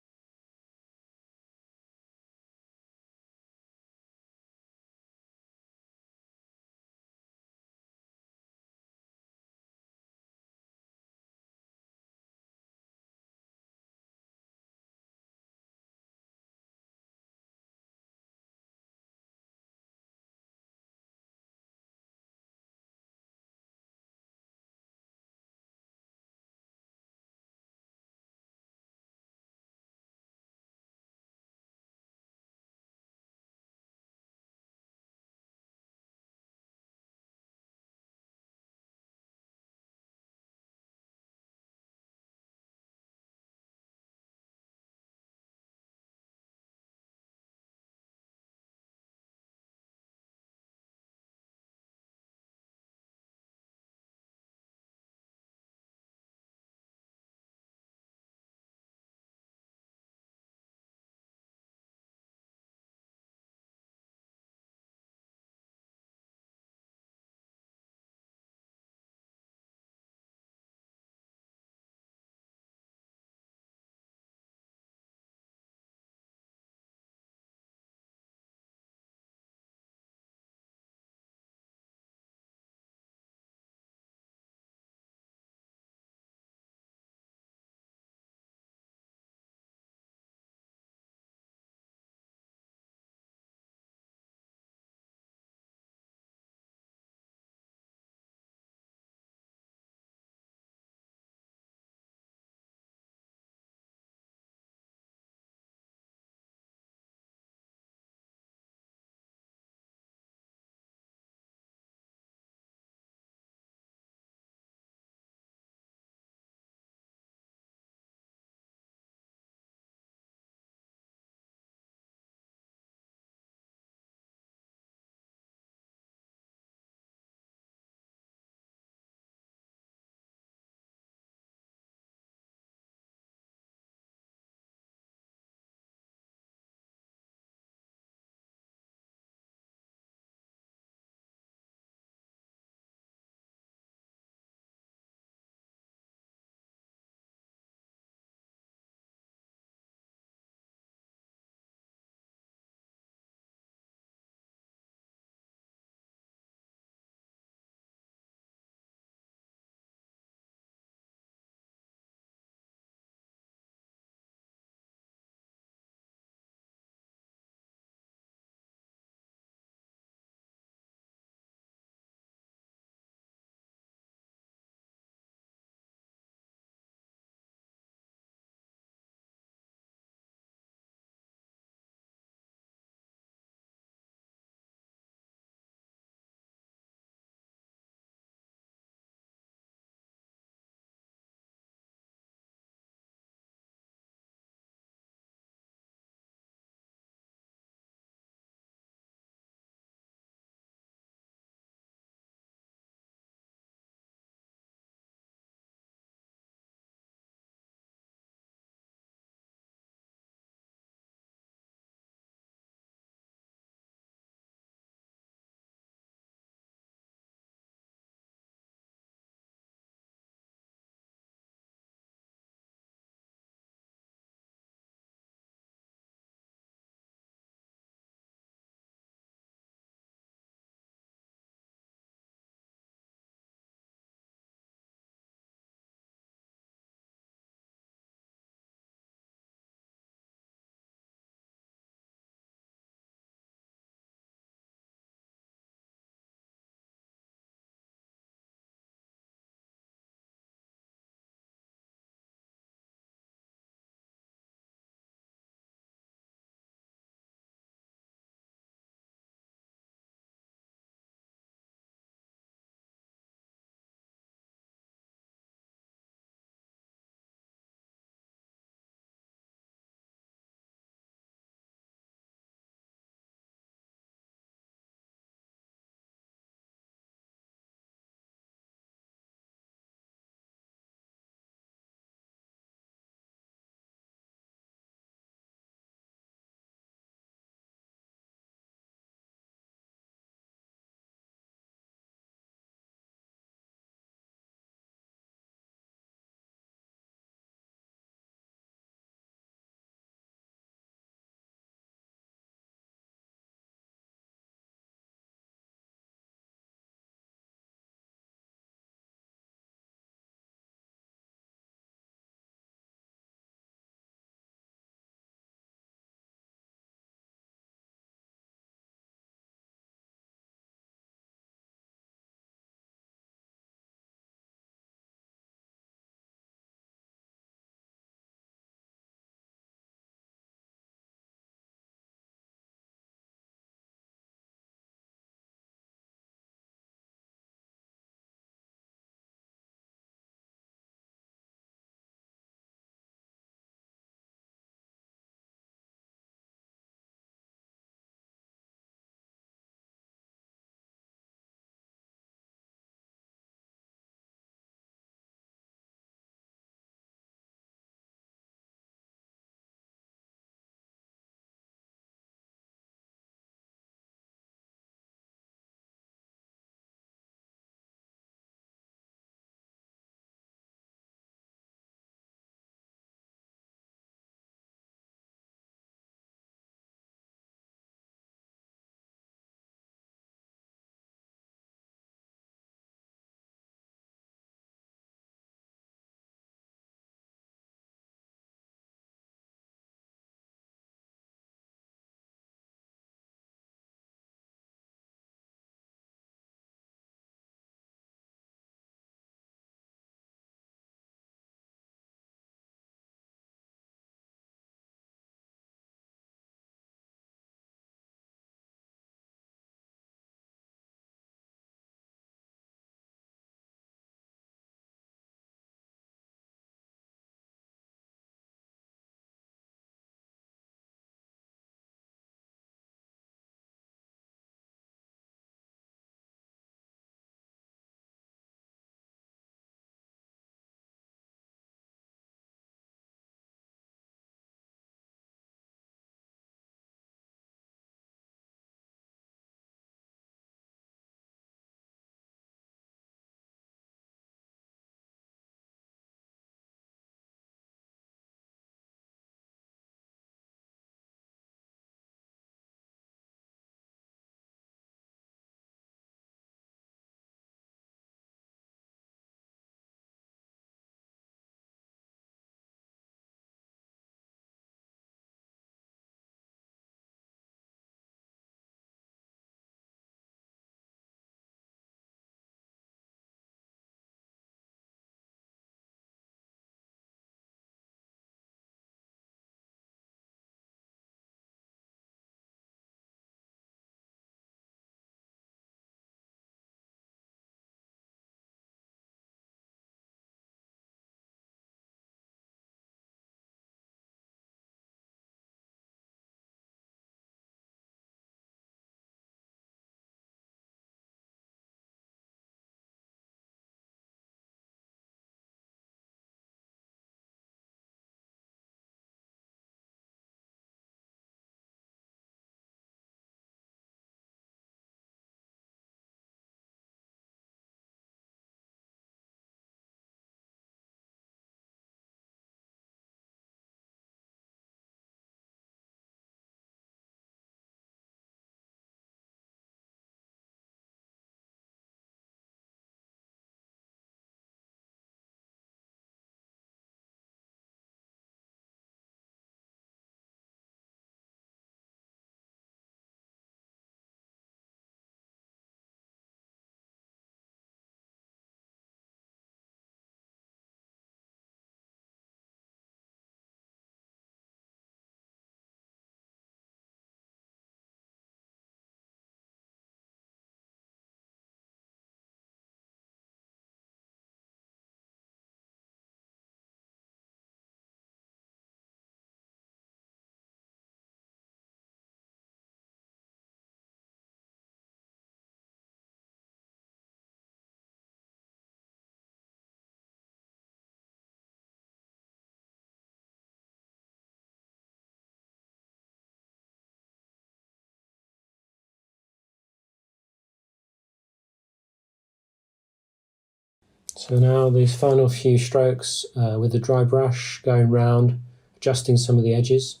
So now these final few strokes with the dry brush, going round, adjusting some of the edges.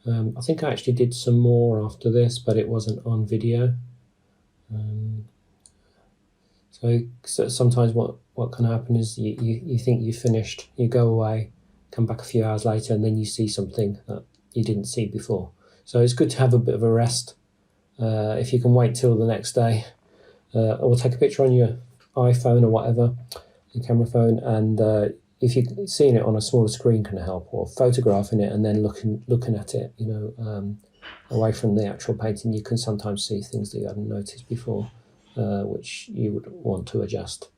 I think I actually did some more after this, but it wasn't on video. So sometimes what can happen is you think you've finished, you go away, come back a few hours later, and then you see something that you didn't see before. So it's good to have a bit of a rest. If you can wait till the next day, or take a picture on your iPhone or whatever, your camera phone, and if you're seeing it on a smaller screen can help, or photographing it and then looking at it, away from the actual painting, you can sometimes see things that you hadn't noticed before, which you would want to adjust.